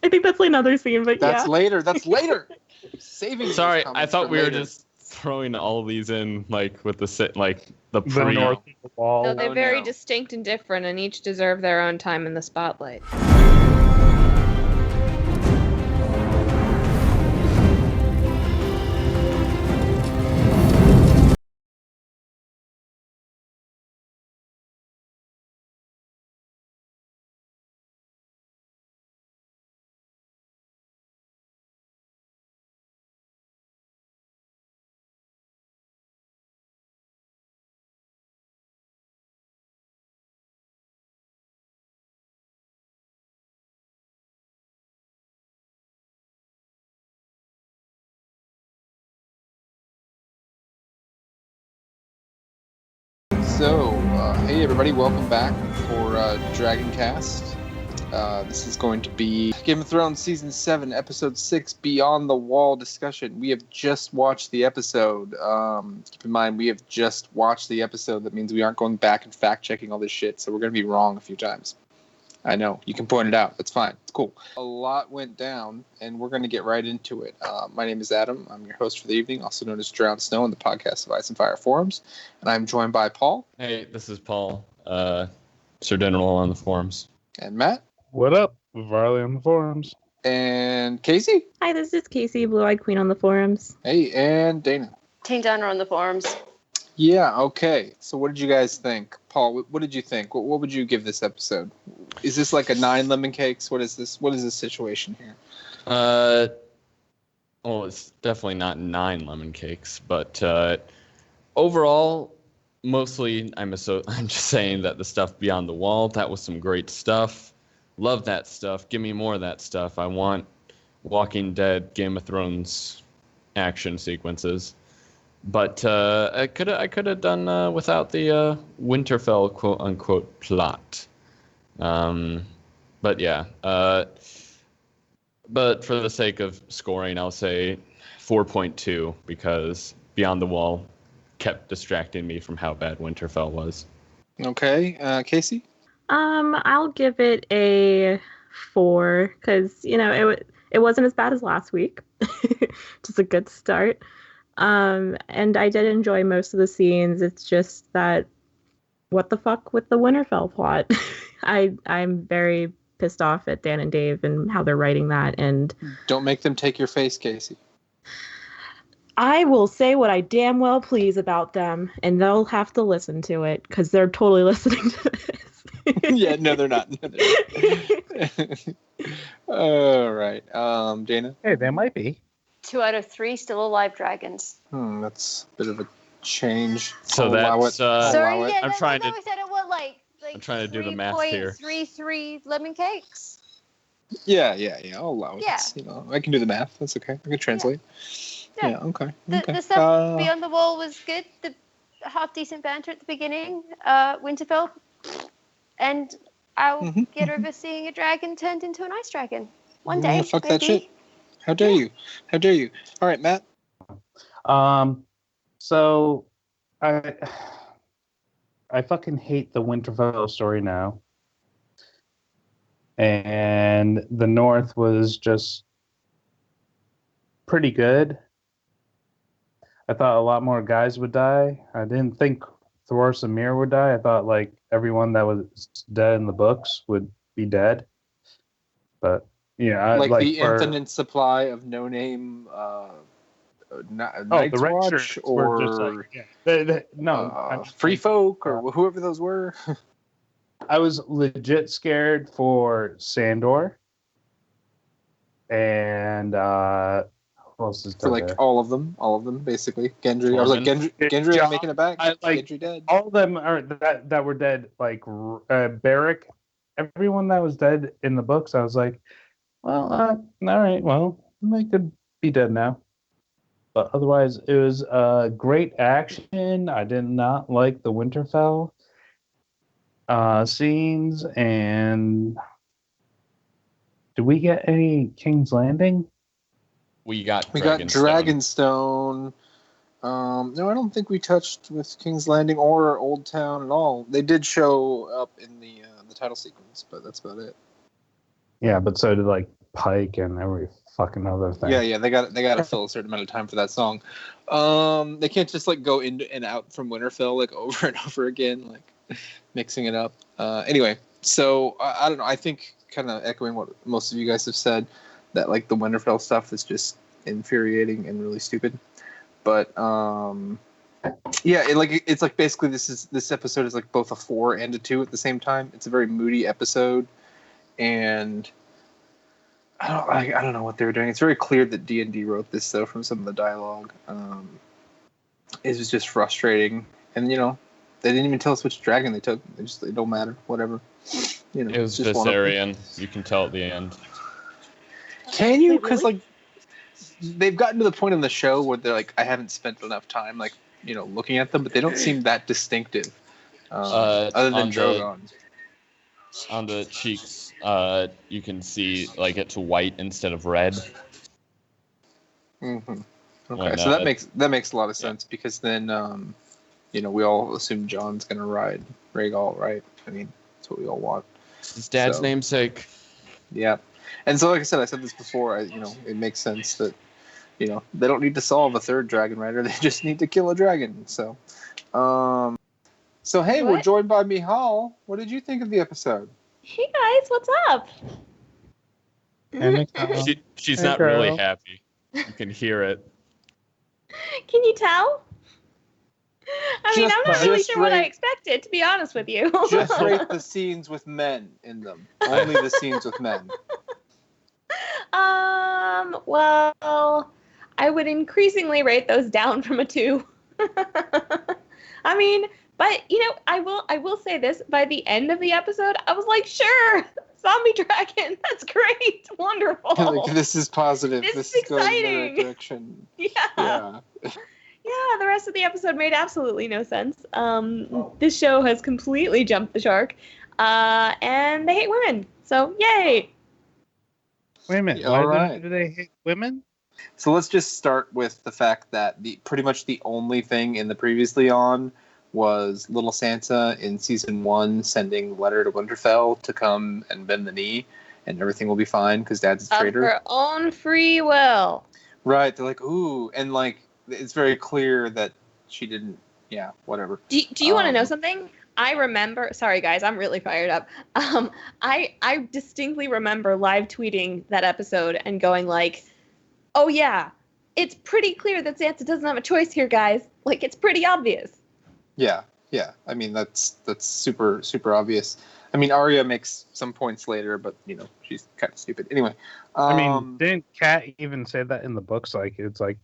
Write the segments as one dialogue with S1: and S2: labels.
S1: I think that's another scene, but
S2: That's later. That's later. Saving.
S3: Sorry, I thought we were just throwing all these in with the pre.
S4: north wall.
S5: No, they're very distinct and different, and each deserve their own time in the spotlight.
S2: So, hey everybody, welcome back for DragonCast. This is going to be Game of Thrones Season 7, Episode 6, Beyond the Wall discussion. We have just watched the episode. Keep in mind, we have just watched the episode. That means we aren't going back and fact-checking all this shit, so we're going to be wrong a few times. I know, you can point it out. That's fine. It's cool. A lot went down, and we're going to get right into it. My name is Adam. I'm your host for the evening, also known as DrownedSnow on the podcast of Ice and Fire Forums. And I'm joined by Paul.
S3: Hey, this is Paul. SerDinnerRoll on the forums.
S2: And Matt.
S4: What up? Varley on the forums.
S2: And Casey.
S1: Hi, this is Casey, Blue-Eyed Queen on the forums.
S2: Hey, and Dana.
S6: Taindana on the forums.
S2: Yeah, okay. So what did you guys think? Paul, what did you think? What would you give this episode? Is this like a 9 lemon cakes? What is this? What is this situation here?
S3: Well, it's definitely not 9 lemon cakes, but overall, mostly I'm just saying that the stuff Beyond the Wall, that was some great stuff. Love that stuff. Give me more of that stuff. I want Walking Dead, Game of Thrones action sequences. But I could have done without the Winterfell quote unquote plot. But yeah. But for the sake of scoring, I'll say 4.2 because Beyond the Wall kept distracting me from how bad Winterfell was.
S2: Okay, Casey.
S1: I'll give it a 4 because it wasn't as bad as last week. Just a good start. And I did enjoy most of the scenes. It's just that what the fuck with the Winterfell plot? I'm very pissed off at Dan and Dave and how they're writing that. And
S2: don't make them take your face, Casey.
S1: I will say what I damn well please about them, and they'll have to listen to it because they're totally listening to this.
S2: Yeah, no, they're not. No, they're not. All right, Dana.
S4: Hey, they might be.
S6: 2 out of 3 still alive dragons.
S2: That's a bit of a change.
S3: So that's
S6: Sorry, yeah,
S3: I'm trying to.
S6: I said it was like
S3: I'm trying to do the math here.
S6: 3.33 lemon cakes.
S2: Yeah. I'll allow it.
S6: Yeah.
S2: I can do the math. That's okay. I can translate. Yeah. Okay.
S6: The stuff Beyond the Wall was good. The half decent banter at the beginning. Winterfell, and I'll get over seeing a dragon turned into an ice dragon one day.
S2: Fuck
S6: maybe.
S2: that shit. How dare you? How dare you? All right, Matt.
S4: So I fucking hate the Winterfell story now. And the North was just pretty good. I thought a lot more guys would die. I didn't think Thoros and Mir would die. I thought everyone that was dead in the books would be dead. But yeah,
S2: the infinite supply of no-name Night's
S4: the red
S2: Watch
S4: shirts
S2: or
S4: were just
S2: Free Folk or whoever those were.
S4: I was legit scared for Sandor and who else is
S2: for all of them basically. Gendry. I was like Gendry, I'm making it back. Gendry dead.
S4: All of them are that were dead. Beric, everyone that was dead in the books. I was like, well, all right, well, they could be dead now. But otherwise, it was great action. I did not like the Winterfell scenes. And did we get any King's Landing?
S3: We got
S2: Dragonstone. No, I don't think we touched with King's Landing or Old Town at all. They did show up in the title sequence, but that's about it.
S4: Yeah, but so did pike and every fucking other thing.
S2: Yeah. They got to fill a certain amount of time for that song. They can't just like go in and out from Winterfell like over and over again, like mixing it up. Anyway, so I don't know. I think kind of echoing what most of you guys have said, that like the Winterfell stuff is just infuriating and really stupid. But yeah, it's like basically this episode is like both a 4 and a 2 at the same time. It's a very moody episode, and I don't know what they were doing. It's very clear that D&D wrote this though from some of the dialogue. It was just frustrating, and you know, they didn't even tell us which dragon they took. It don't matter, whatever. You know,
S3: It was Viserion. You can tell at the end.
S2: Can you?
S1: Wait,
S2: Because
S1: really?
S2: like they've gotten to the point in the show where they're like, I haven't spent enough time like, you know, looking at them, but they don't seem that distinctive. Other than Drogon.
S3: On the cheeks, you can see like it's white instead of red.
S2: Mm-hmm. Okay,
S3: When,
S2: so that makes a lot of sense, because then you know, we all assume John's gonna ride Rhaegal, right? I mean, that's what we all want.
S3: His dad's
S2: So-
S3: namesake.
S2: Yeah, and so like I said this before. You know, it makes sense that, you know, they don't need to solve a third dragon rider; they just need to kill a dragon. So, hey, we're
S5: What?
S2: joined by Michal. What did you think of the episode?
S5: Hey guys, what's up?
S4: And
S3: She's
S4: Hey,
S3: not really
S4: girl.
S3: happy. You can hear it.
S5: Can you tell? I mean,
S2: Just-
S5: I'm not really
S2: just
S5: sure what I
S2: rate-
S5: expected, to be honest with you.
S2: Just rate the scenes with men in them. Only the scenes with men.
S5: Well, I would increasingly rate those down from a 2. I mean, but you know, I will say this, by the end of the episode, I was like, sure, zombie dragon, that's great, wonderful.
S2: Like, this is positive.
S5: This is
S2: is going in the
S5: exciting.
S2: right direction.
S5: Yeah.
S2: Yeah.
S5: The rest of the episode made absolutely no sense. This show has completely jumped the shark. And they hate women. So, yay!
S4: Wait a minute.
S2: All
S4: Why
S2: right.
S4: do they hate women?
S2: So let's just start with the fact that pretty much the only thing in the previously on was little Sansa in season 1 sending a letter to Winterfell to come and bend the knee, and everything will be fine because Dad's a
S5: Of
S2: traitor.
S5: her own free will.
S2: Right? They're like, ooh, and like it's very clear that she didn't. Yeah, whatever.
S5: Do you want to know
S2: Um,
S5: something? I remember. Sorry, guys, I'm really fired up. I distinctly remember live tweeting that episode and going like, "Oh yeah, it's pretty clear that Sansa doesn't have a choice here, guys. Like, it's pretty obvious."
S2: Yeah. I mean, that's super obvious. I mean, Arya makes some points later, but you know, she's kind of stupid. Anyway,
S4: I mean, didn't Kat even say that in the books? Like, it's like,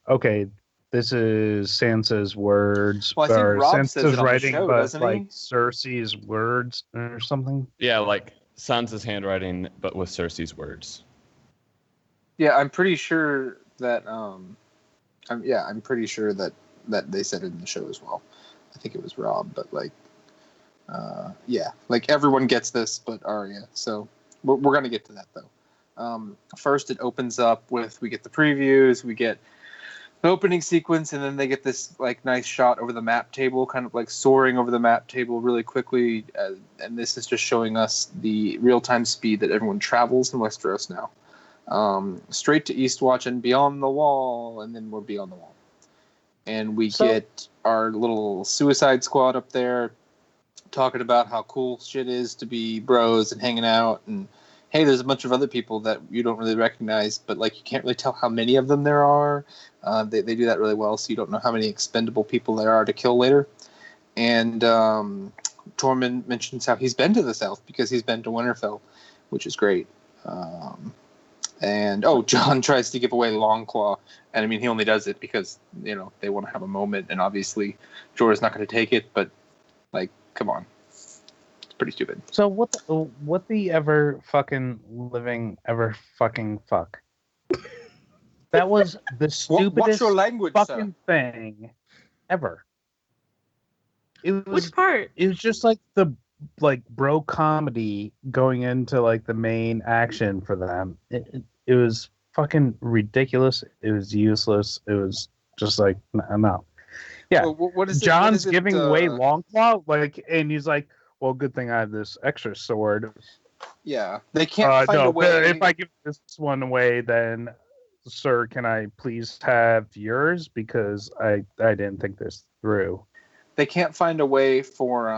S4: okay, this is Sansa's words,
S2: Well, I think
S4: or
S2: Rob says it
S4: Sansa's
S2: on the
S4: writing,
S2: show,
S4: but
S2: doesn't he?
S4: like Cersei's words or something.
S3: Yeah, like Sansa's handwriting, but with Cersei's words.
S2: yeah, I'm pretty sure that I'm pretty sure that they said it in the show as well. I think it was Rob, but like, yeah, like everyone gets this, but Arya. So we're gonna get to that though. First, it opens up with we get the previews, we get the opening sequence, and then they get this like nice shot over the map table, kind of like soaring over the map table really quickly, and this is just showing us the real-time speed that everyone travels in Westeros now. Straight to Eastwatch and beyond the wall, and then we're beyond the wall. And we get our little Suicide Squad up there talking about how cool shit is to be bros and hanging out. And hey, there's a bunch of other people that you don't really recognize, but like you can't really tell how many of them there are. They do that really well, so you don't know how many expendable people there are to kill later. And Tormund mentions how he's been to the South because he's been to Winterfell, which is great. And John tries to give away Longclaw, and I mean he only does it because you know they want to have a moment, and obviously Jorah's not going to take it. But like, come on, it's pretty stupid.
S4: So what the ever fucking living ever fucking fuck? That was the
S2: What's
S4: stupidest
S2: your language,
S4: fucking thing ever. It was
S1: Which part?
S4: it was just like the bro comedy going into like the main action for them. It was fucking ridiculous. It was useless. It was just like no. Yeah,
S2: Well, what is it,
S4: John's
S2: what is it,
S4: giving away Longclaw, like, and he's like, "Well, good thing I have this extra sword."
S2: Yeah, they can't find a
S4: No,
S2: way.
S4: if I give this one away, then, sir, can I please have yours? Because I didn't think this through.
S2: They can't find a way for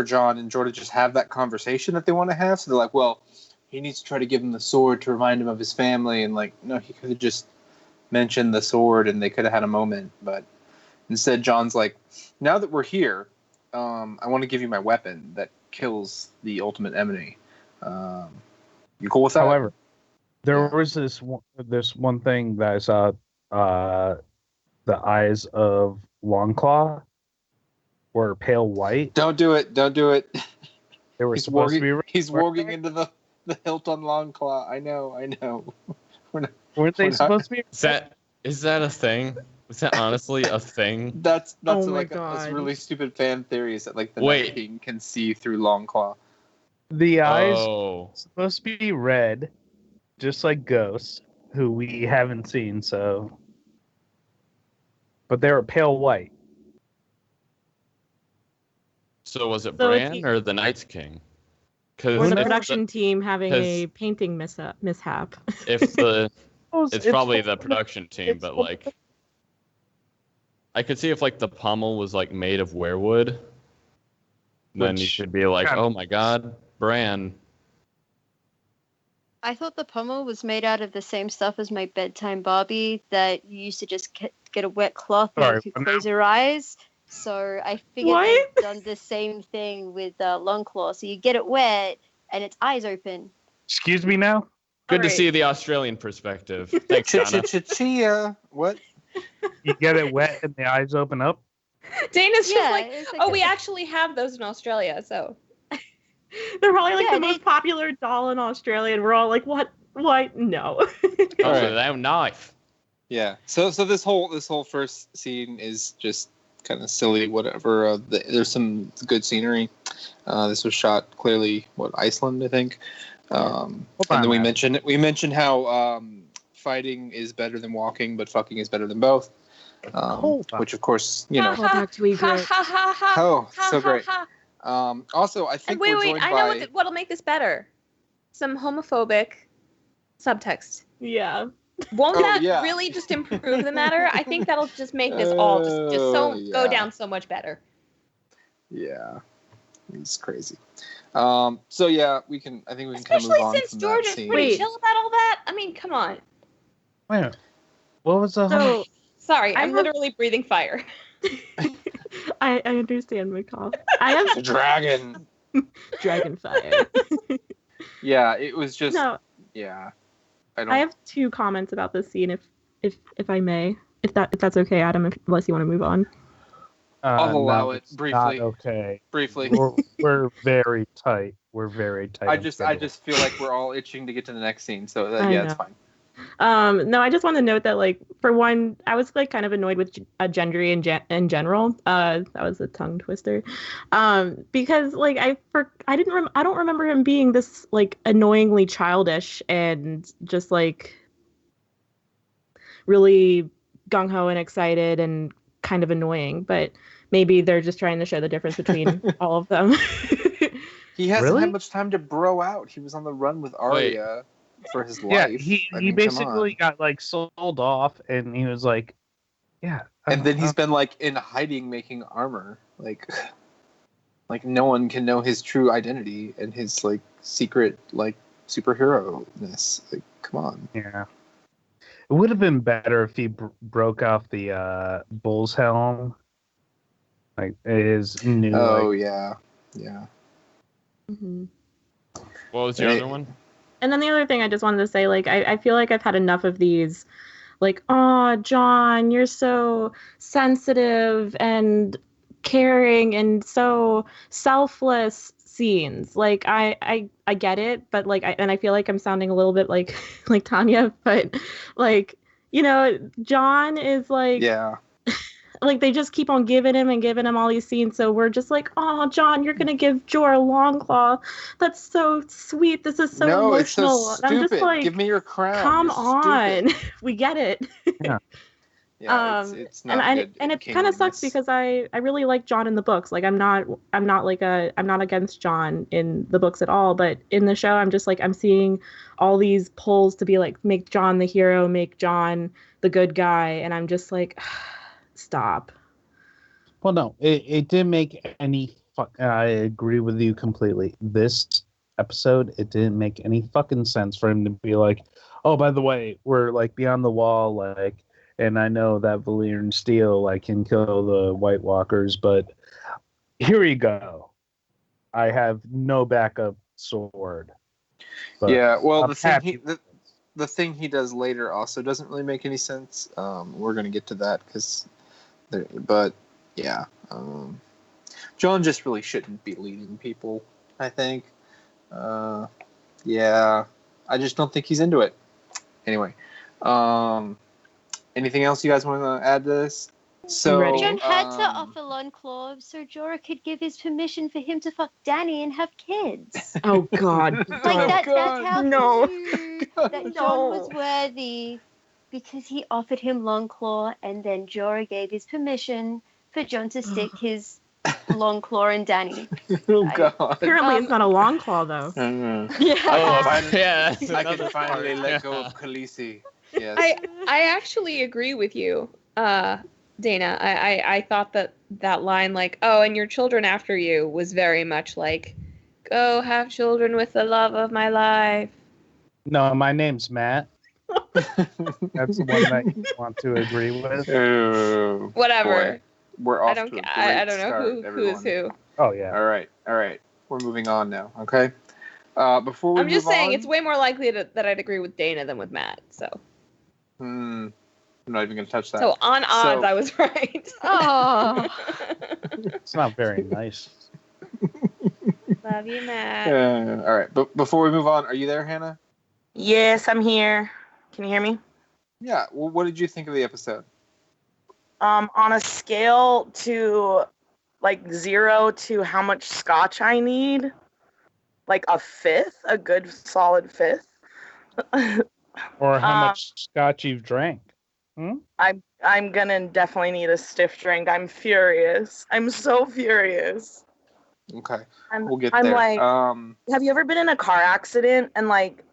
S2: John and Jorah to just have that conversation that they want to have. So they're like, well, he needs to try to give him the sword to remind him of his family. And like, no, he could have just mentioned the sword and they could have had a moment. But instead, John's like, now that we're here, I want to give you my weapon that kills the ultimate enemy. You cool with that?
S4: However, there was this one thing that I saw, the eyes of Longclaw were pale white.
S2: Don't do it. Don't do it.
S4: They were supposed to be red.
S2: He's warging into the hilt on Longclaw. I know.
S4: Weren't they supposed to be red?
S3: Is that a thing? Is that honestly a thing?
S2: That's
S1: Oh
S2: like
S1: my
S2: a really stupid fan theory is that like the Night King can see through Longclaw.
S4: The eyes supposed to be red, just like ghosts, who we haven't seen, so. But they were pale white.
S3: So was it Bran or the Night's King?
S1: Or the production team having a painting mishap.
S3: If it's probably the production team, but like I could see if like the pommel was like made of weirwood, then you should be like, oh my god, Bran.
S6: I thought the pommel was made out of the same stuff as my bedtime Barbie that you used to just get a wet cloth and you could close your eyes. So I figured they've done the same thing with Longclaw. So you get it wet and its eyes open.
S4: Excuse me now?
S3: Good to see the Australian perspective. Thanks, Donna.
S2: Chia. What?
S4: You get it wet and the eyes open up?
S5: Dana's just like, we actually have those in Australia, so.
S1: They're probably like the most popular doll in Australia, and we're all like, what? No.
S3: Oh, so they have a knife.
S2: Yeah. So this whole first scene is just kind of silly. Whatever. There's some good scenery. This was shot clearly, Iceland, I think. And then we mentioned how fighting is better than walking, but fucking is better than both. Which of course, you know. Oh, so great. Also, I think
S5: wait, I know what'll make this better. Some homophobic subtext.
S1: Yeah.
S5: Won't that really just improve the matter? I think that'll just make this all go down so much better.
S2: Yeah, it's crazy. So yeah, I think we can kind of move on.
S5: Especially since George is pretty chill about all that. I mean, come on.
S4: Wait, what was the?
S5: Sorry, I'm literally breathing fire.
S1: I understand, Michal. I have
S2: dragon
S1: fire.
S2: Yeah, it was just
S1: I have two comments about this scene, if I may, if that's okay, Adam. Unless you want to move on.
S2: I'll allow it briefly.
S4: Not okay.
S2: Briefly.
S4: We're very tight. We're very tight.
S2: I just feel like we're all itching to get to the next scene. So it's fine.
S1: No, I just want to note that, like, for one, I was like kind of annoyed with Gendry in general. That was a tongue twister. Because like I don't remember him being this like annoyingly childish and just like really gung ho and excited and kind of annoying. But maybe they're just trying to show the difference between all of them.
S2: He hasn't had much time to bro out. He was on the run with Arya. For his life.
S4: Yeah, he basically got like sold off, and he was like,
S2: and then he's been like in hiding, making armor, like no one can know his true identity and his like secret like superhero-ness. Like, come on.
S4: Yeah, it would have been better if he broke off the bull's helm, like his new.
S2: Oh yeah.
S1: Mm-hmm.
S3: What was your other one?
S1: And then the other thing I just wanted to say, like, I feel like I've had enough of these, like, oh, John, you're so sensitive and caring and so selfless scenes. Like, I get it, but, like, I feel like I'm sounding a little bit like Tanya, but, like, you know, John is, like...
S2: Yeah.
S1: Like, they just keep on giving him all these scenes, so we're just like, oh, John, you're gonna give Jorah Longclaw. That's so sweet. This is so emotional.
S2: It's so stupid.
S1: I'm just like,
S2: give me your crown.
S1: Come on. We get it.
S2: Yeah, it's not good.
S1: And it kind of sucks because I really like Jon in the books. Like I'm not against Jon in the books at all, but in the show I'm just like I'm seeing all these pulls to be like make Jon the hero, make Jon the good guy, and I'm just like stop.
S4: Well, no, it didn't make any. I agree with you completely. This episode, it didn't make any fucking sense for him to be like, oh, by the way, we're like beyond the wall, like. And I know that Valyrian steel like can kill the White Walkers, but here you go. I have no backup sword. But
S2: yeah, well,
S4: I'm
S2: the thing he does later also doesn't really make any sense. We're gonna get to that but yeah, Jon just really shouldn't be leading people. I think. Yeah, I just don't think he's into it. Anyway, anything else you guys want to add to this? So
S6: Jon had to offer Longclaw so Jorah could give his permission for him to fuck Dany and have kids.
S1: Oh God!
S6: Like that's how
S1: no.
S6: that Jon was worthy because he offered him Longclaw, and then Jorah gave his permission for Jon to stick his Longclaw in Dany.
S2: Oh God!
S1: Apparently, it's not a long claw though.
S6: Yeah.
S3: Yeah.
S2: I can finally let go of Khaleesi. Yes.
S5: I actually agree with you, Dana. I thought that line, like, oh, and your children after you, was very much like, go have children with the love of my life.
S4: No, my name's Matt. That's the one that you want to agree with.
S5: Whatever.
S2: Boy, we're off
S5: I don't
S2: to a great
S5: I don't know
S2: start,
S5: who is who.
S4: Oh yeah.
S2: All right. We're moving on now. Okay. Before we
S5: I'm just
S2: move
S5: saying
S2: on,
S5: it's way more likely that I'd agree with Dana than with Matt. So.
S2: I'm not even going to touch that.
S5: So on odds, I was right.
S6: Oh.
S4: It's not very nice.
S5: Love you, Matt.
S2: All right. But before we move on, are you there, Hannah?
S7: Yes, I'm here. Can you hear me?
S2: Yeah. Well, what did you think of the episode?
S7: On a scale to like 0 to how much scotch I need, like a fifth, a good solid fifth.
S4: Or how much scotch you've drank.
S7: I'm gonna definitely need a stiff drink. I'm furious. I'm so furious.
S2: Okay.
S7: I'm
S2: We'll get there.
S7: like, have you ever been in a car accident and like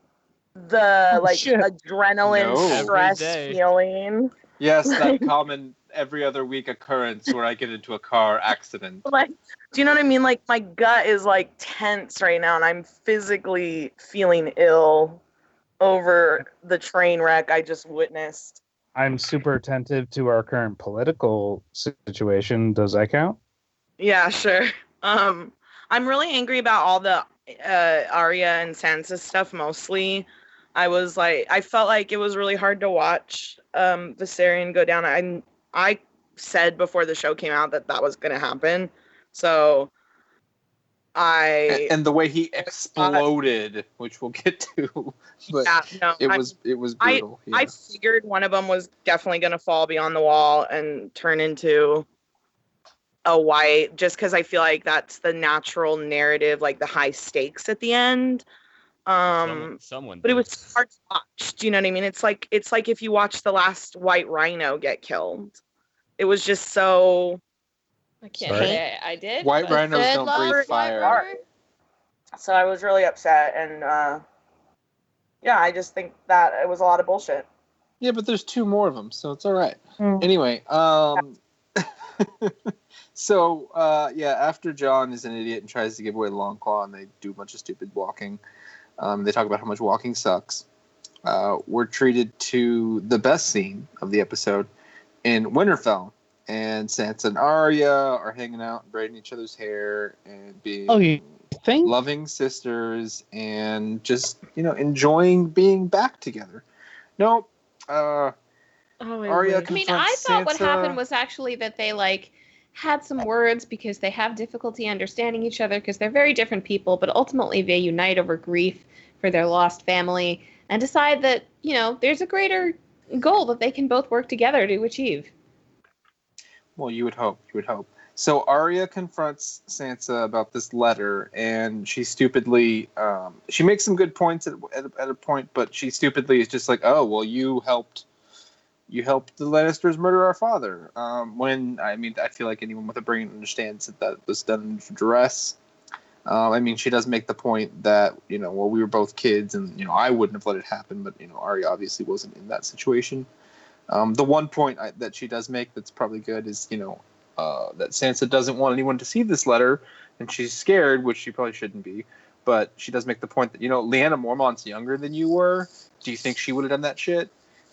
S7: the adrenaline stress feeling?
S2: Yes, that common every other week occurrence where I get into a car accident.
S7: Like, do you know what I mean? Like my gut is like tense right now and I'm physically feeling ill over the train wreck I just witnessed.
S4: I'm super attentive to our current political situation. Does that count?
S7: Yeah, sure. I'm really angry about all the Arya and Sansa stuff mostly. I felt like it was really hard to watch Viserion go down. I said before the show came out that was going to happen. So
S2: and the way he exploded, which we'll get to, but it was brutal.
S7: I figured one of them was definitely going to fall beyond the wall and turn into a white, just because I feel like that's the natural narrative, like the high stakes at the end.
S3: Someone
S7: but it was hard to watch. Do you know what I mean? It's like if you watch the last White Rhino get killed. It was just so.
S5: I can't say I did.
S2: White rhinos don't breathe fire.
S7: So I was really upset, and I just think that it was a lot of bullshit.
S2: Yeah, but there's 2 more of them, so it's all right. Anyway, so after Jon is an idiot and tries to give away the Longclaw, and they do a bunch of stupid walking, they talk about how much walking sucks. We're treated to the best scene of the episode in Winterfell. And Sansa and Arya are hanging out and braiding each other's hair and being loving sisters and just, enjoying being back together. No, Arya
S5: I thought what
S2: Sansa.
S5: happened was actually that they had some words because they have difficulty understanding each other because they're very different people, but ultimately they unite over grief for their lost family and decide that, there's a greater goal that they can both work together to achieve.
S2: Well, you would hope. So Arya confronts Sansa about this letter, and she stupidly, she makes some good points at a point, but she stupidly is just like, oh, well, you helped, you helped the Lannisters murder our father. I feel like anyone with a brain understands that was done for duress. She does make the point that, we were both kids and, I wouldn't have let it happen, but, Arya obviously wasn't in that situation. The one point that she does make that's probably good is, that Sansa doesn't want anyone to see this letter, and she's scared, which she probably shouldn't be. But she does make the point that, Lyanna Mormont's younger than you were. Do you think she would have done that shit?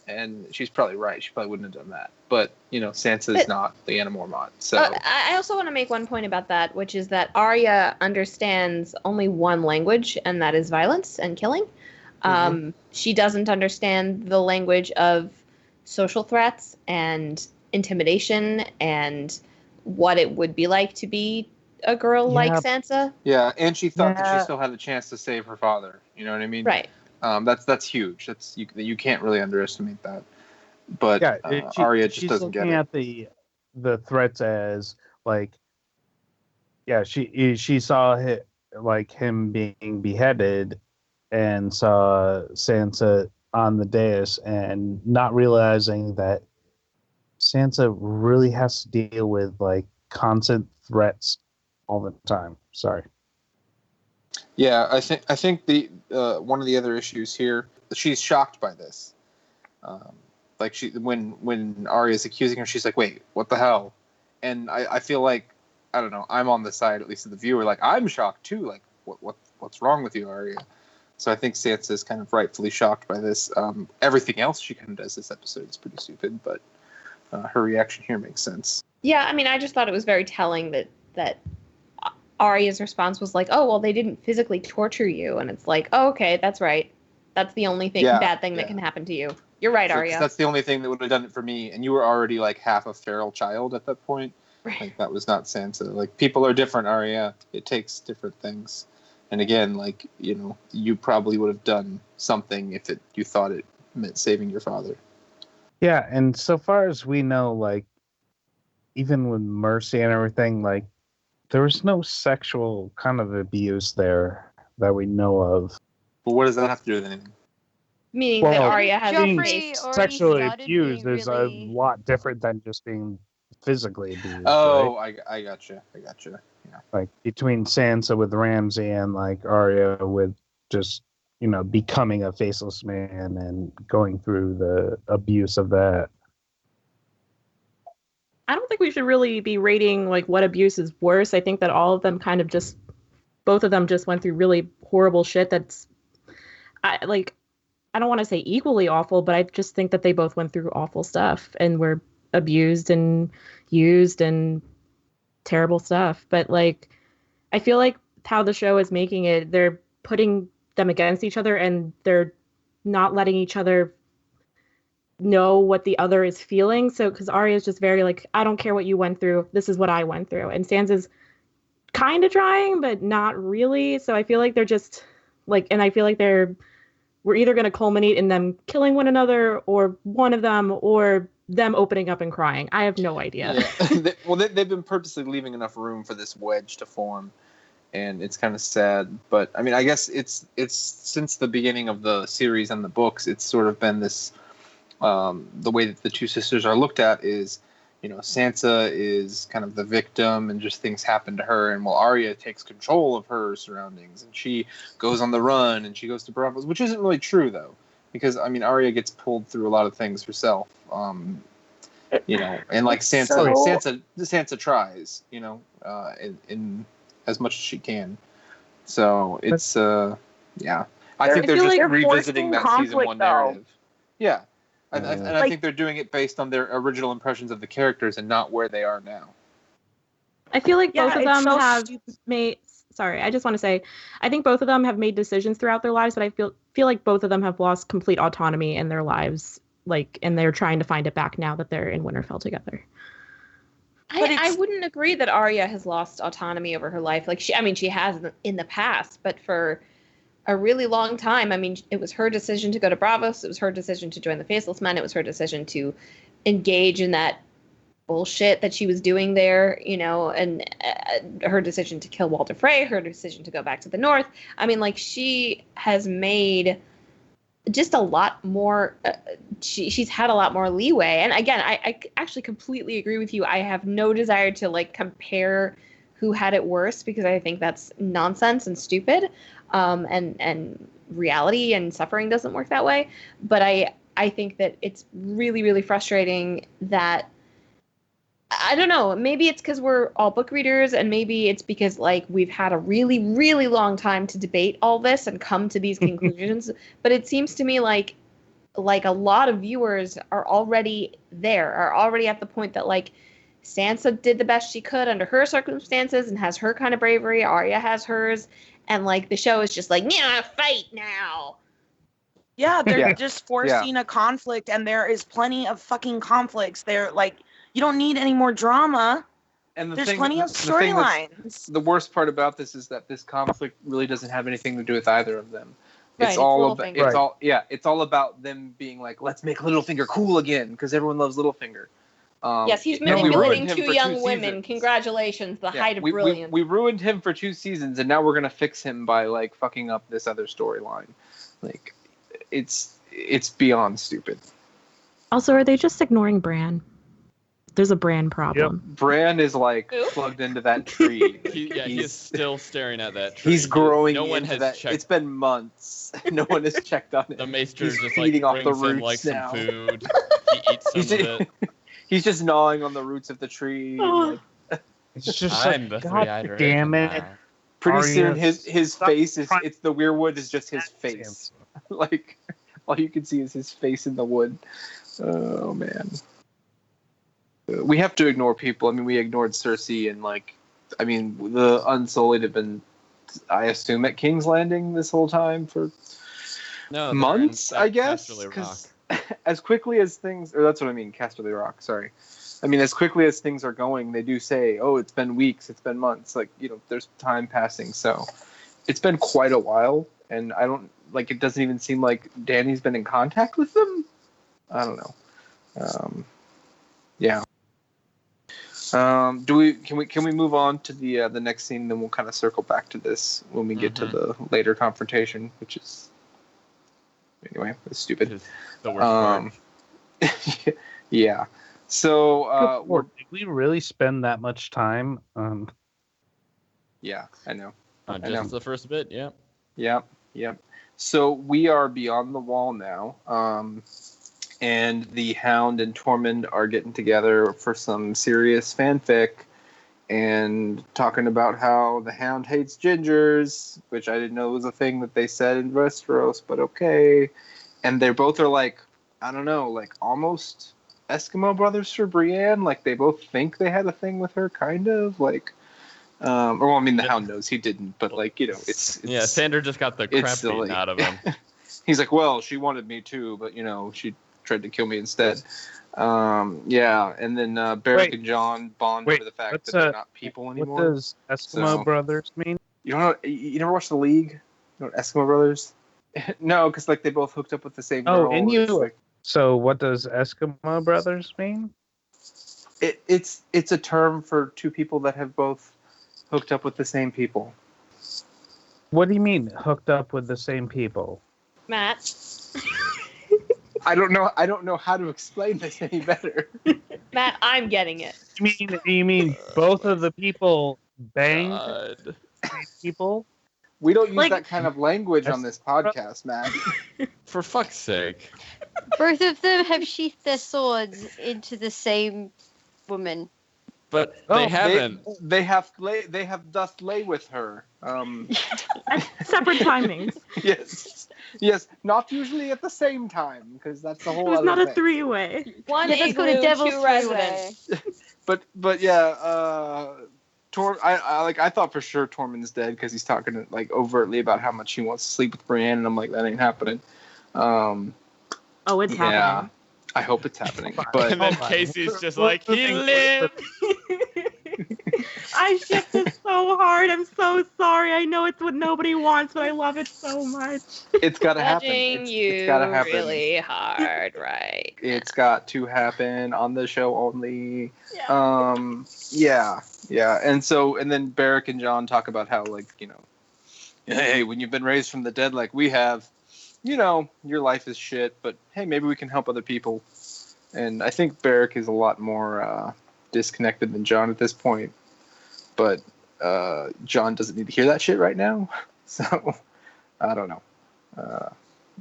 S2: And she's probably right. She probably wouldn't have done that. But, Sansa's not Lyanna Mormont. So
S5: I also want to make one point about that, which is that Arya understands only one language, and that is violence and killing. She doesn't understand the language of social threats and intimidation and what it would be like to be a girl like Sansa.
S2: Yeah, and she thought that she still had a chance to save her father. You know what I mean?
S5: Right.
S2: That's huge. That's you can't really underestimate that. But Arya just doesn't get it.
S4: She's looking at the threats as she saw him being beheaded and saw Sansa on the dais and not realizing that Sansa really has to deal with constant threats all the time. Sorry.
S2: Yeah, I think the one of the other issues here, she's shocked by this. When Arya's accusing her, she's like, "Wait, what the hell?" And I feel like, I don't know, I'm on the side, at least of the viewer, I'm shocked too. What's wrong with you, Arya? So I think Sansa is kind of rightfully shocked by this. Everything else she kind of does this episode is pretty stupid, but her reaction here makes sense.
S5: Yeah, I just thought it was very telling that Arya's response was like, "Oh, well, they didn't physically torture you," and it's like, "Oh, okay, that's right. That's the only bad thing that can happen to you. You're right, Arya.
S2: That's the only thing that would have done it for me, and you were already half a feral child at that point.
S5: Right.
S2: That was not Sansa. People are different, Arya. It takes different things." And again, you probably would have done something if you thought it meant saving your father.
S4: Yeah, and so far as we know, even with Mercy and everything, there was no sexual kind of abuse there that we know of.
S2: Well, what does that have to do with anything?
S5: Meaning that Arya has
S6: Joffrey
S5: been
S4: sexually abused is a lot different than just being physically abused.
S2: Oh,
S4: right?
S2: I gotcha. Yeah.
S4: Between Sansa with Ramsay and Arya with just becoming a faceless man and going through the abuse of that.
S1: I don't think we should really be rating what abuse is worse. I think that all of them both of them just went through really horrible shit. I don't want to say equally awful, but I just think that they both went through awful stuff and were abused and used and terrible stuff. But I feel like how the show is making it, they're putting them against each other and they're not letting each other know what the other is feeling. So because Arya is just very I don't care what you went through, this is what I went through, and Sansa's kind of trying but not really. So I feel like they're just and I feel like we're either going to culminate in them killing one another or one of them or them opening up and crying. I have no idea.
S2: Yeah. They've been purposely leaving enough room for this wedge to form, and it's kind of sad. But I guess it's since the beginning of the series and the books, it's sort of been this the way that the two sisters are looked at is, Sansa is kind of the victim and just things happen to her, and while Arya takes control of her surroundings and she goes on the run and she goes to Braavos, which isn't really true though, because Arya gets pulled through a lot of things herself. And Sansa tries, in as much as she can. So it's I think they're just revisiting that season one narrative. Yeah. I think they're doing it based on their original impressions of the characters and not where they are now.
S1: I feel like both of them have made. Sorry, I just want to say, I think both of them have made decisions throughout their lives, but I feel like both of them have lost complete autonomy in their lives, and they're trying to find it back now that they're in Winterfell together.
S5: I wouldn't agree that Arya has lost autonomy over her life. She has in the past, but for a really long time. It was her decision to go to Braavos. It was her decision to join the Faceless Men. It was her decision to engage in that bullshit that she was doing there, and her decision to kill Walder Frey, her decision to go back to the North. She has made just a lot more. She's had a lot more leeway. And again, I actually completely agree with you. I have no desire to like compare who had it worse because I think that's nonsense and stupid. And reality and suffering doesn't work that way. But I think that it's really, really frustrating that, I don't know, maybe it's because we're all book readers and maybe it's because like we've had a really, really long time to debate all this and come to these conclusions. But it seems to me like a lot of viewers are already at the point that like Sansa did the best she could under her circumstances and has her kind of bravery. Arya has hers. And like the show is just like, yeah, fight now.
S7: Yeah, they're just forcing a conflict, and there is plenty of fucking conflicts. They're like, you don't need any more drama.
S2: And
S7: there's plenty of storylines.
S2: The worst part about this is that this conflict really doesn't have anything to do with either of them.
S5: Right,
S2: It's all about them being like, let's make Littlefinger cool again because everyone loves Littlefinger.
S5: Yes, he's manipulating two young women. Congratulations, the height of brilliance.
S2: We ruined him for 2 seasons, and now we're gonna fix him by like fucking up this other storyline. Like, it's beyond stupid.
S1: Also, are they just ignoring Bran? There's a Bran problem.
S2: Yep. Bran is like plugged into that tree.
S3: He's still staring at that tree.
S2: He's growing.
S3: No one has
S2: that.
S3: checked.
S2: It's been months. No one has checked on it.
S3: The maester
S2: He's
S3: just
S2: feeding
S3: like
S2: off the
S3: brings him
S2: roots
S3: like
S2: now.
S3: some food. He eats some of it.
S2: He's just gnawing on the roots of the tree.
S1: Oh.
S2: Like,
S4: It's just
S3: I'm
S4: like,
S3: the
S4: God
S3: three-eyed
S4: damn
S3: raven
S4: it.
S3: now.
S2: pretty
S4: Arya,
S2: soon his
S4: stop
S2: face is
S4: trying-
S2: it's the weirwood is just his face. Like all you can see is his face in the wood. Oh man. We have to ignore people. I mean, we ignored Cersei and the Unsullied have been, I assume, at King's Landing this whole time for months, I guess. Because as quickly as things, or that's what I mean, Casterly Rock. Sorry, I mean as quickly as things are going, they do say, "Oh, it's been weeks, it's been months." Like there's time passing, so it's been quite a while, and I don't like. It doesn't even seem like Dany's been in contact with them. I don't know. Yeah. Can we move on to the next scene? Then we'll kind of circle back to this when we get to the later confrontation, which is anyway, it's stupid.
S3: It's the worst part.
S2: Yeah. So
S4: did we really spend that much time?
S2: Yeah, I know.
S3: Just the first bit, yeah.
S2: Yeah. So we are beyond the wall now. And the Hound and Tormund are getting together for some serious fanfic and talking about how the Hound hates gingers, which I didn't know was a thing that they said in Westeros, but okay. And they both are like, I don't know, like almost Eskimo brothers for Brienne. Like they both think they had a thing with her, kind of like. The Hound knows he didn't, but it's
S3: yeah. Sandor just got the crap beaten out of him.
S2: He's like, well, she wanted me too, but she tried to kill me instead. And then Beric and Jon bond over the fact that they're not people anymore.
S4: What does Eskimo brothers mean?
S2: You don't know? You never watched The League? You know Eskimo brothers? No, because they both hooked up with the same girl.
S4: So what does Eskimo brothers mean?
S2: It's a term for two people that have both hooked up with the same people.
S4: What do you mean hooked up with the same people?
S5: Matt.
S2: I don't know how to explain this any better.
S5: Matt, I'm getting it.
S4: You mean both of the people banged people?
S2: We don't use that kind of language on this podcast, Matt.
S3: For fuck's sake.
S6: Both of them have sheathed their swords into the same woman.
S3: But they haven't.
S2: They have thus lay with her.
S1: Separate timings.
S2: Yes, not usually at the same time because that's the whole.
S1: It was not
S2: thing.
S1: A three-way.
S5: One
S6: that's called a devil's
S5: two
S6: three-way.
S2: But yeah, I thought for sure Tormund's dead because he's talking overtly about how much he wants to sleep with Brienne, and I'm like, that ain't happening.
S1: It's happening.
S2: I hope it's happening. But
S3: and then Casey's just like, he lived.
S1: I shipped this so hard. I'm so sorry. I know it's what nobody wants, but I love it so much.
S2: It's gotta happen.
S5: It's
S2: gotta happen.
S5: Really hard, right?
S2: It's got to happen on the show only.
S5: Yeah.
S2: Yeah. And then Beric and Jon talk about how hey, when you've been raised from the dead like we have, your life is shit, but hey, maybe we can help other people. And I think Beric is a lot more disconnected than Jon at this point. But Jon doesn't need to hear that shit right now. So, I don't know.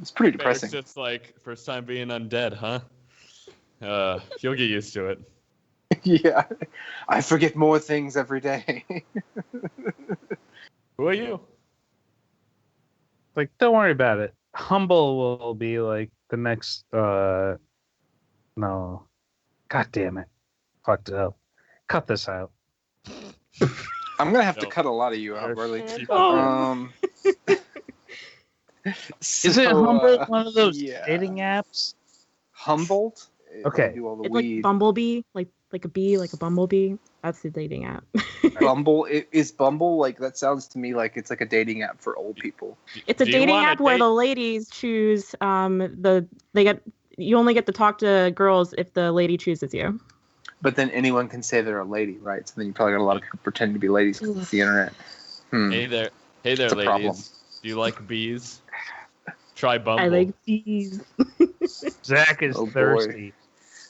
S2: It's pretty depressing.
S3: It's just like, first time being undead, huh? You'll get used to it.
S2: Yeah. I forget more things every day.
S3: Who are you?
S4: Like, don't worry about it. Humble will be like the next. No. God damn it. Fucked it up. Cut this out.
S2: I'm going to have to cut a lot of you out, Varley.
S1: Oh.
S4: Is it Humble one of those dating apps?
S2: Humboldt?
S4: Okay.
S2: Do all the
S1: It's
S2: weed.
S1: like Bumblebee, like a bee, like a bumblebee. That's the dating app.
S2: Bumble is Bumble like that sounds to me like it's like a dating app for old people.
S1: It's a dating app where the ladies choose you only get to talk to girls if the lady chooses you.
S2: But then anyone can say they're a lady, right? So then you probably got a lot of people pretending to be ladies because it's the internet.
S3: Hey there, ladies.
S2: Problem.
S3: Do you like bees? Try Bumble.
S1: I like bees.
S4: Zach is thirsty.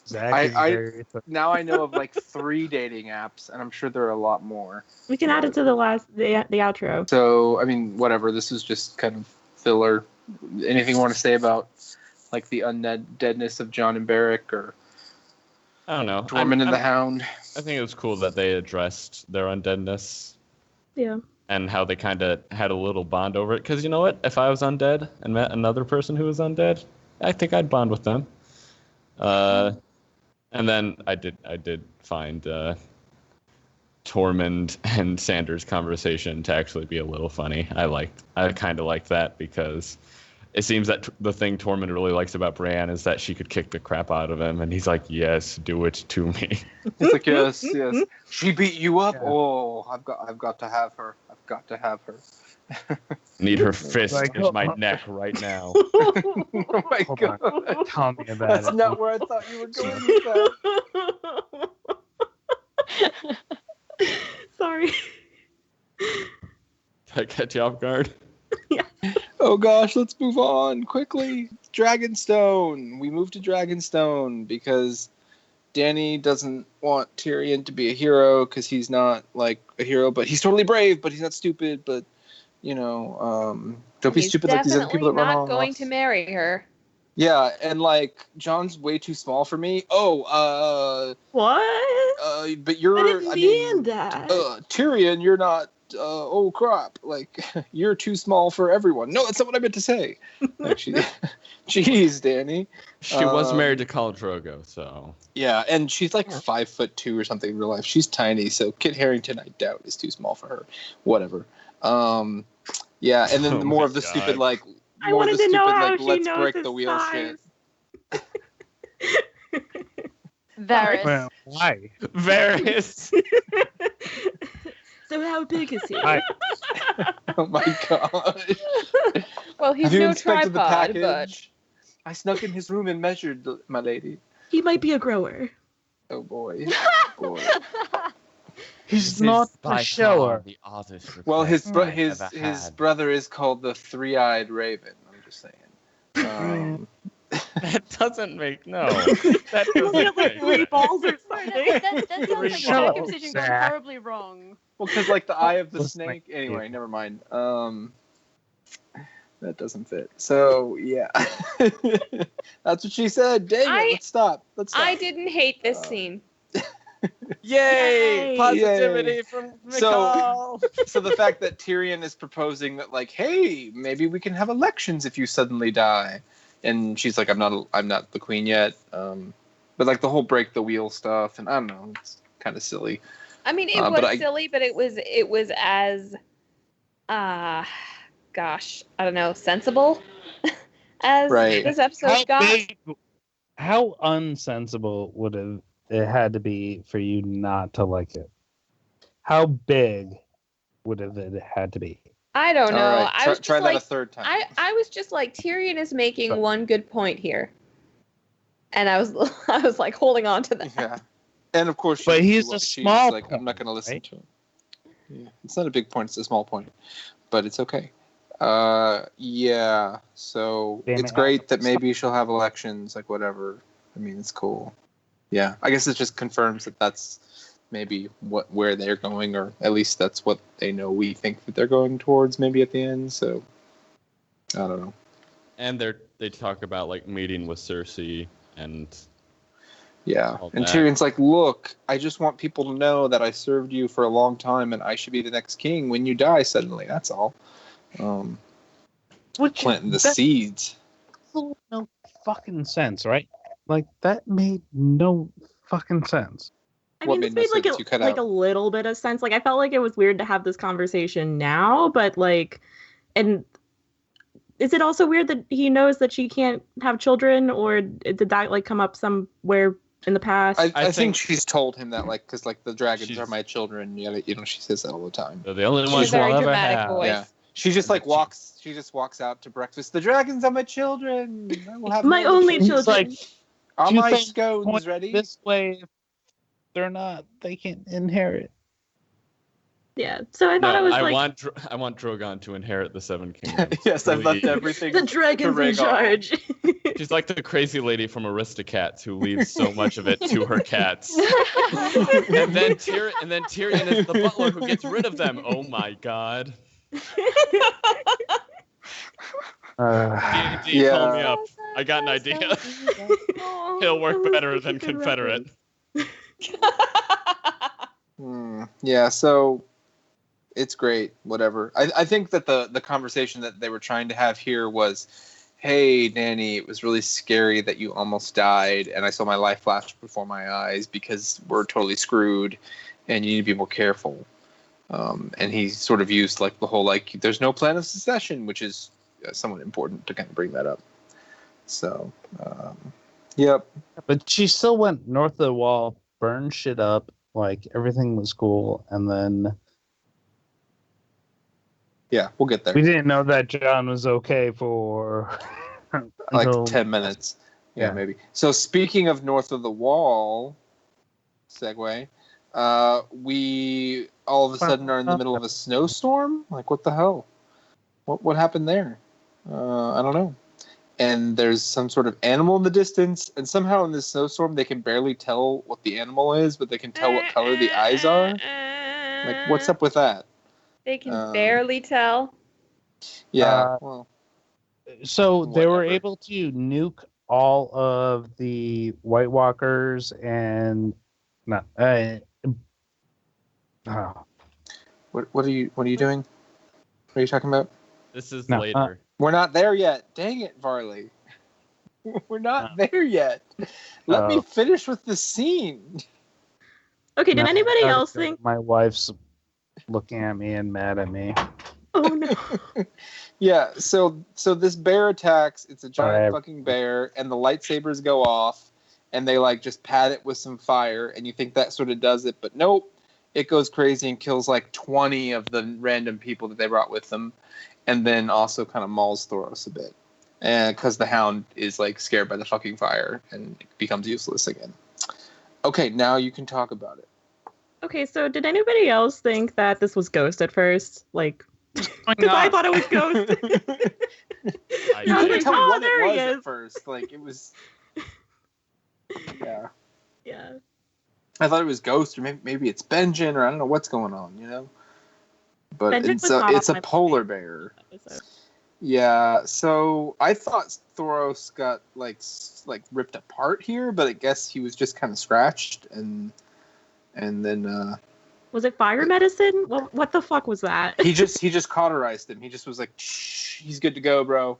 S4: Zach is very thirsty.
S2: Now I know of like 3 dating apps, and I'm sure there are a lot more.
S1: We can add it to the outro.
S2: So, I mean, whatever. This is just kind of filler. Anything you want to say about like the undeadness of Jon and Beric, or
S3: I don't know.
S2: Tormund and the Hound?
S3: I think it was cool that they addressed their undeadness.
S1: Yeah.
S3: And how they kind of had a little bond over it. Because you know what? If I was undead and met another person who was undead, I think I'd bond with them. And then I did find Tormund and Sanders' conversation to actually be a little funny. I kind of liked that because it seems that the thing Tormund really likes about Brienne is that she could kick the crap out of him, and he's like, "Yes, do it to me."
S2: It's like, yes. She beat you up. Yeah. Oh, I've got to have her. I've got to have her.
S3: Need her fist in my neck right now.
S2: Oh my God!
S4: Tell me about
S2: That's
S4: it.
S2: not where I thought you were going with that.
S1: Sorry.
S3: Did I catch you off guard?
S1: Yeah.
S2: Oh gosh, let's move on quickly. Dragonstone. We moved to Dragonstone because Dany doesn't want Tyrion to be a hero because he's not like a hero, but he's totally brave, but he's not stupid. But don't be stupid like these other people that run
S5: not
S2: off.
S5: going to marry her.
S2: Yeah, and like Jon's way too small for me.
S1: What?
S2: But you're.
S1: I didn't mean that.
S2: Tyrion, you're not. Oh crap! Like you're too small for everyone. No, that's not what I meant to say. Actually, jeez, Dany.
S3: She was married to Khal Drogo, so.
S2: Yeah, and she's like 5'2" or something in real life. She's tiny, so Kit Harington, I doubt, is too small for her. Whatever. Yeah, and then more of the stupid like.
S1: I wanted to know how she
S2: let's
S1: knows
S2: break
S1: his
S2: the wheel
S1: size.
S2: shit.
S6: Varys.
S4: Well, why?
S3: Varys.
S1: So how big is he?
S2: Oh my god.
S5: Well, he's
S2: Have you
S5: no
S2: inspected the
S5: tripod,
S2: package? I snuck in his room and measured, my lady.
S1: He might be a grower.
S2: Oh boy.
S4: He's not a shower.
S2: Well, his brother is called the Three-Eyed Raven. I'm just saying.
S3: That doesn't make no.
S1: That doesn't make 3 balls or something.
S6: That sounds like a
S4: Shut up,
S6: circumcision gone
S4: Zach.
S6: horribly wrong.
S2: Well, because like the eye of the
S4: Listen,
S2: snake.
S4: like,
S2: Anyway,
S4: yeah.
S2: never mind. That doesn't fit. So yeah, that's what she said. Dang it! Let's stop.
S5: I didn't hate this scene.
S3: Yay!
S1: Yay!
S3: Positivity from Michal.
S2: So the fact that Tyrion is proposing that, like, hey, maybe we can have elections if you suddenly die, and she's like, I'm not the queen yet. But like the whole break the wheel stuff, and I don't know, it's kind of silly.
S5: I mean, it was silly, but it was as, gosh, I don't know, sensible as this episode got.
S4: How unsensible would have it had to be for you not to like it? How big would have it had to be?
S5: I don't know.
S2: All right,
S5: I was
S2: try
S5: just
S2: that
S5: like,
S2: a third time.
S5: I was just like, Tyrion is making one good point here, and I was like holding on to that.
S2: Yeah, and of course,
S4: But he's a small
S2: like, I'm not going to listen
S4: point,
S2: to him. Yeah, it's not a big point; it's a small point, but it's okay. Yeah. So
S4: Damn
S2: it's
S4: it,
S2: great that
S4: Alex.
S2: maybe she'll have elections, like whatever. I mean, it's cool. Yeah. I guess it just confirms that that's maybe where they're going, or at least that's what they know we think that they're going towards maybe at the end. So I don't know.
S3: And they talk about like meeting with Cersei and
S2: Yeah.
S3: all
S2: And
S3: that.
S2: Tyrion's like, look, I just want people to know that I served you for a long time and I should be the next king when you die suddenly. That's all.
S4: Which
S2: Planting the
S4: that
S2: seeds.
S4: makes no fucking sense, right? Like that made no fucking sense.
S1: I
S2: What
S1: mean,
S2: made
S1: this
S2: no
S1: made
S2: sense? You cut
S1: like
S2: out.
S1: a little bit of sense. Like I felt like it was weird to have this conversation now, but like, and is it also weird that he knows that she can't have children, or did that like come up somewhere in the past?
S2: I
S3: I
S2: think
S3: think
S2: she's told him that, like, because like the dragons
S3: She's-
S2: are my children. She says that all the time.
S3: They're the only
S7: In a
S3: ones
S7: very
S3: we'll ever
S7: dramatic
S3: have.
S7: voice.
S2: Yeah, she just like walks. She just walks out to breakfast. The dragons are my children. I will have
S1: My
S2: no other
S1: only
S2: children.
S1: children.
S4: Like,
S2: Are
S4: do you
S2: my
S4: think
S2: scones
S4: point
S2: ready?
S4: this way? If they're not, they can't inherit.
S1: Yeah. So I thought
S3: No,
S1: it was
S3: I
S1: like
S3: want Drogon to inherit the Seven Kingdoms.
S2: Yes, I've left
S3: Please.
S2: everything.
S1: the
S2: to
S1: dragons in
S2: Rhaegar.
S1: charge.
S3: She's like the crazy lady from Aristocats who leaves so much of it to her cats. and then Tyrion is the butler who gets rid of them. Oh my god. D&D,
S2: Yeah.
S3: call me up. I got an idea. He'll work better than
S1: Good
S3: Confederate.
S2: Yeah, so it's great. Whatever. I think that the conversation that they were trying to have here was, hey, Nanny, it was really scary that you almost died, and I saw my life flash before my eyes because we're totally screwed, and you need to be more careful. And he sort of used like the whole like there's no plan of secession, which is somewhat important to kind of bring that up. So, yep.
S4: But she still went north of the wall, burned shit up, like everything was cool, and then
S2: Yeah, we'll get there.
S4: we didn't know that John was okay for
S2: Like
S4: until
S2: 10 minutes. Yeah,
S4: Yeah.
S2: maybe. So speaking of north of the wall, segue, we all of a sudden are in the middle of a snowstorm? Like, what the hell? What happened there? I don't know. And there's some sort of animal in the distance, and somehow in this snowstorm they can barely tell what the animal is, but they can tell what color the eyes are. Like, what's up with that?
S5: They can barely tell.
S2: Yeah, well,
S4: So they were
S2: Whatever.
S4: able to nuke all of the White Walkers and no,
S2: what are you doing? What are you talking about?
S3: This is
S4: No,
S3: later.
S2: We're not there yet. Dang it, Varley. We're not there yet. Let me finish with the scene.
S1: Okay, did
S4: no,
S1: anybody
S4: I
S1: else
S4: gotta go.
S1: think?
S4: My wife's looking at me and mad at me?
S1: Oh no.
S2: Yeah, so this bear attacks. It's a giant
S4: Alright.
S2: fucking bear, and the lightsabers go off, and they like just pat it with some fire, and you think that sort of does it, but nope. It goes crazy and kills like 20 of the random people that they brought with them, and then also kind of mauls Thoros a bit, and because the Hound is like scared by the fucking fire and becomes useless again. Okay, now you can talk about it.
S1: Okay, so did anybody else think that this was Ghost at first? Like, because I thought it was Ghost.
S3: I
S2: You
S1: I was
S2: couldn't
S1: like,
S2: tell
S1: oh,
S2: what
S1: there
S2: it
S1: he
S2: was
S1: is.
S2: at first. Like it was. Yeah.
S1: Yeah.
S2: I thought it was Ghost, or maybe it's Benjen, or I don't know what's going on, you know. But
S1: Benjen
S2: it's
S1: was not
S2: a
S1: on my
S2: polar bear.
S1: episode.
S2: Yeah. So I thought Thoros got like ripped apart here, but I guess he was just kind of scratched, and then
S1: Was it fire medicine? What the fuck was that?
S2: he just cauterized him. He just was like, shh, he's good to go, bro.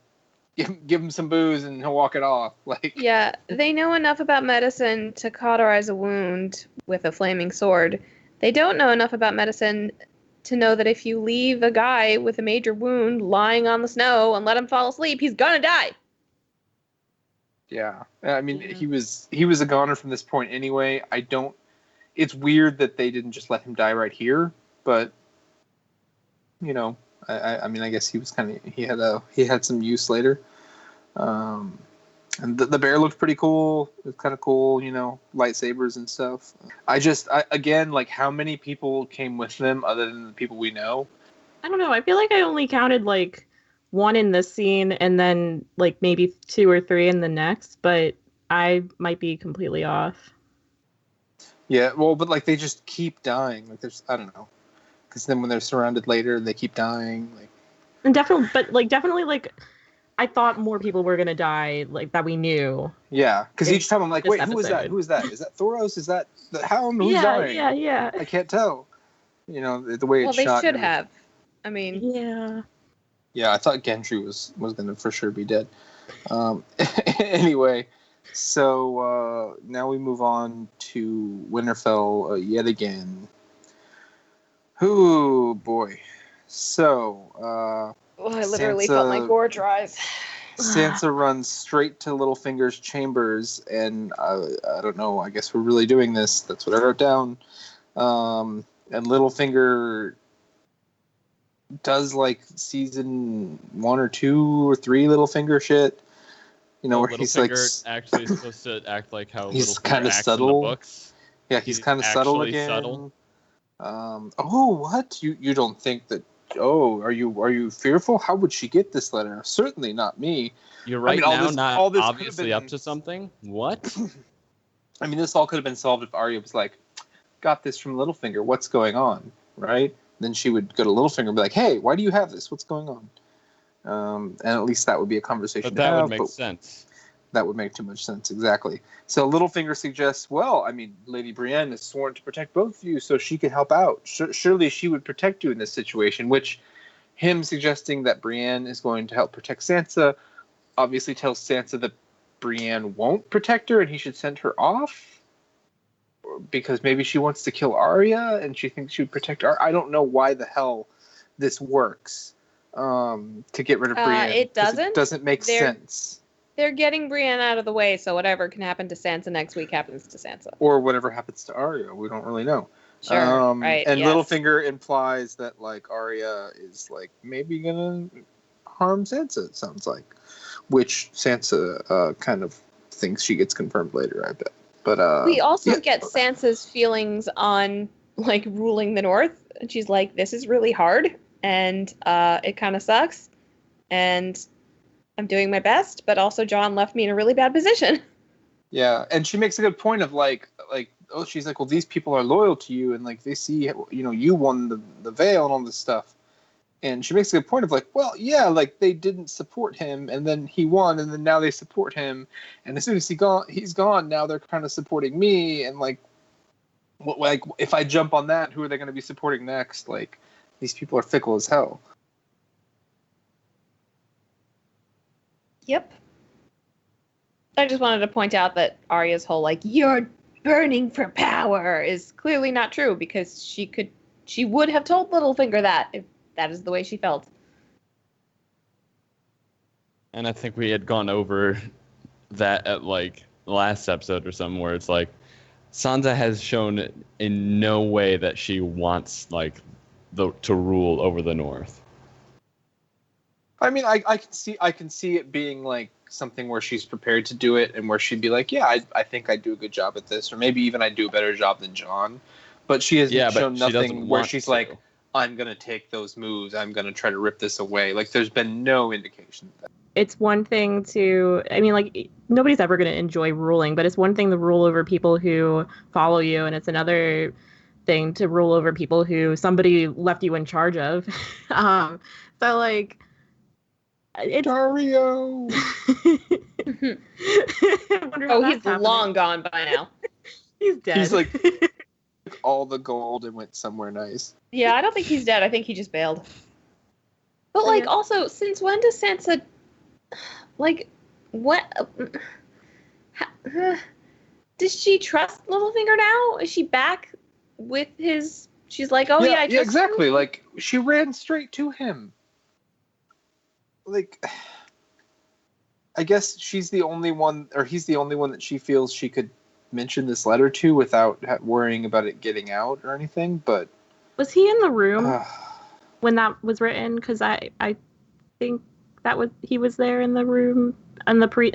S2: Give him some booze and he'll walk it off. Like
S5: Yeah, they know enough about medicine to cauterize a wound with a flaming sword. They don't know enough about medicine to know that if you leave a guy with a major wound lying on the snow and let him fall asleep, he's gonna die.
S2: yeah. I mean,
S5: Yeah.
S2: he was a goner from this point anyway. It's weird that they didn't just let him die right here, but you know, I mean, I guess he was he had some use later. And the bear looked pretty cool. It was kind of cool, you know, lightsabers and stuff. Again, like, how many people came with them other than the people we know?
S1: I don't know. I feel like I only counted like one in this scene and then like maybe 2 or 3 in the next, but I might be completely off.
S2: Yeah, well, but like they just keep dying. Like there's, I don't know, because then when they're surrounded later, they keep dying. Like,
S1: And definitely, like I thought more people were gonna die, like that we knew.
S2: yeah, because each time I'm like,
S1: this
S2: wait, who is that?
S1: episode.
S2: Who is that? Is that Thoros? Is that the Hound? Who's dying?
S1: Yeah.
S2: I can't tell. You know, the way it's
S7: Well, they
S2: shot.
S7: should have. I mean,
S1: Yeah.
S2: Yeah, I thought Gendry was going to for sure be dead. Anyway, so now we move on to Winterfell yet again. Ooh, boy. So,
S5: I literally
S2: Sansa-
S5: felt my gorge rise.
S2: Sansa runs straight to Littlefinger's chambers, and I don't know, I guess we're really doing this. That's what I wrote down. And Littlefinger does like season 1 or 2 or 3 Littlefinger shit. You know, where he's like
S3: actually is supposed to act like how
S2: he's
S3: Littlefinger
S2: kind of
S3: acts
S2: subtle.
S3: in the books.
S2: Yeah, he's kind of subtle
S3: actually
S2: again.
S3: subtle.
S2: Oh, what? You don't think that? Oh, are you fearful? How would she get this letter? Certainly not me.
S3: You're right
S2: all
S3: now
S2: this-
S3: not
S2: all this could've
S3: obviously
S2: been-
S3: up to something. What?
S2: I mean, this all could have been solved if Arya was like, got this from Littlefinger. What's going on? Right? Then she would go to Littlefinger and be like, hey, why do you have this? What's going on? And at least that would be a conversation
S3: But
S2: to
S3: that
S2: have,
S3: would make sense.
S2: That would make too much sense, exactly. So Littlefinger suggests, well, I mean, Lady Brienne is sworn to protect both of you, so she could help out. Surely she would protect you in this situation, which him suggesting that Brienne is going to help protect Sansa obviously tells Sansa that Brienne won't protect her and he should send her off. Because maybe she wants to kill Arya and she thinks she would protect Arya. I don't know why the hell this works to get rid of Brienne.
S5: It doesn't.
S2: It doesn't make sense.
S5: They're getting Brienne out of the way, so whatever can happen to Sansa next week happens to Sansa.
S2: Or whatever happens to Arya. We don't really know.
S5: Sure, right.
S2: And
S5: yes.
S2: Littlefinger implies that like Arya is like maybe gonna harm Sansa, it sounds like. Which Sansa kind of thinks she gets confirmed later, I bet. But
S5: we also get Sansa's feelings on like ruling the North, and she's like, "This is really hard, and it kind of sucks, and I'm doing my best, but also Jon left me in a really bad position."
S2: Yeah, and she makes a good point of like oh, she's like, well, these people are loyal to you, and like they see, you know, you won the Veil and all this stuff. And she makes a good point of like, well, yeah, like they didn't support him, and then he won, and then now they support him, and as soon as he's gone, now they're kind of supporting me, and like if I jump on that, who are they going to be supporting next? Like, these people are fickle as hell.
S5: Yep. I just wanted to point out that Arya's whole like "you're burning for power" is clearly not true, because she would have told Littlefinger that if that is the way she felt.
S3: And I think we had gone over that at like last episode or something, where it's like Sansa has shown in no way that she wants like to rule over the North.
S2: I mean, I can see it being like something where she's prepared to do it, and where she'd be like, yeah, I think I do a good job at this, or maybe even I do a better job than Jon. But she has shown nothing where she's like, I'm going to take those moves. I'm going to try to rip this away. Like, there's been no indication of that.
S1: It's one thing to, I mean, like, nobody's ever going to enjoy ruling, but it's one thing to rule over people who follow you, and it's another thing to rule over people who somebody left you in charge of. So, like, it's...
S2: Dario!
S5: Oh, he's long gone by now.
S1: He's dead.
S2: He's like, all the gold and went somewhere nice.
S5: Yeah, I don't think he's dead. I think he just bailed. But, like,
S1: Yeah.
S5: also, since when does Sansa, like, what? Does she trust Littlefinger now? Is she back with his? She's like, oh yeah, I trust
S2: exactly.
S5: you.
S2: Like, she ran straight to him. Like, I guess she's the only one, or he's the only one that she feels she could mention this letter to without worrying about it getting out or anything. But
S1: Was he in the room when that was written? Because I think he was there in the room and before the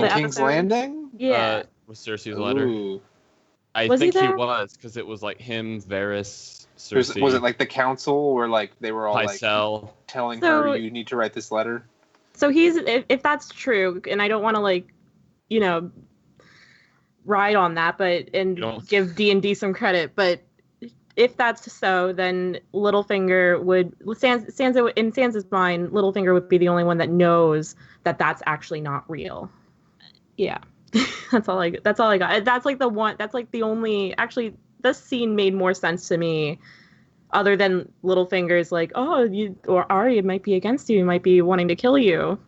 S2: King's
S1: episode.
S2: Landing?
S1: Yeah.
S3: With Cersei's letter.
S2: Ooh.
S3: I
S1: Was he
S3: think he
S1: there?
S3: was, because it was like him, Varys, Cersei,
S2: Was it like the council where like they were all like
S3: Pycelle.
S2: telling
S1: So-
S2: her you need to write this letter?
S1: So he's if that's true, and I don't want to like, you know, ride on that, but and
S3: Don't.
S1: give D&D some credit, but if that's so, then Littlefinger would Sansa in Sansa's mind, Littlefinger would be the only one that knows that that's actually not real. Yeah, that's all I got. That's like the one. That's like the only. Actually, this scene made more sense to me, other than Littlefinger's like, oh, you or Arya might be against you, might be wanting to kill you.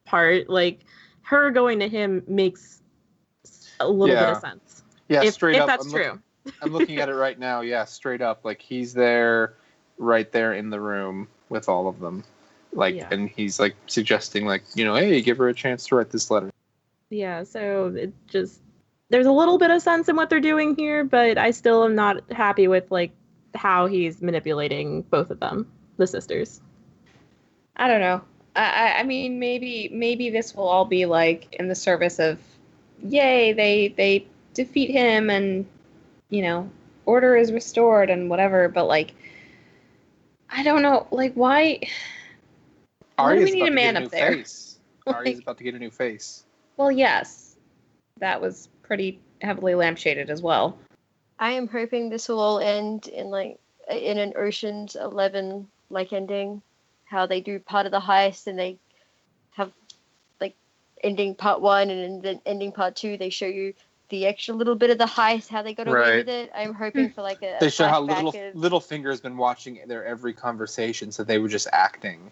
S1: Part like her going to him makes a little bit of sense.
S2: Yeah,
S1: if
S2: straight up.
S1: That's true.
S2: I'm looking at it right now. Yeah, straight up. Like he's there, right there in the room with all of them. Like,
S1: Yeah.
S2: and he's like suggesting, like, hey, give her a chance to write this letter.
S1: Yeah, so it just there's a little bit of sense in what they're doing here, but I still am not happy with like how he's manipulating both of them, the sisters.
S5: I don't know. I mean, maybe this will all be like in the service of, yay, they defeat him and, order is restored and whatever. But like, I don't know, like why? Why do we need a man up there?
S2: Face. Arya's about to get a new face.
S5: Well, yes, that was pretty heavily lampshaded as well.
S6: I am hoping this will all end in an Ocean's 11 like ending, how they do part of the heist and they have like ending part 1 and then ending part 2 they show you the extra little bit of the heist, how they got away with it. I'm hoping for like a
S2: They show how
S6: flashback
S2: Littlefinger's been watching their every conversation, so they were just acting.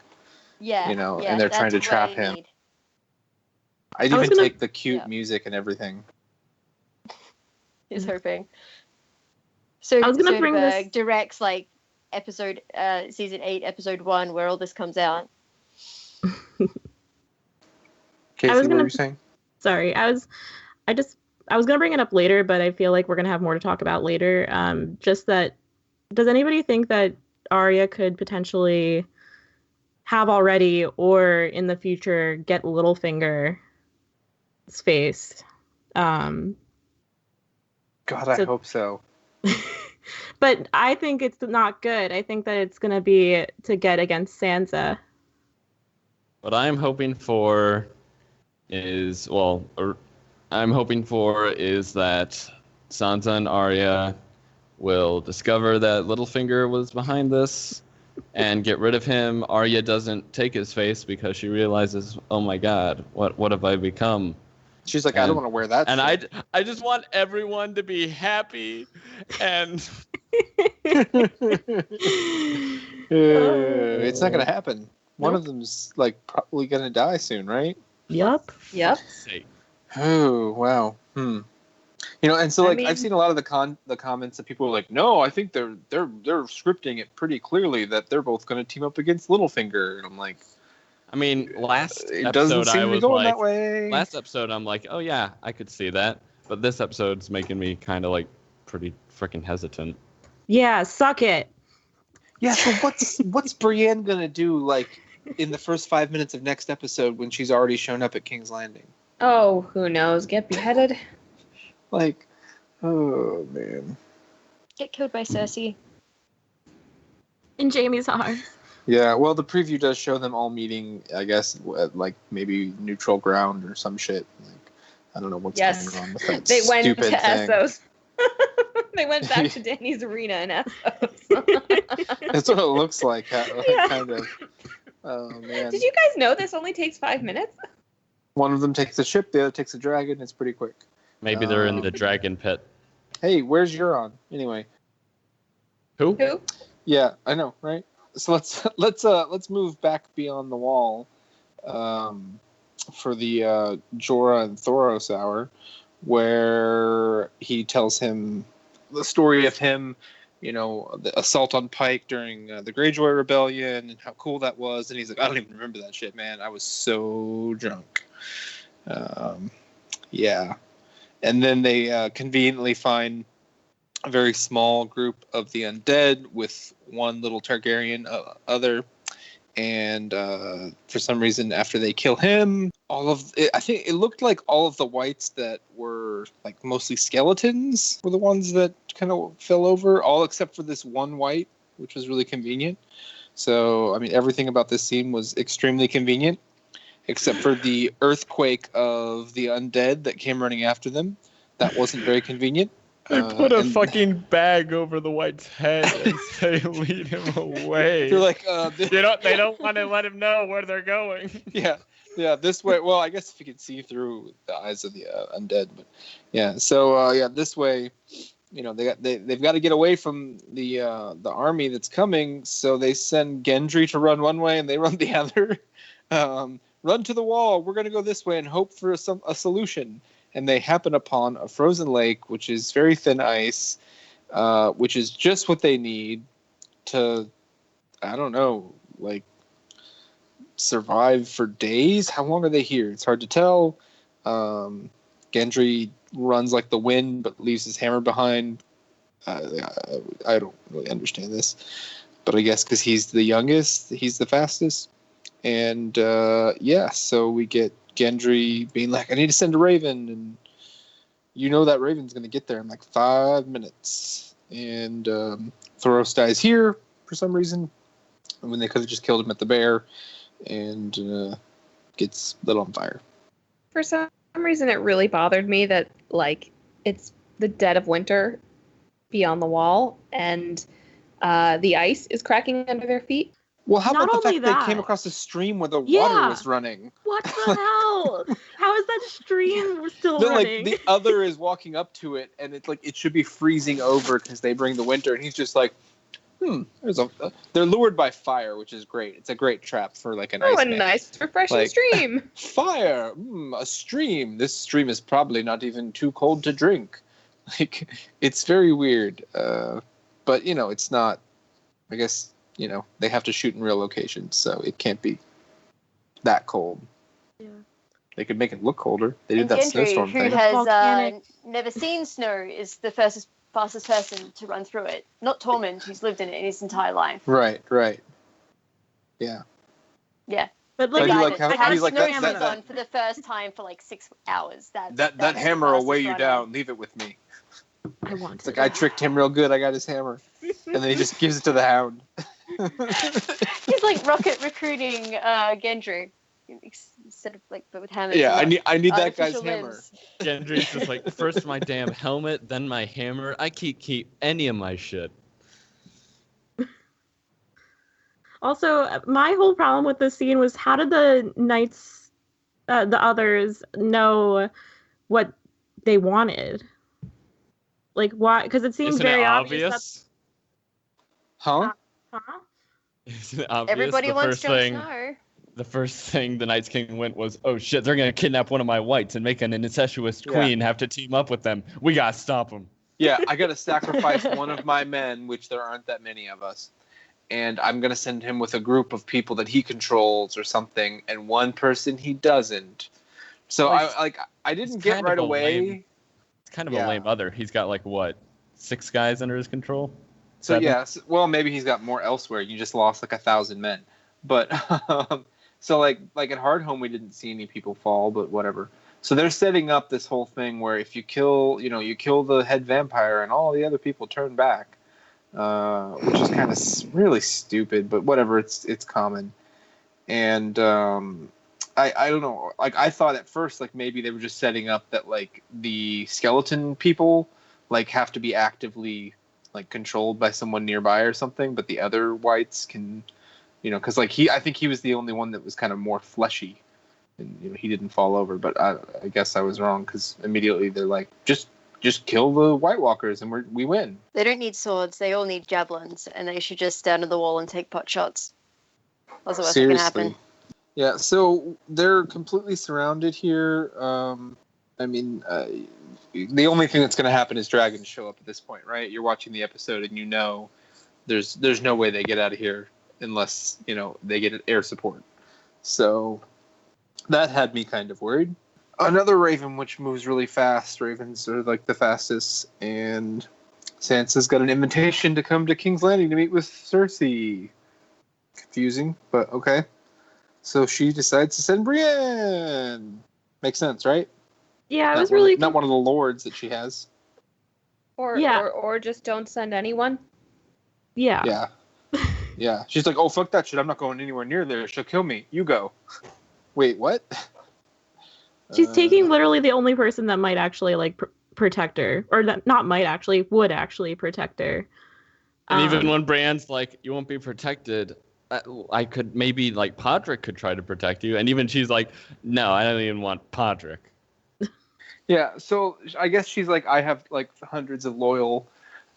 S6: Yeah,
S2: and they're trying to
S6: that's
S2: trap
S6: what I
S2: him.
S6: need.
S2: I'd
S1: I was
S2: even
S1: gonna-
S2: take the cute music and everything.
S6: Is hoping. So
S1: I was gonna bring this-
S6: directs like episode season 8 episode 1 where all this comes out.
S2: Casey,
S1: was
S2: what
S1: gonna-
S2: were you saying?
S1: Sorry, I was gonna bring it up later, but I feel like we're gonna have more to talk about later. Just that, does anybody think that Arya could potentially have already, or in the future, get Littlefinger's face?
S2: God, I
S1: So-
S2: hope so.
S1: But I think it's not good. I think that it's gonna be to get against Sansa.
S3: What I'm hoping for is, that Sansa and Arya will discover that Littlefinger was behind this and get rid of him. Arya doesn't take his face because she realizes, oh my god, what have I become?
S2: She's like, I don't want to wear that.
S3: And
S2: shit.
S3: I just want everyone to be happy and
S2: It's not gonna happen. One of them's like probably gonna die soon, right?
S1: Yup.
S5: Yep.
S3: sake.
S2: Oh wow. And so like I've seen a lot of the comments that people are like, no, I think they're scripting it pretty clearly that they're both gonna team up against Littlefinger, and I'm like,
S3: I mean, last
S2: it doesn't
S3: episode
S2: seem
S3: I
S2: to be
S3: was
S2: going
S3: like,
S2: that way.
S3: last episode I'm like, oh yeah, I could see that. But this episode's making me kind of like pretty freaking hesitant.
S1: Yeah, suck it.
S2: Yeah, so what's Brienne gonna do like in the first 5 minutes of next episode when she's already shown up at King's Landing?
S5: Oh, who knows? Get beheaded?
S2: Like, oh man.
S6: Get killed by Cersei.
S1: In Jamie's arms.
S2: Yeah, well, the preview does show them all meeting, I guess, at like maybe neutral ground or some shit. Like, I don't know what's
S5: Yes.
S2: going on with that
S5: They went to
S2: stupid thing.
S5: Essos. They went back to Danny's arena in Essos.
S2: That's what it looks like,
S5: Yeah.
S2: kind of. Oh man.
S5: Did you guys know this only takes 5 minutes?
S2: One of them takes a ship, the other takes a dragon. It's pretty quick.
S3: Maybe they're in the dragon pit.
S2: Hey, where's Euron? Anyway.
S3: Who?
S5: Who?
S2: Yeah, I know, right? So let's move back beyond the wall, for the Jorah and Thoros hour, where he tells him the story of him, the assault on Pike during the Greyjoy Rebellion and how cool that was. And he's like, I don't even remember that shit, man. I was so drunk. Yeah. And then they conveniently find a very small group of the undead with one little Targaryen other. And for some reason, after they kill him, I think it looked like all of the whites that were like mostly skeletons were the ones that kind of fell over, all except for this one white, which was really convenient. So, I mean, everything about this scene was extremely convenient, except for the earthquake of the undead that came running after them. That wasn't very convenient.
S3: They put a fucking bag over the white's head as they lead him away.
S2: They're like,
S3: they don't want to let him know where they're going.
S2: Yeah, this way. Well, I guess if you could see through the eyes of the undead, but yeah. So this way, they've got to get away from the army that's coming. So they send Gendry to run one way, and they run the other. Run to the wall. We're gonna go this way and hope for a solution. And they happen upon a frozen lake, which is very thin ice, which is just what they need to, I don't know, like, survive for days? How long are they here? It's hard to tell. Gendry runs like the wind, but leaves his hammer behind. I don't really understand this. But I guess because he's the youngest, he's the fastest. And, so we get Gendry being like, I need to send a raven, and that raven's going to get there in like 5 minutes. And Thoros dies here for some reason, and when they could have just killed him at the bear, and gets lit on fire.
S5: For some reason, it really bothered me that like it's the dead of winter beyond the wall, and the ice is cracking under their feet.
S2: Well, how about the fact that they came across a stream where the water was running?
S1: What the hell? How is that stream still running?
S2: Like, the other is walking up to it, and it's like it should be freezing over because they bring the winter, and he's just like, they're lured by fire, which is great. It's a great trap for like an ice man.
S5: Nice, refreshing stream.
S2: Fire, a stream. This stream is probably not even too cold to drink. Like, it's very weird. But it's not. I guess. They have to shoot in real locations, so it can't be that cold. Yeah. They could make it look colder. They did that snowstorm thing.
S6: Who has never seen snow is the fastest person to run through it. Not Tormund, who's lived in it in his entire life.
S2: Right. Yeah.
S6: Yeah.
S5: But
S6: like,
S2: how he's like
S6: that on for the first time for like 6 hours.
S2: That hammer will weigh you down. Leave it with me. It's like I tricked him real good. I got his hammer, and then he just gives it to the hound.
S6: He's like rocket recruiting Gendry instead of like, but with hammers.
S2: Yeah, I need that guy's hammer.
S3: Gendry's just like, first my damn helmet, then my hammer. I can't keep any of my shit.
S1: Also, my whole problem with this scene was how did the knights, the others, know what they wanted? Like, why? Because it seems very obvious.
S2: Huh?
S3: Isn't it obvious?
S6: Everybody wants Jon Snow.
S3: The first thing the Night's King went was, oh shit, they're going to kidnap one of my whites and make an incestuous queen have to team up with them. We got to stop them.
S2: Yeah, I got to sacrifice one of my men, which there aren't that many of us. And I'm going to send him with a group of people that he controls or something, and one person he doesn't. So I didn't get right away.
S3: It's kind of a lame other. He's got 6 guys under his control?
S2: So well, maybe he's got more elsewhere. You just lost 1,000 men. But so like at Hardhome, we didn't see any people fall, but whatever. So they're setting up this whole thing where if you kill the head vampire and all the other people turn back, which is kind of really stupid, but whatever. It's common. And I don't know. I thought at first maybe they were just setting up that the skeleton people have to be actively controlled by someone nearby or something, but the other whites can, because I think he was the only one that was kind of more fleshy, and he didn't fall over. But I guess I was wrong, because immediately they're like, just kill the White Walkers and we win.
S6: They don't need swords. They all need javelins, and they should just stand on the wall and take pot shots. That's what's going to happen.
S2: Yeah. So they're completely surrounded here. The only thing that's going to happen is dragons show up at this point, right? You're watching the episode and there's no way they get out of here unless, they get air support. So that had me kind of worried. Another raven which moves really fast. Ravens are the fastest, and Sansa's got an invitation to come to King's Landing to meet with Cersei. Confusing, but okay. So she decides to send Brienne. Makes sense, right?
S1: Yeah, it was really
S2: not one of the lords that she has.
S5: Or just don't send anyone.
S1: Yeah.
S2: Yeah. She's like, oh, fuck that shit. I'm not going anywhere near there. She'll kill me. You go. Wait, what?
S1: She's taking literally the only person that might actually like protect her, or not might actually, would actually protect her.
S3: And even when Brienne's like, you won't be protected, I could maybe like Podrick could try to protect you, and even she's like, no, I don't even want Podrick.
S2: Yeah, so I guess she's like, I have like hundreds of loyal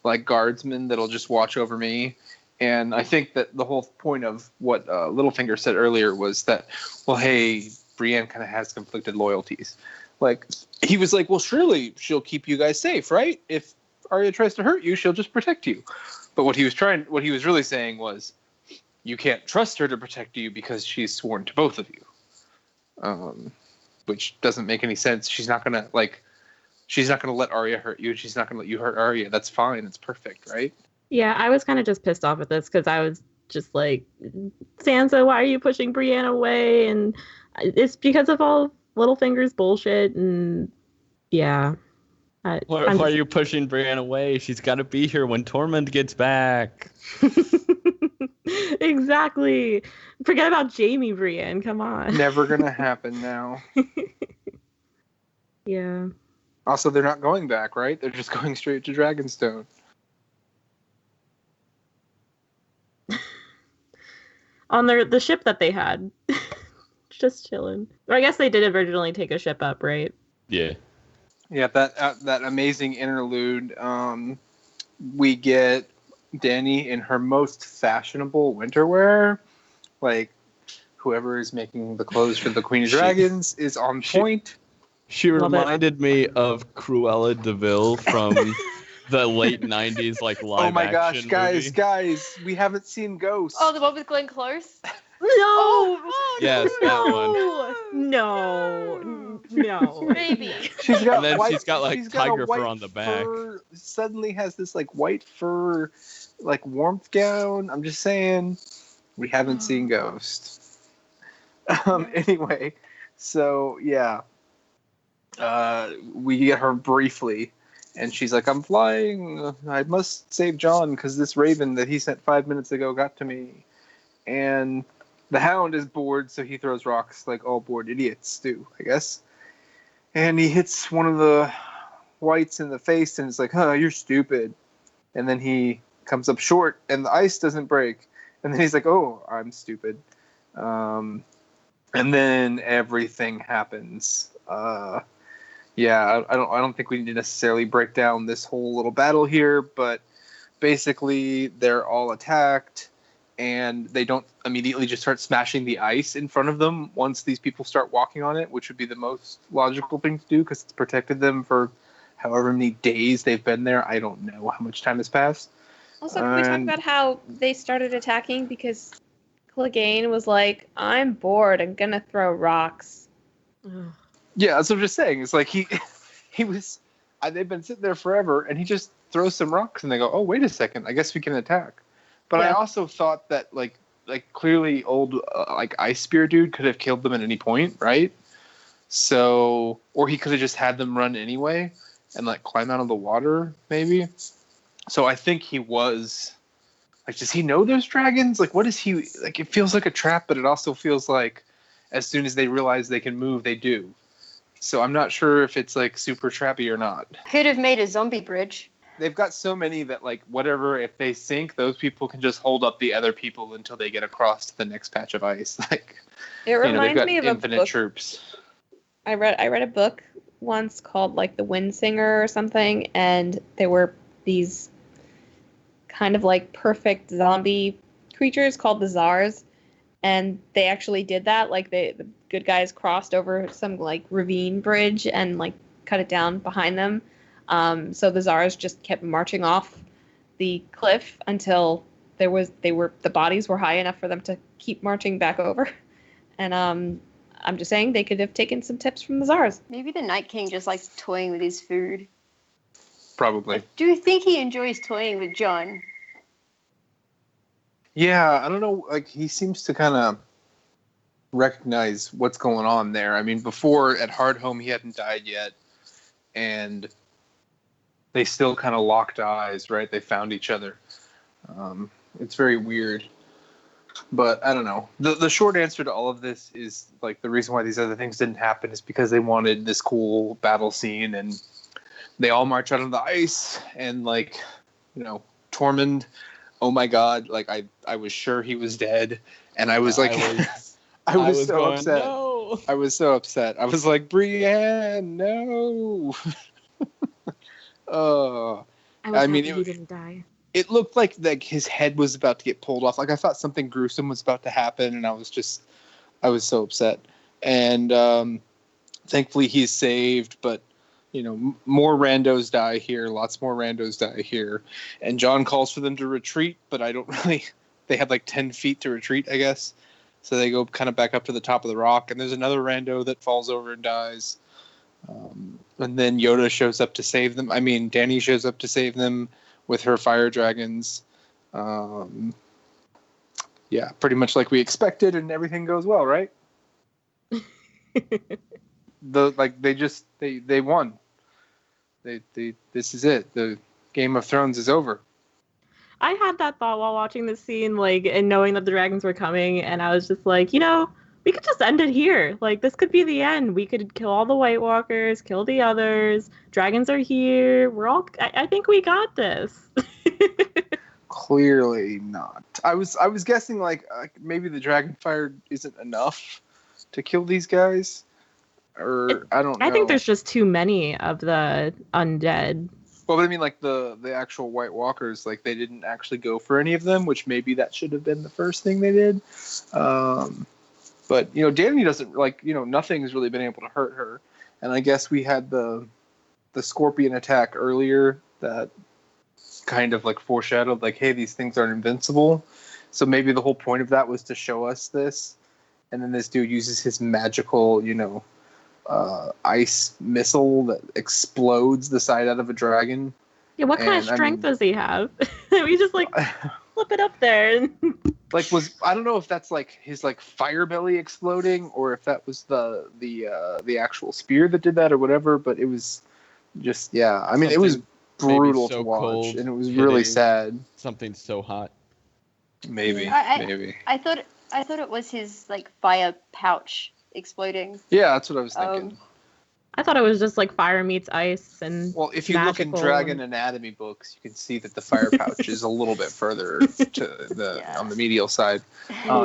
S2: like guardsmen that'll just watch over me. And I think that the whole point of what Littlefinger said earlier was that, well, hey, Brienne kind of has conflicted loyalties. Like, he was like, well, surely she'll keep you guys safe, right? If Arya tries to hurt you, she'll just protect you. But what he was really saying was, you can't trust her to protect you because she's sworn to both of you. Which doesn't make any sense. She's not gonna let Arya hurt you. She's not gonna let you hurt Arya. That's fine. It's perfect, right?
S1: Yeah, I was kind of just pissed off at this because I was just like, Sansa, why are you pushing Brienne away? And it's because of all Littlefinger's bullshit. And yeah.
S3: Why are you pushing Brienne away? She's got to be here when Tormund gets back.
S1: Exactly. Forget about Jaime Brienne. Come on.
S2: Never gonna happen now.
S1: Yeah.
S2: Also, they're not going back, right? They're just going straight to Dragonstone.
S1: On the ship that they had. Just chilling. Or I guess they did originally take a ship up, right?
S3: Yeah.
S2: Yeah, that amazing interlude. We get Dany in her most fashionable winter wear. Like, whoever is making the clothes for the Queen of Dragons is on point.
S3: She reminded me of Cruella de Vil from the late 90s, like, live action.
S2: Oh my gosh,
S3: movie.
S2: guys, we haven't seen Ghost.
S6: Oh, the one with Glenn Close?
S1: No!
S3: Yes, that one.
S1: No.
S6: Maybe.
S2: She's got
S3: she's got like tiger fur on the back.
S2: Suddenly has this like white fur, like warmth gown. I'm just saying, we haven't seen Ghost. Anyway, so yeah, we get her briefly, and she's like, "I'm flying. I must save Jon because this raven that he sent 5 minutes ago got to me." And the Hound is bored, so he throws rocks like all bored idiots do, I guess. And he hits one of the whites in the face, and it's like, "Huh, you're stupid." And then he comes up short, and the ice doesn't break. And then he's like, "Oh, I'm stupid." And then everything happens. Yeah, I don't think we need to necessarily break down this whole little battle here, but basically they're all attacked. And they don't immediately just start smashing the ice in front of them once these people start walking on it, which would be the most logical thing to do because it's protected them for however many days they've been there. I don't know how much time has passed.
S5: Also, can we talk about how they started attacking because Clegane was like, I'm bored, I'm gonna throw rocks.
S2: Yeah, that's what I'm just saying. It's like he was, they've been sitting there forever, and he just throws some rocks, and they go, oh, wait a second, I guess we can attack. But yeah. I also thought that like clearly old like Ice Spear dude could have killed them at any point, right? So, or he could have just had them run anyway and like climb out of the water, maybe. So I think he was like, does he know there's dragons? Like, what is he like? It feels like a trap, but it also feels like as soon as they realize they can move, they do. So I'm not sure if it's like super trappy or not.
S6: Could have made a zombie bridge.
S2: They've got so many that, like, whatever, if they sink, those people can just hold up the other people until they get across to the next patch of ice. Like,
S5: it reminds
S2: they've got
S5: me of
S2: infinite
S5: a book.
S2: troops.
S5: I read a book once called, like, The Windsinger or something, and there were these kind of, like, perfect zombie creatures called the Tsars, and they actually did that. Like, the good guys crossed over some, like, ravine bridge and, like, cut it down behind them. So the Tsars just kept marching off the cliff until the bodies were high enough for them to keep marching back over. And I'm just saying they could have taken some tips from the Tsars.
S6: Maybe the Night King just likes toying with his food.
S2: Probably.
S6: Do you think he enjoys toying with Jon?
S2: Yeah, I don't know. Like, he seems to kind of recognize what's going on there. I mean, before at Hardhome, he hadn't died yet, and they still kind of locked eyes, right? They found each other. It's very weird. But I don't know. The short answer to all of this is, like, the reason why these other things didn't happen is because they wanted this cool battle scene, and they all march out on the ice, and, like, you know, Tormund, oh my god, like, I was sure he was dead, and I was like, I was so going, upset. No. I was so upset. I was like, Brienne, no.
S1: I mean, he didn't die.
S2: It looked like his head was about to get pulled off. Like, I thought something gruesome was about to happen, and I was so upset. And thankfully he's saved, but, you know, more randos die here. Lots more randos die here. And Jon calls for them to retreat, but I don't really... They have, like, 10 feet to retreat, I guess. So they go kind of back up to the top of the rock, and there's another rando that falls over and dies. And then Yoda shows up to save them. I mean, Dany shows up to save them with her fire dragons. Yeah, pretty much like we expected, and everything goes well, right? They won. This is it. The Game of Thrones is over.
S1: I had that thought while watching the scene, like, and knowing that the dragons were coming, and I was just like, you know, we could just end it here. Like, this could be the end. We could kill all the White Walkers, kill the others. Dragons are here. I think we got this.
S2: Clearly not. I was guessing, like maybe the dragon fire isn't enough to kill these guys. I don't know.
S1: I think there's just too many of the undead.
S2: Well, but I mean, like, the actual White Walkers, like, they didn't actually go for any of them, which maybe that should have been the first thing they did. But, you know, Dany doesn't, like, you know, nothing's really been able to hurt her. And I guess we had the scorpion attack earlier that kind of, like, foreshadowed, like, hey, these things aren't invincible. So maybe the whole point of that was to show us this. And then this dude uses his magical, you know, ice missile that explodes the side out of a dragon.
S1: Yeah, what kind of strength does he have? We just, like, flip it up there.
S2: Like, I don't know if that's, like, his, like, fire belly exploding, or if that was the actual spear that did that, or whatever. But it was just, yeah. I mean, it was brutal to watch, and it was really sad.
S3: Something so hot.
S2: Maybe.
S6: I thought it was his, like, fire pouch exploding.
S2: Yeah, that's what I was thinking.
S1: I thought it was just like fire meets ice and.
S2: Well, if you look in dragon anatomy books, you can see that the fire pouch is a little bit further to on the medial side.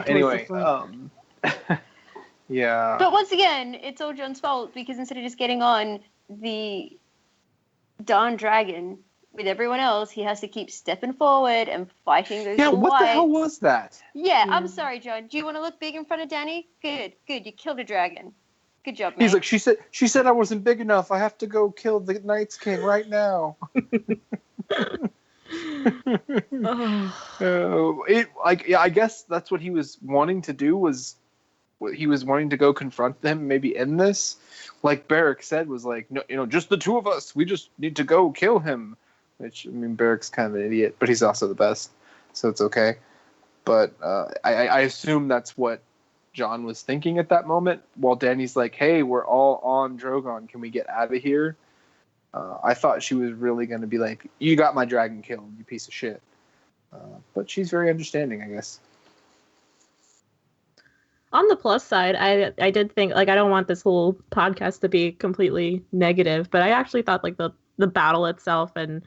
S2: Anyway, yeah.
S6: But once again, it's all Jon's fault, because instead of just getting on the darn dragon with everyone else, he has to keep stepping forward and fighting those.
S2: Yeah, what the hell was that?
S6: Yeah, I'm sorry, Jon. Do you want to look big in front of Dany? Good. You killed a dragon. Good job, man.
S2: He's like, she said I wasn't big enough. I have to go kill the Night's King right now. I guess that's what he was wanting to do. He was wanting to go confront them, maybe end this. Like Beric said, was like, no, you know, just the two of us. We just need to go kill him. Which, I mean, Beric's kind of an idiot, but he's also the best, so it's okay. But I assume that's what Jon was thinking at that moment, while Dany's like, hey, we're all on Drogon, can we get out of here? I thought she was really going to be like, you got my dragon killed, you piece of shit. But she's very understanding, I guess.
S1: On the plus side, I did think, like, I don't want this whole podcast to be completely negative, but I actually thought, like, the battle itself, and,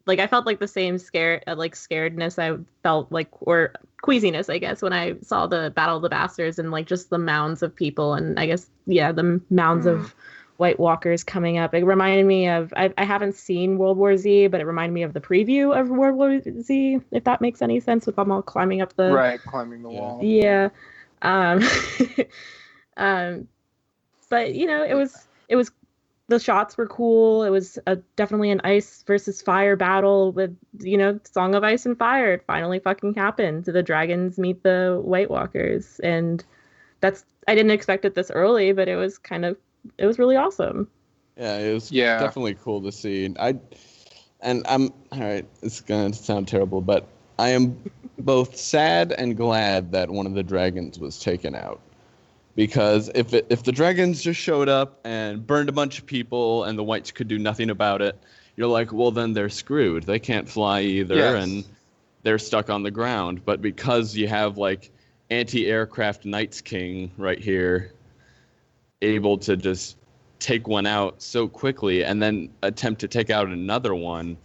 S1: like, I felt like the same scaredness I felt, like, or queasiness, I guess, when I saw the Battle of the Bastards and, like, just the mounds of people, and I guess, yeah, the mounds of White Walkers coming up. It reminded me of, I haven't seen World War Z, but it reminded me of the preview of World War Z, if that makes any sense, with them all climbing up the...
S2: Right, climbing the wall.
S1: Yeah. But, you know, it was the shots were cool. It was definitely an ice versus fire battle with, you know, Song of Ice and Fire. It finally fucking happened. The dragons meet the White Walkers, and I didn't expect it this early, but it was really awesome.
S3: Yeah, it was definitely cool to see. I'm all right. It's gonna sound terrible, but I am both sad and glad that one of the dragons was taken out. Because if the dragons just showed up and burned a bunch of people and the whites could do nothing about it, you're like, well, then they're screwed. They can't fly either, and they're stuck on the ground. But because you have like anti-aircraft Knights King right here, able to just take one out so quickly and then attempt to take out another one,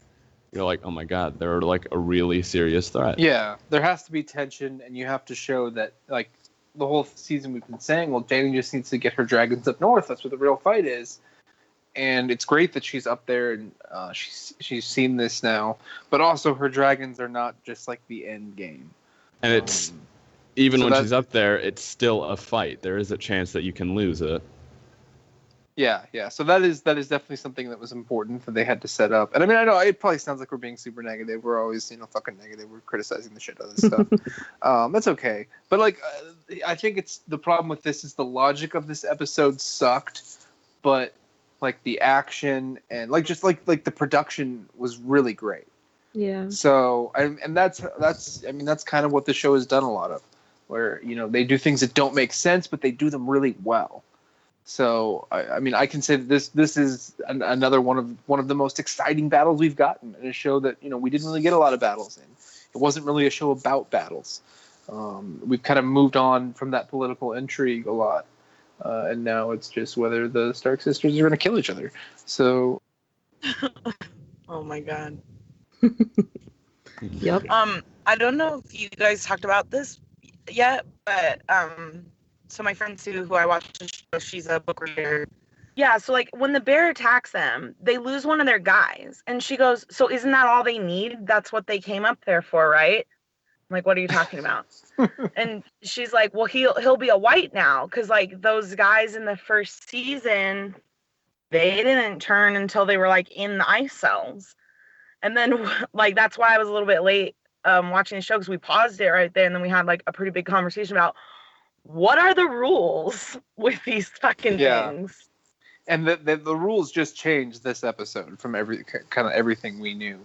S3: you're like, oh my god, they're like a really serious threat.
S2: Yeah, there has to be tension, and you have to show that, like, the whole season we've been saying, well, Dany just needs to get her dragons up north. That's where the real fight is. And it's great that she's up there and she's seen this now. But also, her dragons are not just like the end game.
S3: And it's even when she's up there, it's still a fight. There is a chance that you can lose it.
S2: Yeah. So that is definitely something that was important that they had to set up. And I mean, I know it probably sounds like we're being super negative. We're always, fucking negative. We're criticizing the shit out of this stuff. That's okay. But like, I think it's the problem with this is the logic of this episode sucked, but like the action and like just like the production was really great.
S1: Yeah.
S2: So and that's kind of what the show has done a lot of, where they do things that don't make sense, but they do them really well. So I mean, I can say that this is another one of the most exciting battles we've gotten in a show that we didn't really get a lot of battles in. It wasn't really a show about battles. We've kind of moved on from that political intrigue a lot, and now it's just whether the Stark sisters are going to kill each other. So,
S7: Oh my god.
S1: Yep.
S7: I don't know if you guys talked about this yet, but so my friend Sue, who I watch the show, she's a book reader. Yeah, so like when the bear attacks them, they lose one of their guys. And she goes, so isn't that all they need? That's what they came up there for, right? I'm like, what are you talking about? And she's like, well, he'll be a white now. Because like those guys in the first season, they didn't turn until they were like in the ice cells. And then like that's why I was a little bit late watching the show, because we paused it right there. And then we had like a pretty big conversation about what are the rules with these fucking things?
S2: And the rules just changed this episode from everything we knew.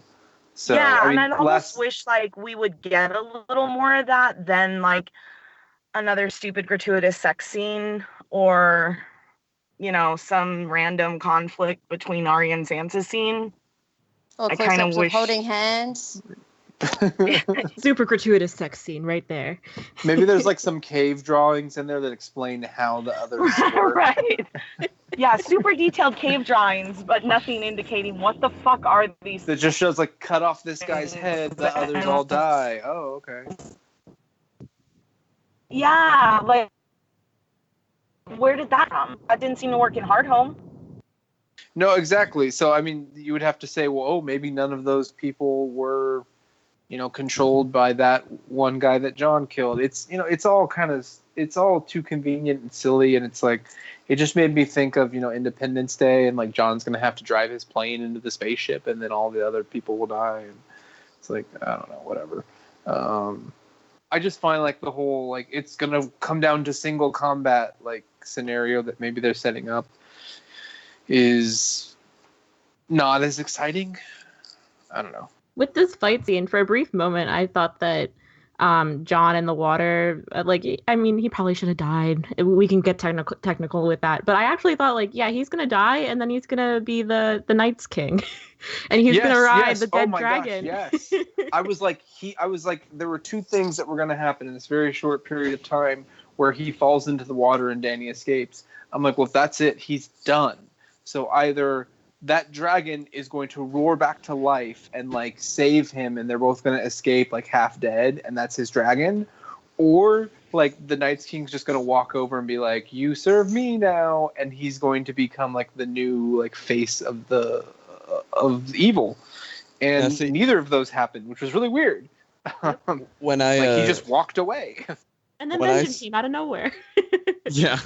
S2: So
S7: yeah,
S2: I mean,
S7: and I almost wish like we would get a little more of that than like another stupid gratuitous sex scene or some random conflict between Arya and Sansa scene.
S6: Or
S7: I kind of wish
S6: holding hands.
S1: Super gratuitous sex scene right there.
S2: Maybe there's like some cave drawings in there that explain how the others work.
S7: Right. Yeah, super detailed cave drawings, but nothing indicating what the fuck are these.
S2: That just shows like cut off this guy's head, the others all die. Oh, okay.
S7: Yeah, like where did that come? That didn't seem to work in Hardhome.
S2: No, exactly. So I mean, you would have to say, well, maybe none of those people were controlled by that one guy that Jon killed. It's it's all too convenient and silly, and it's like it just made me think of Independence Day, and like Jon's gonna have to drive his plane into the spaceship, and then all the other people will die, and it's like I don't know, whatever. I just find like the whole like it's gonna come down to single combat like scenario that maybe they're setting up is not as exciting. I don't know.
S1: With this fight scene, for a brief moment, I thought that Jon in the water, he probably should have died. We can get technical with that. But I actually thought, he's going to die, and then he's going to be the Night's King. And he's going to ride the dead dragon.
S2: Gosh, yes. I was like, there were two things that were going to happen in this very short period of time where he falls into the water and Dany escapes. I'm like, well, if that's it, he's done. So either that dragon is going to roar back to life and like save him, and they're both going to escape like half dead, and that's his dragon, or like the Night's King's just going to walk over and be like, you serve me now, and he's going to become like the new like face of the of evil. And neither of those happened, which was really weird.
S3: When
S2: he just walked away.
S1: And then Vengeance came out of nowhere.
S3: Yeah.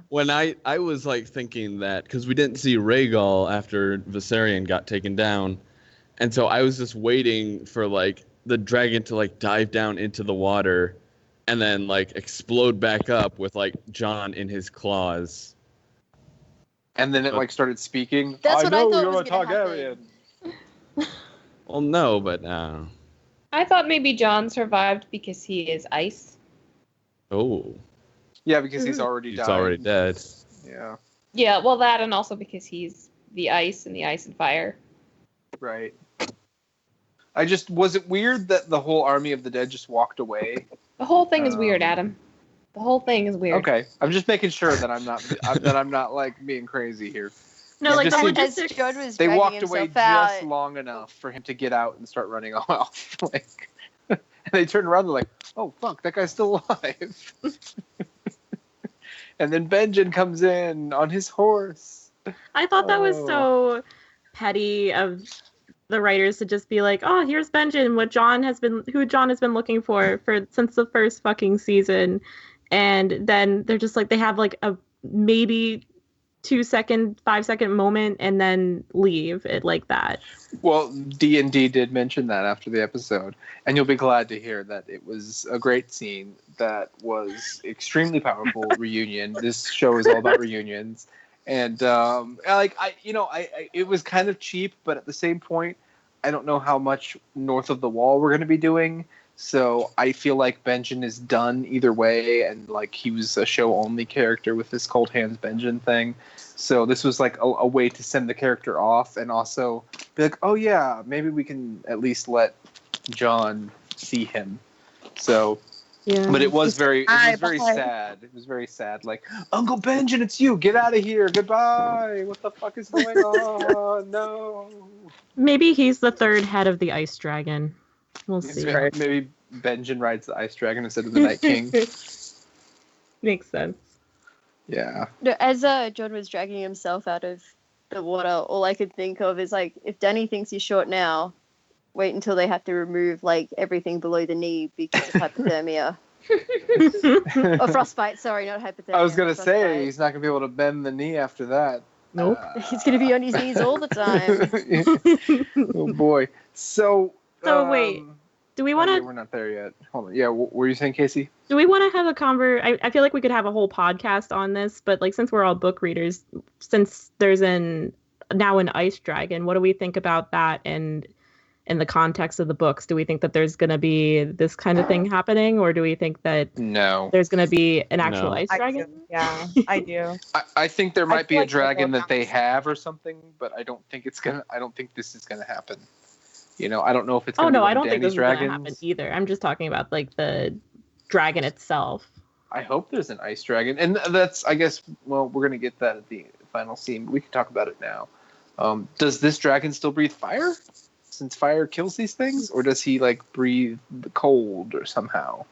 S3: When I was like thinking that, because we didn't see Rhaegal after Viserion got taken down, and so I was just waiting for like the dragon to like dive down into the water, and then like explode back up with like Jon in his claws.
S2: And then it like started speaking.
S6: That's
S2: I
S6: what I
S2: know
S6: thought
S2: you're
S6: was
S2: a
S6: gonna
S2: Targaryen.
S3: Well, no, but
S5: I thought maybe Jon survived because he is ice.
S3: oh.
S2: Yeah, because he's already
S3: He's
S2: died.
S3: already dead.
S2: Yeah,
S5: Yeah, well, that and also because he's the ice and fire.
S2: right. Was it weird that the whole army of the dead just walked away?
S5: The whole thing is weird, Adam. The whole thing is weird.
S2: Okay, I'm just making sure that I'm not like being crazy here.
S1: No,
S2: It
S1: like
S2: just
S1: the
S2: seemed-
S1: logistics.
S6: As John was
S2: They
S6: dragging
S2: walked away
S6: himself out,
S2: just long enough for him to get out and start running off. Like, and they turned around, they're like, "Oh fuck, that guy's still alive." And then Benjen comes in on his horse.
S1: I thought that was
S2: Oh.
S1: so petty of the writers to just be like, "Oh, here's Benjen, who John has been looking for since the first fucking season," and then they're just like they have like a maybe 2-second, 5-second moment, and then leave it like that.
S2: Well, D&D did mention that after the episode, and you'll be glad to hear that it was a great scene that was extremely powerful reunion. This show is all about reunions, and it was kind of cheap, but at the same point, I don't know how much North of the Wall we're going to be doing, so I feel like Benjen is done either way, and like he was a show-only character with this Cold Hands Benjen thing. So this was like a way to send the character off and also be like, oh yeah, maybe we can at least let John see him. So,
S1: Yeah.
S2: but it was very
S7: Bye.
S2: sad. It was very sad. Like, Uncle Benjen, it's you. Get out of here. Goodbye. What the fuck is going on? No.
S1: Maybe he's the third head of the ice dragon. We'll see.
S2: Maybe Benjen rides the ice dragon instead of the Night King.
S1: Makes sense.
S2: Yeah.
S6: No, as John was dragging himself out of the water, all I could think of is like, if Danny thinks he's short now, wait until they have to remove like everything below the knee because of hypothermia. Or frostbite, sorry, not hypothermia.
S2: I was going to say,
S6: frostbite.
S2: he's not going to be able to bend the knee after that.
S1: Nope.
S6: He's going to be on his knees all the time.
S2: Oh boy. So
S1: wait, do we want to?
S2: we're not there yet. Hold on. Yeah, what were you saying, Casey?
S1: Do we want to have a I feel like we could have a whole podcast on this, but like since we're all book readers, since there's now an ice dragon, what do we think about that and in the context of the books? Do we think that there's going to be this kind of thing happening, or do we think that
S2: No.
S1: there's going to be an actual ice
S7: I
S1: dragon?
S7: do. Yeah, I do.
S2: I think there might be
S7: feel
S2: a
S7: like they'll
S2: dragon
S7: go
S2: that they
S7: back.
S2: have or something, but I don't think this is gonna happen. You know, I don't know if it's
S1: Oh
S2: gonna
S1: no,
S2: be one
S1: I don't
S2: of
S1: think this
S2: Danny's
S1: is going to happen
S2: dragons.
S1: either. I'm just talking about like the dragon itself.
S2: I hope there's an ice dragon, and that's, I guess, well, we're gonna get that at the final scene, but we can talk about it now. Does this dragon still breathe fire? Since fire kills these things, or does he like breathe the cold or somehow?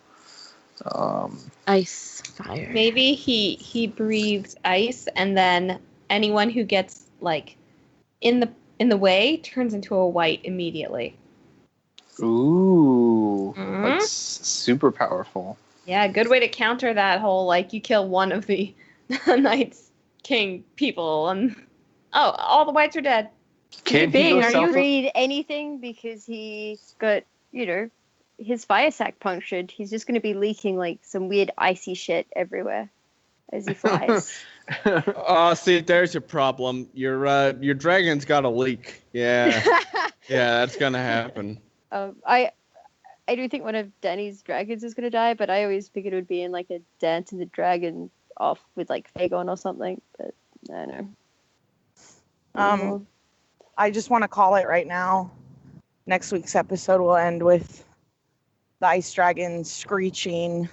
S1: Ice, fire.
S5: Maybe he breathes ice, and then anyone who gets like in the way turns into a white immediately.
S2: Ooh,
S5: Mhm.
S2: that's super powerful.
S5: Yeah, good way to counter that whole like you kill one of the Night's King people and all the whites are dead.
S2: Can he
S1: Bing,
S2: go
S1: are you
S2: self-
S6: Read anything because he got, his fire sac punctured. He's just going to be leaking like some weird icy shit everywhere as he flies.
S3: See, there's your problem. Your dragon's got a leak. Yeah, yeah, that's gonna happen.
S6: I do think one of Danny's dragons is going to die, but I always figured it would be in like a Dance of the Dragon off with like Fagon or something. But I don't know.
S7: I just want to call it right now. Next week's episode will end with the ice dragon screeching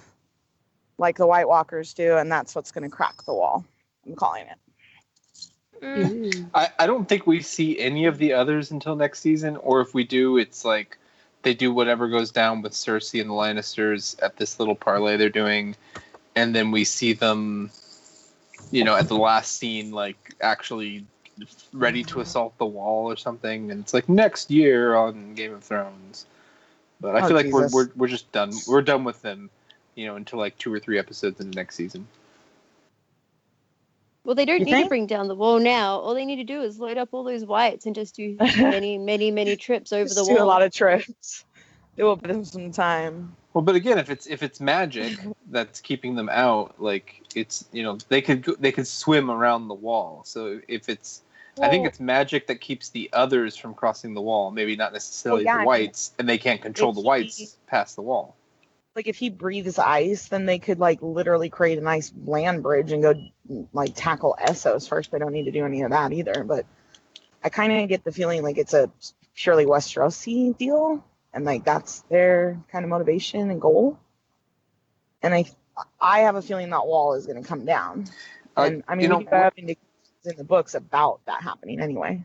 S7: like the White Walkers do, and that's what's going to crack the wall. I'm calling it.
S2: I don't think we see any of the others until next season, or if we do, it's like they do whatever goes down with Cersei and the Lannisters at this little parlay they're doing, and then we see them, at the last scene, like actually ready to assault the wall or something, and it's like next year on Game of Thrones. But I feel like
S7: Jesus.
S2: we're just done. We're done with them, until like 2 or 3 episodes in the next season.
S6: Well, they don't
S7: You
S6: need to
S7: think?
S6: bring down the wall now. All they need to do is load up all those whites and just do many, many, many trips over the
S7: Just
S6: wall.
S7: do a lot of trips. It will give them some time.
S2: Well, but again, if it's magic that's keeping them out, like it's they could swim around the wall. So if it's, I think it's magic that keeps the others from crossing the wall. Maybe not necessarily
S7: Well, yeah,
S2: the whites, and they can't control the
S7: if
S2: whites
S7: he-
S2: past the wall.
S7: like if he breathes ice, then they could like literally create a nice land bridge and go like tackle Essos first. They don't need to do any of that either. But I kind of get the feeling like it's a purely Westerosi deal, and like that's their kind of motivation and goal. And I have a feeling that wall is going to come down. And I mean, we have indications in the books about that happening anyway.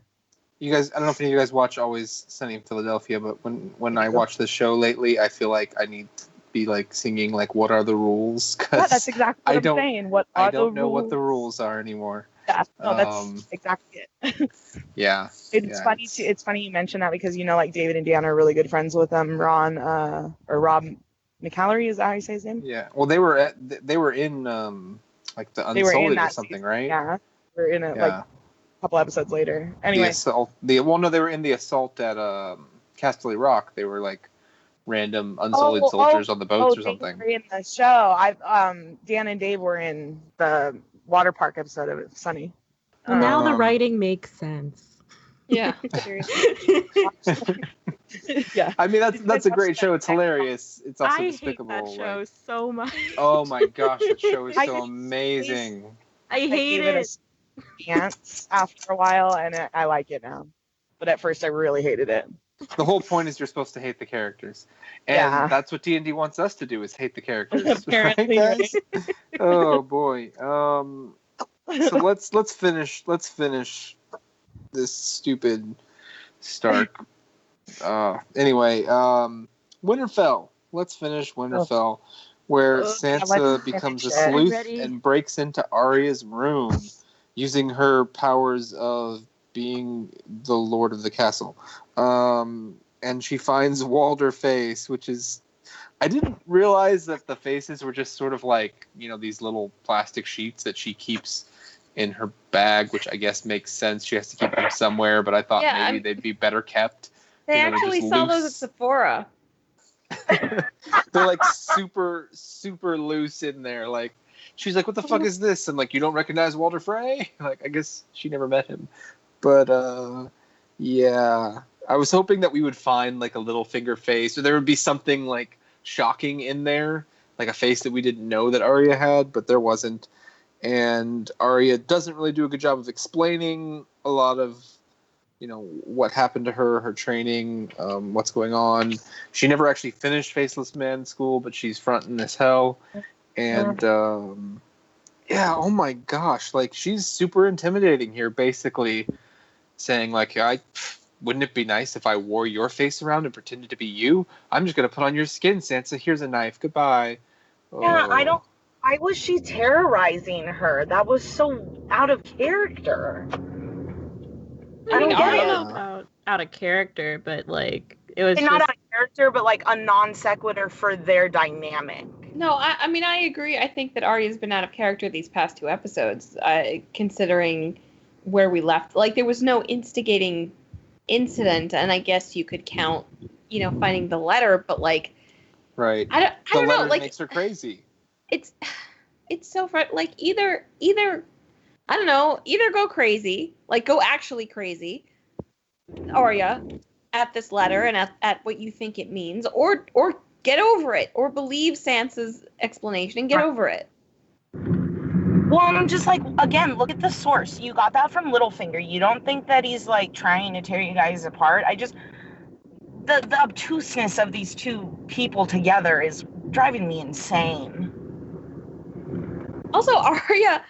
S2: You guys, I don't know if any of you guys watch Always Sunny in Philadelphia, but when I watch the show lately, I feel like I need to be like singing like "What are the rules?"
S7: Yeah, that's exactly what I'm saying. I don't
S2: know what the rules are anymore.
S7: Yeah, no, that's exactly it.
S2: Yeah,
S7: it's funny too. It's funny you mention that because like David and Deanna are really good friends with Rob McCallery, is that how you say his name?
S2: Yeah. Well, they were in like the Unsullied or something,
S7: season,
S2: right?
S7: Yeah, we're in it like a couple episodes later. Anyway,
S2: they were in the assault at Casterly Rock. They were like random Unsullied soldiers on the boats or something.
S7: They were in the show. Dan and Dave were in the water park episode of Sunny.
S1: Well, now the writing makes sense.
S5: Yeah.
S7: Yeah.
S2: I mean, that's a great show. It's hilarious. It's also despicable.
S1: I hate that show so much.
S2: Oh my gosh, that show is so amazing.
S1: I hate it.
S7: Dance after a while, and I like it now. But at first, I really hated it.
S2: The whole point is you're supposed to hate the characters, and that's what D&D wants us to do: is hate the characters.
S7: Apparently,
S2: right, guys? Oh boy. So let's finish this stupid Stark. Anyway, Winterfell. Let's finish Winterfell, where Sansa becomes a sleuth and breaks into Arya's room using her powers of being the lord of the castle. And she finds Walder Face, which is... I didn't realize that the faces were just sort of like, these little plastic sheets that she keeps in her bag, which I guess makes sense. She has to keep them somewhere, but I thought maybe they'd be better kept.
S5: They actually sell those at Sephora.
S2: They're like super, super loose in there. Like, she's like, what the fuck is this? And like, you don't recognize Walder Frey? Like, I guess she never met him. But, yeah. I was hoping that we would find like a little finger face, or there would be something like shocking in there, like a face that we didn't know that Arya had, but there wasn't. And Arya doesn't really do a good job of explaining a lot of, what happened to her, her training, what's going on. She never actually finished Faceless Man School, but she's fronting as hell. And, oh my gosh, like, she's super intimidating here, basically saying, like, wouldn't it be nice if I wore your face around and pretended to be you? I'm just going to put on your skin, Sansa. Here's a knife. Goodbye.
S7: Yeah, why was she terrorizing her? That was so out of character.
S1: I don't know about out of character, but like it was
S7: not out of character, but like a non sequitur for their dynamic.
S5: No, I mean I agree. I think that Arya's been out of character these past 2 episodes, considering where we left. Like there was no instigating incident, and I guess you could count, finding the letter, but like,
S2: right?
S5: I don't know. Like
S2: makes her crazy.
S5: It's so fun. Like either I don't know, either go crazy, like go actually crazy, Arya, at this letter and at what you think it means, or get over it, or believe Sansa's explanation and get over it.
S7: Well, I'm just like, again, look at the source. You got that from Littlefinger. You don't think that he's like trying to tear you guys apart? The obtuseness of these 2 people together is driving me insane.
S5: Also, Arya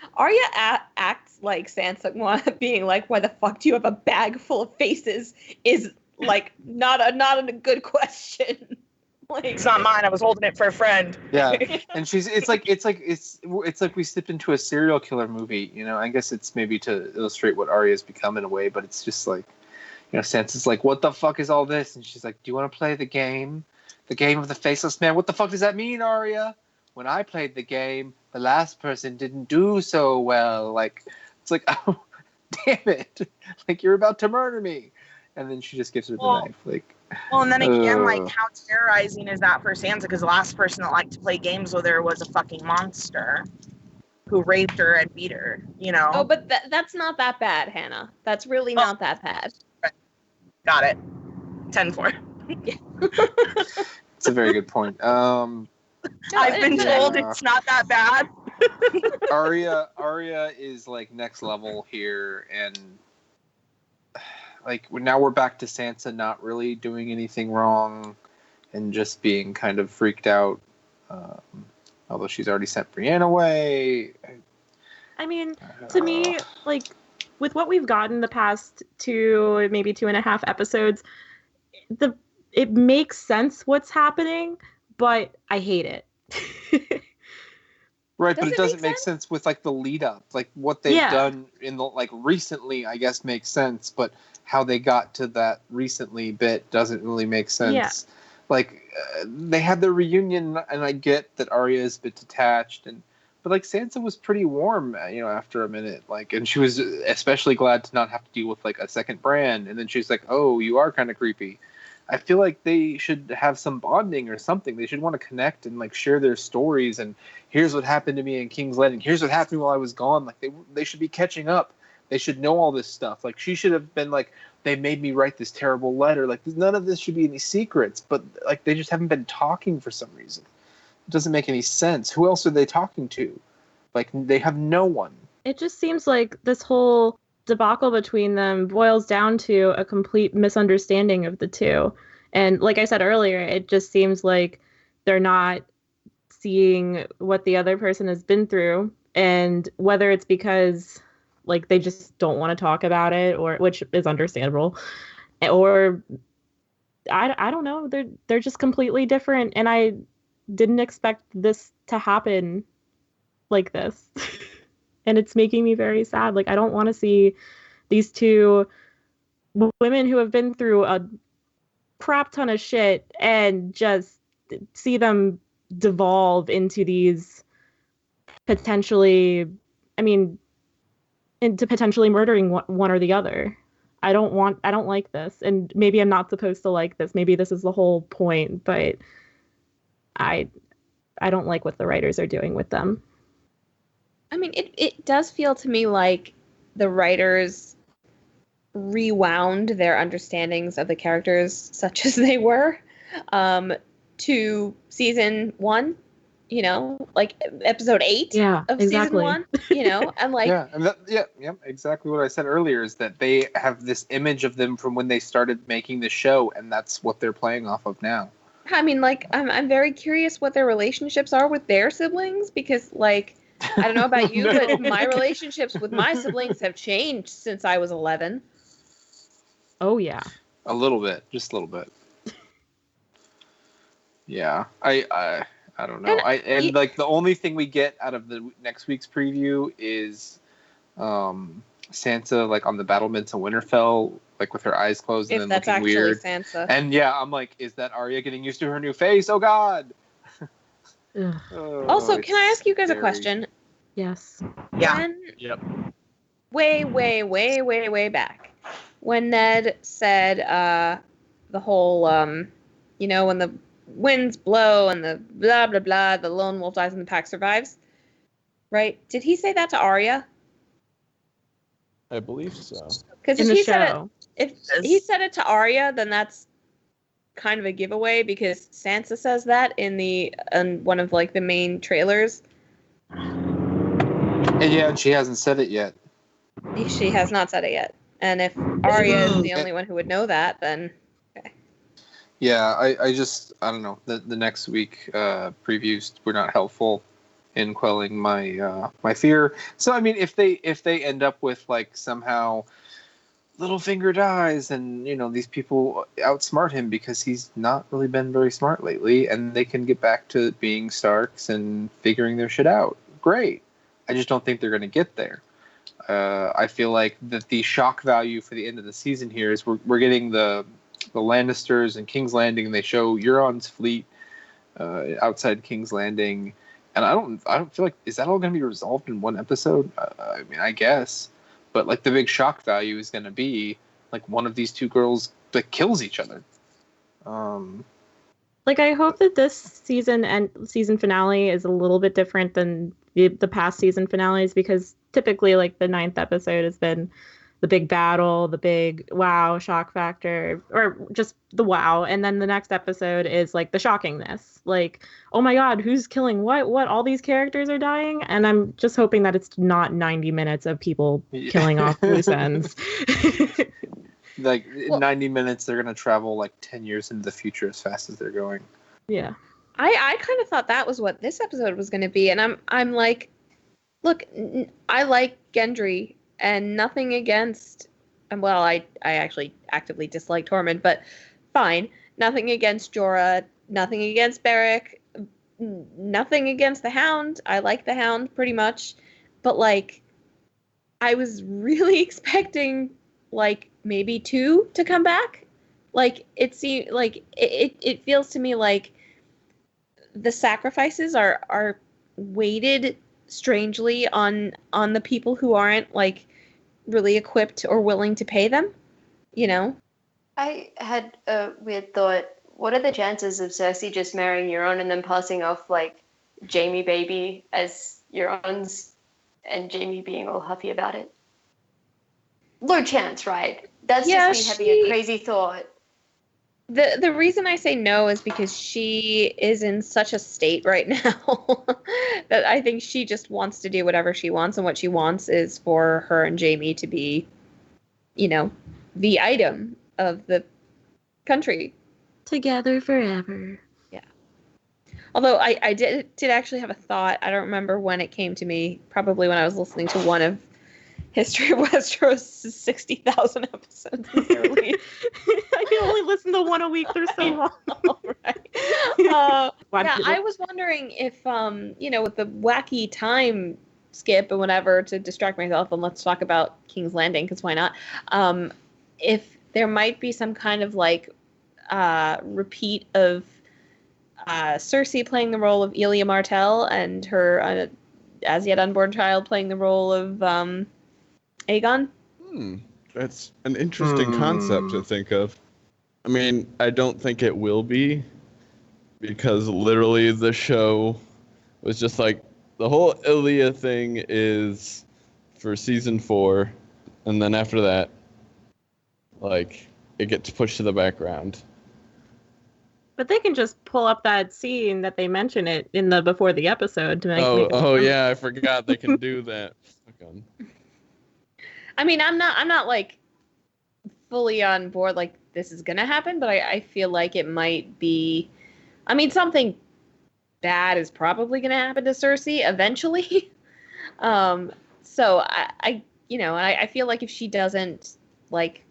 S5: acts like Sansa being like, "Why the fuck do you have a bag full of faces?" is like not a good question. Like,
S7: it's not mine. I was holding it for a friend.
S2: Yeah, and it's like we stepped into a serial killer movie. I guess it's maybe to illustrate what Arya's become in a way, but it's just like, Sansa's like, "What the fuck is all this?" And she's like, "Do you want to play the game of the faceless man?" What the fuck does that mean, Arya? When I played the game, the last person didn't do so well. Like, it's like, oh, damn it! Like, you're about to murder me, and then she just gives her the knife. Like,
S7: well, and then again, like, how terrorizing is that for Sansa? Because the last person that liked to play games with her was a fucking monster who raped her and beat her.
S5: Oh, but that's not that bad, Hannah. That's really not that bad.
S7: Got it. 10-4.
S2: It's a very good point.
S6: No,
S7: I've been
S6: it's
S7: told
S2: Yeah.
S7: it's not that bad.
S2: Arya is like next level here, and like now we're back to Sansa not really doing anything wrong and just being kind of freaked out. Although she's already sent Brienne away.
S1: I mean, to me, like, with what we've gotten the past maybe 2.5 episodes, it makes sense what's happening, but I hate it.
S2: Right,
S5: Does
S2: but it
S5: it
S2: doesn't
S5: make
S2: make sense with like the lead up. Like what they've
S1: Yeah.
S2: done in the like recently, I guess makes sense, but how they got to that recently bit doesn't really make sense.
S1: Yeah.
S2: Like they had the reunion, and I get that Arya is a bit detached, but like Sansa was pretty warm, after a minute. Like, and she was especially glad to not have to deal with like a second brand. And then she's like, "Oh, you are kind of creepy." I feel like they should have some bonding or something. They should want to connect and like share their stories. And here's what happened to me in King's Landing. Here's what happened while I was gone. Like they should be catching up. They should know all this stuff. Like she should have been like, they made me write this terrible letter. Like none of this should be any secrets. But like they just haven't been talking for some reason. It doesn't make any sense. Who else are they talking to? Like they have no one.
S1: It just seems like this whole debacle between them boils down to a complete misunderstanding of the two. And like I said earlier, it just seems like they're not seeing what the other person has been through, and whether it's because like they just don't want to talk about it, or which is understandable, or I don't know, they're just completely different, and I didn't expect this to happen like this. And it's making me very sad. Like I don't want to see these two women who have been through a crap ton of shit and just see them devolve into these potentially, into potentially murdering one or the other. I don't like this, and maybe I'm not supposed to like this. Maybe this is the whole point, but I don't like what the writers are doing with them.
S5: I mean, it does feel to me like the writers rewound their understandings of the characters, such as they were, to season 1, like episode 8 of season 1, and like
S2: exactly what I said earlier is that they have this image of them from when they started making the show, and that's what they're playing off of now.
S5: I mean, like I'm very curious what their relationships are with their siblings, because like I don't know about you,
S2: No.
S5: but my relationships with my siblings have changed since I was 11.
S1: Oh yeah.
S2: A little bit, just a little bit. Yeah, I don't know. Like the only thing we get out of the next week's preview is Sansa like on the battlements of Winterfell, like with her eyes closed and
S5: If
S2: then
S5: that's
S2: looking
S5: actually
S2: weird.
S5: Sansa.
S2: And yeah, I'm like, is that Arya getting used to her new face? Oh God.
S5: Also, can I ask you guys a question?
S1: Yes.
S7: Yeah.
S3: Yep.
S5: Way back, when Ned said the whole when the winds blow and the blah blah blah, the lone wolf dies and the pack survives, right? Did he say that to Arya?
S3: I believe so.
S5: Because
S1: In
S5: if
S1: the
S5: he said it,
S1: show.
S5: if he said it to Arya, then that's kind of a giveaway, because Sansa says that in one of like the main trailers.
S2: And yeah, she hasn't said it yet.
S5: She has not said it yet. And if Arya is the only one who would know that, then okay.
S2: Yeah, I don't know. The next week previews were not helpful in quelling my my fear. So I mean, if they end up with like somehow Littlefinger dies and these people outsmart him because he's not really been very smart lately, and they can get back to being Starks and figuring their shit out, great. I just don't think they're going to get there. I feel like that the shock value for the end of the season here is we're getting the Lannisters and King's Landing, and they show Euron's fleet outside King's Landing, and I don't feel like, is that all going to be resolved in one episode? I mean, I guess, but like the big shock value is going to be like one of these two girls that kills each other.
S1: Like I hope that this season and season finale is a little bit different than the past season finales, because typically like the 9th episode has been the big battle, the big wow, shock factor, or just the wow. And then the next episode is like the shockingness. Like, oh my God, who's killing what? What? All these characters are dying? And I'm just hoping that it's not 90 minutes of people killing off loose ends.
S2: Like, in 90 minutes, they're going to travel like 10 years into the future as fast as they're going.
S1: Yeah.
S5: I kind of thought that was what this episode was going to be. And I'm like, look, I like Gendry and nothing against, well, I actually actively dislike Tormund, but fine. Nothing against Jorah, nothing against Beric, nothing against the Hound. I like the Hound pretty much. But like, I was really expecting like maybe 2 to come back. Like it seemed like it feels to me like the sacrifices are weighted strangely on the people who aren't like really equipped or willing to pay them, you know?
S6: I had a weird thought. What are the chances of Cersei just marrying Euron and then passing off like Jamie baby as Euron's and Jamie being all huffy about it? Low chance, right? That's just me having a crazy thought.
S5: The reason I say no is because she is in such a state right now that I think she just wants to do whatever she wants, and what she wants is for her and Jamie to be, you know, the item of the country.
S1: Together forever.
S5: Yeah. Although I did actually have a thought. I don't remember when it came to me. Probably when I was listening to one of History of Westeros' 60,000 episodes.
S1: I can only listen to one a week. They're so long.
S5: Right. Yeah, I was wondering if, you know, with the wacky time skip and whatever to distract myself, and let's talk about King's Landing, because why not? If there might be some kind of like repeat of Cersei playing the role of Elia Martell and her as yet unborn child playing the role of Aegon.
S3: That's an interesting concept to think of. I mean, I don't think it will be, because literally the show was just like, the whole Ilya thing is for season 4, and then after that, like, it gets pushed to the background.
S1: But they can just pull up that scene that they mention it in the before the episode to make.
S3: Oh yeah, I forgot they can do that.
S5: I mean, I'm not like fully on board like this is gonna happen, but I feel like it might be. I mean, something bad is probably gonna happen to Cersei eventually. So I you know, and I feel like if she doesn't like,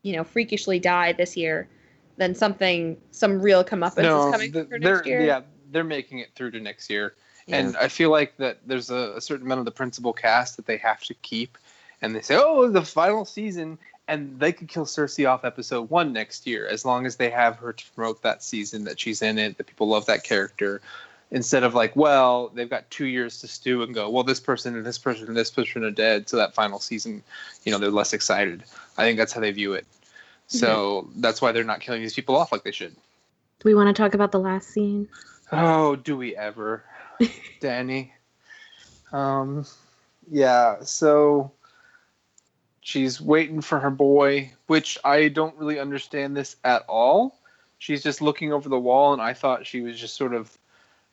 S5: you know, freakishly die this year, then some real comeuppance is coming for next year.
S2: Yeah, they're making it through to next year.
S5: Yeah.
S2: And I feel like that there's a certain amount of the principal cast that they have to keep. And they say, oh, the final season. And they could kill Cersei off episode 1 next year, as long as they have her to promote that season, that she's in it, that people love that character. Instead of like, well, they've got 2 years to stew and go, well, this person and this person and this person are dead. So that final season, you know, they're less excited. I think that's how they view it. So that's why they're not killing these people off like they should.
S1: Do we want to talk about the last scene?
S2: Oh, do we ever, Danny? Yeah, so she's waiting for her boy, which I don't really understand this at all. She's just looking over the wall, and I thought she was just sort of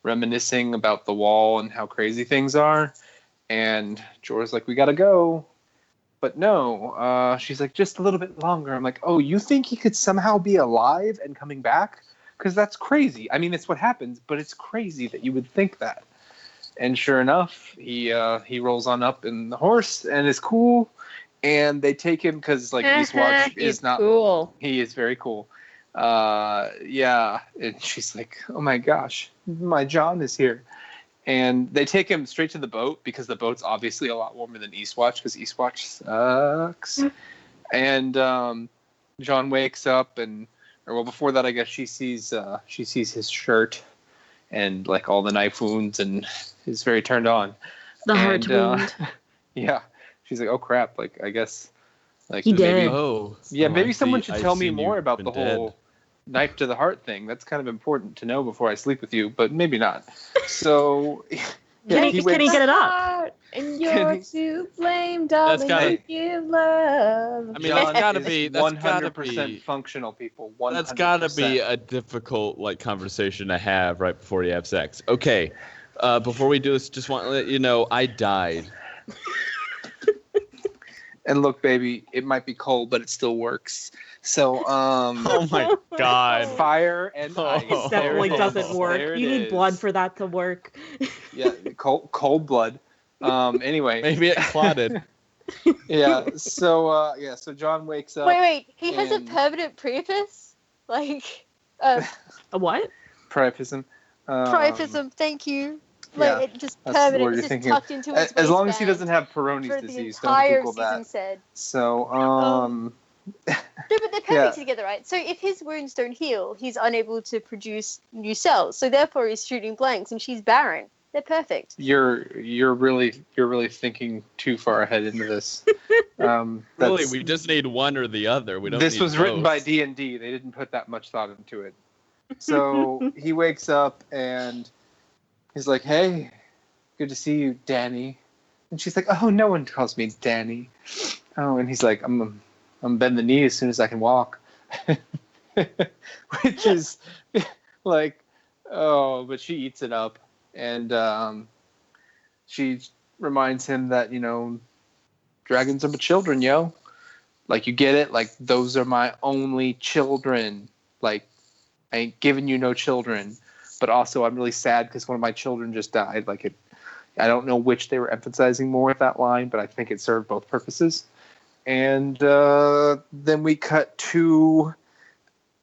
S2: reminiscing about the wall and how crazy things are. And Jorah's like, we gotta go. But no, she's like, just a little bit longer. I'm like, oh, you think he could somehow be alive and coming back? Because that's crazy. I mean, it's what happens, but it's crazy that you would think that. And sure enough, he rolls on up in the horse and is cool. And they take him because like Eastwatch is not
S5: cool.
S2: He is very cool. Yeah. And she's like, oh my gosh, my John is here. And they take him straight to the boat because the boat's obviously a lot warmer than Eastwatch because Eastwatch sucks. And John wakes up before that, I guess she sees his shirt and like all the knife wounds and is very turned on.
S1: The heart wound.
S2: Yeah. She's like, oh crap. Like, I guess like
S1: he
S2: maybe,
S1: did.
S2: Maybe someone should tell me more about the whole knife to the heart thing. That's kind of important to know before I sleep with you, but maybe not. So Yeah,
S1: Can he get it up?
S5: And you're to blame, darling.
S3: gotta-
S5: Give love.
S3: I mean,
S2: John
S3: that's gotta
S2: is
S3: be. That's gotta
S2: 100%
S3: be.
S2: functional, people. 100%.
S3: That's gotta be a difficult conversation to have right before you have sex. Okay, before we do this, just want to let you know I died.
S2: And look, baby, it might be cold, but it still works. So,
S3: Oh my god.
S2: fire and ice.
S3: Oh.
S1: It definitely
S2: There it
S1: doesn't
S2: is.
S1: work.
S2: There it
S1: You need
S2: is.
S1: blood for that to work.
S2: Yeah, cold blood. Anyway.
S3: Maybe it clotted.
S2: Yeah. So John wakes up.
S6: Wait. He has a
S2: and-
S6: permanent priapus? Like,
S1: A what?
S2: Priapism.
S6: priapism, thank you. Like,
S2: yeah,
S6: it just
S2: that's the
S6: permanent.
S2: word
S6: It's
S2: you're
S6: just
S2: thinking.
S6: tucked into his
S2: As long as he
S6: waistband
S2: doesn't have Peyronie's
S6: for the
S2: disease, don't
S6: entire
S2: Google
S6: season
S2: that.
S6: said.
S2: So,
S6: No, but they're perfect
S2: Yeah.
S6: together, right? So if his wounds don't heal, he's unable to produce new cells. So therefore, he's shooting blanks, and she's barren. They're perfect.
S2: you're really thinking too far ahead into this.
S3: Really,
S2: That's-
S3: we just need one or the other. We don't.
S2: This
S3: need
S2: was written
S3: both.
S2: by D&D. They didn't put that much thought into it. So he wakes up and he's like, "Hey, good to see you, Danny." And she's like, "Oh, no one calls me Danny." Oh, and he's like, "I'm bend the knee as soon as I can walk," which is like, oh, but she eats it up, and she reminds him that dragons are my children, yo. Like, you get it? Like, those are my only children. Like, I ain't giving you no children. But also, I'm really sad because one of my children just died. Like, I don't know which they were emphasizing more with that line, but I think it served both purposes. And then we cut to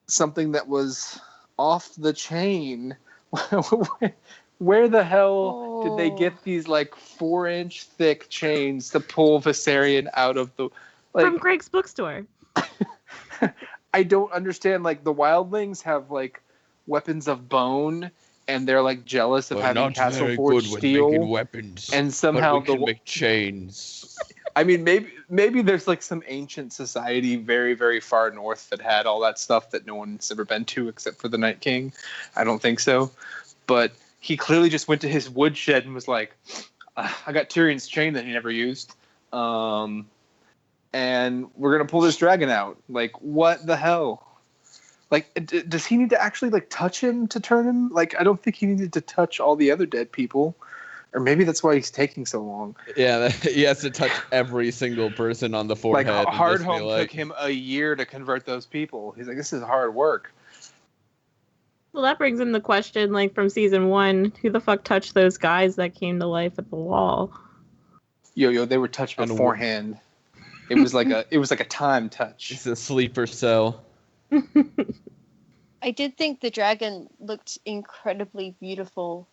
S2: something that was off the chain. Where the hell did they get these, 4-inch thick chains to pull Viserion out of the...
S1: From Greg's bookstore.
S2: I don't understand. The wildlings have weapons of bone, and they're jealous of having castle forged steel.
S3: Weapons,
S2: and somehow
S3: make chains.
S2: I mean, maybe there's some ancient society very, very far north that had all that stuff that no one's ever been to except for the Night King. I don't think so, but he clearly just went to his woodshed and was like, "I got Tyrion's chain that he never used." And we're gonna pull this dragon out. What the hell? Does he need to actually touch him to turn him? I don't think he needed to touch all the other dead people, or maybe that's why he's taking so long.
S3: Yeah, he has to touch every single person on the forehead.
S2: Hardhome took him a year to convert those people. He's like, this is hard work.
S1: Well, that brings in the question, from season 1, who the fuck touched those guys that came to life at the wall?
S2: Yo, they were touched beforehand. It was like a time touch.
S3: It's a sleeper cell.
S6: I did think the dragon looked incredibly beautiful.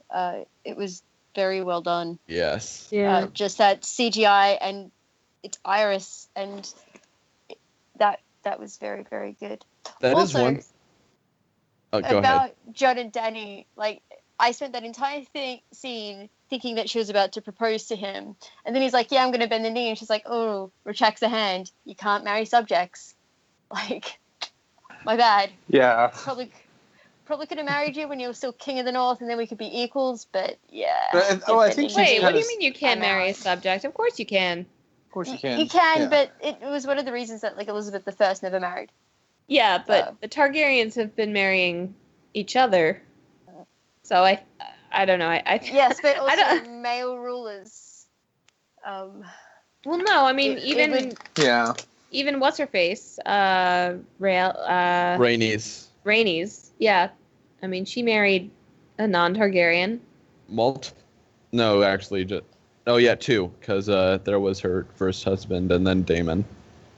S6: It was very well done.
S3: Yes.
S1: Yeah.
S6: Just that CGI and its iris, and that was very, very good.
S3: That is
S6: Also,
S3: one. Oh, go
S6: about
S3: ahead.
S6: Jon and Dany, I spent that entire scene thinking that she was about to propose to him, and then he's like, "Yeah, I'm going to bend the knee," and she's like, "Oh," retracts the hand. You can't marry subjects. My bad.
S2: Yeah.
S6: Probably could have married you when you were still king of the north, and then we could be equals. But yeah.
S2: I think she's
S5: Wait, what do
S2: kinda-
S5: you mean you can't marry a subject? Of course you can.
S2: Of course you can.
S6: You can,
S2: Yeah.
S6: but it was one of the reasons that Elizabeth I never married.
S5: Yeah, but the Targaryens have been marrying each other. So I don't know. I
S6: Yes, but
S5: I don't-
S6: also male rulers.
S5: well, no, I mean
S6: It would-
S2: Yeah.
S5: even what's her face,
S3: Rhaenys.
S5: Rhaenys. Yeah, I mean she married a non-Targaryen.
S3: No, actually, just. Oh yeah, 2, because there was her first husband and then Daemon.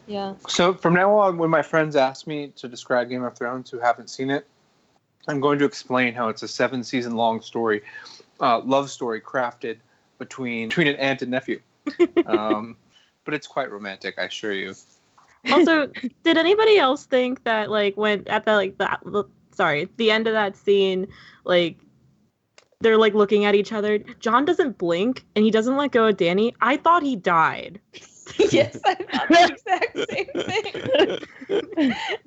S5: Yeah.
S2: So from now on, when my friends ask me to describe Game of Thrones who haven't seen it, I'm going to explain how it's a 7-season long story, love story crafted between an aunt and nephew. But it's quite romantic, I assure you.
S1: Also, did anybody else think that when at the end of that scene, they're looking at each other, Jon doesn't blink and he doesn't let go of Dany? I thought he died.
S5: Yes, I thought the exact same thing.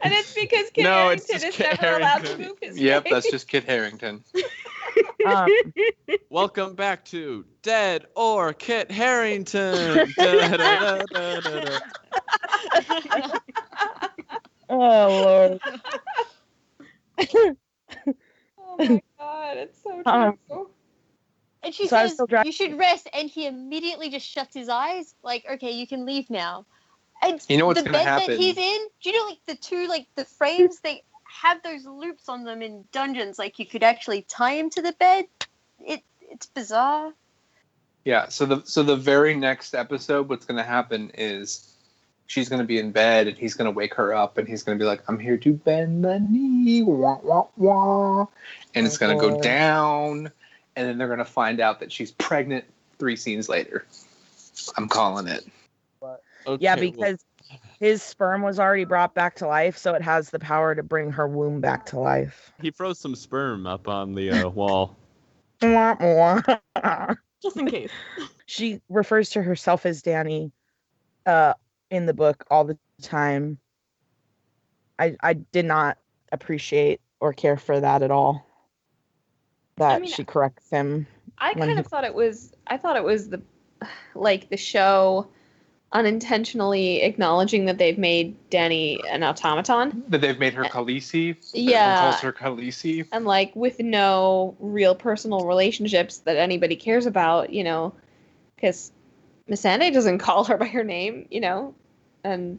S5: And it's because Kit
S3: No, it's
S5: Harington
S3: just
S5: is
S3: Kit
S5: never allowed to
S3: Harington.
S5: move his
S2: Yep,
S5: face.
S2: that's just Kit Harington.
S3: welcome back to Dead or Kit Harington. Da-da-da-da-da-da.
S8: Oh Lord.
S5: Oh my god, it's so true.
S6: And she
S8: So I was
S6: says,
S8: still driving.
S6: you should rest, and he immediately just shuts his eyes, like, okay, you can leave now. And
S2: You know what's
S6: the
S2: gonna
S6: bed
S2: happen?
S6: that he's in, do you know, like, the two, like, the frames, they have those loops on them in dungeons, like, you could actually tie him to the bed. It's bizarre.
S2: Yeah, so the very next episode, what's going to happen is she's going to be in bed, and he's going to wake her up, and he's going to be like, I'm here to bend the knee, wah, wah, wah. And it's going to go down, and then they're going to find out that she's pregnant 3 scenes later. I'm calling it.
S3: Okay,
S8: Yeah,
S3: well,
S8: because his sperm was already brought back to life, so it has the power to bring her womb back to life.
S3: he froze some sperm up on the wall.
S8: Mwah, mwah.
S1: Just in case.
S8: She refers to herself as Danny in the book all the time. I did not appreciate or care for that at all. That
S5: I mean,
S8: she corrects him.
S5: I
S8: when
S5: kind of thought it was the show unintentionally acknowledging that they've made Dany an automaton.
S2: That they've made her Khaleesi.
S5: Yeah.
S2: Everyone calls her Khaleesi.
S5: And like with no real personal relationships that anybody cares about, you know, because Missandei doesn't call her by her name, you know, and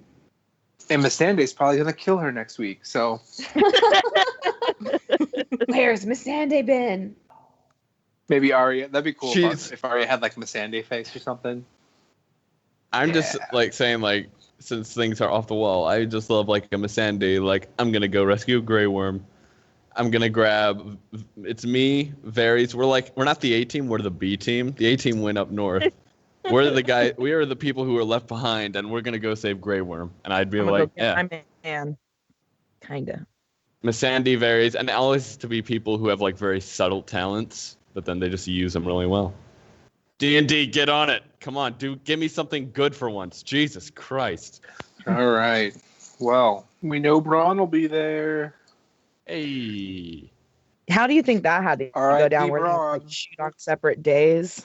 S2: Missandei's probably going to kill her next week, so...
S5: where's Missandei been?
S2: Maybe Arya. That'd be cool
S3: She's-
S2: if Arya had, like, Missandei face or something.
S3: I'm just like saying, like, since things are off the wall, I just love like a Missandei. Like, I'm gonna go rescue Grey Worm. I'm gonna grab. It's me, Varys. We're not the A team. We're the B team. The A team went up north. We're the guy. We are the people who are left behind, and we're gonna go save Grey Worm. And I'd be
S8: I'm gonna
S3: like,
S8: go get
S3: yeah,
S8: my man. Kinda.
S3: Missandei, Varys, and always to be people who have like very subtle talents, but then they just use them really well. D&D, get on it. Come on, dude. Give me something good for once. Jesus Christ.
S2: All right. Well, we know Bronn will be there.
S3: Hey.
S8: How do you think that had to go
S2: R.I.P.
S8: down? Where they
S2: Bronn.
S8: like shoot on separate days,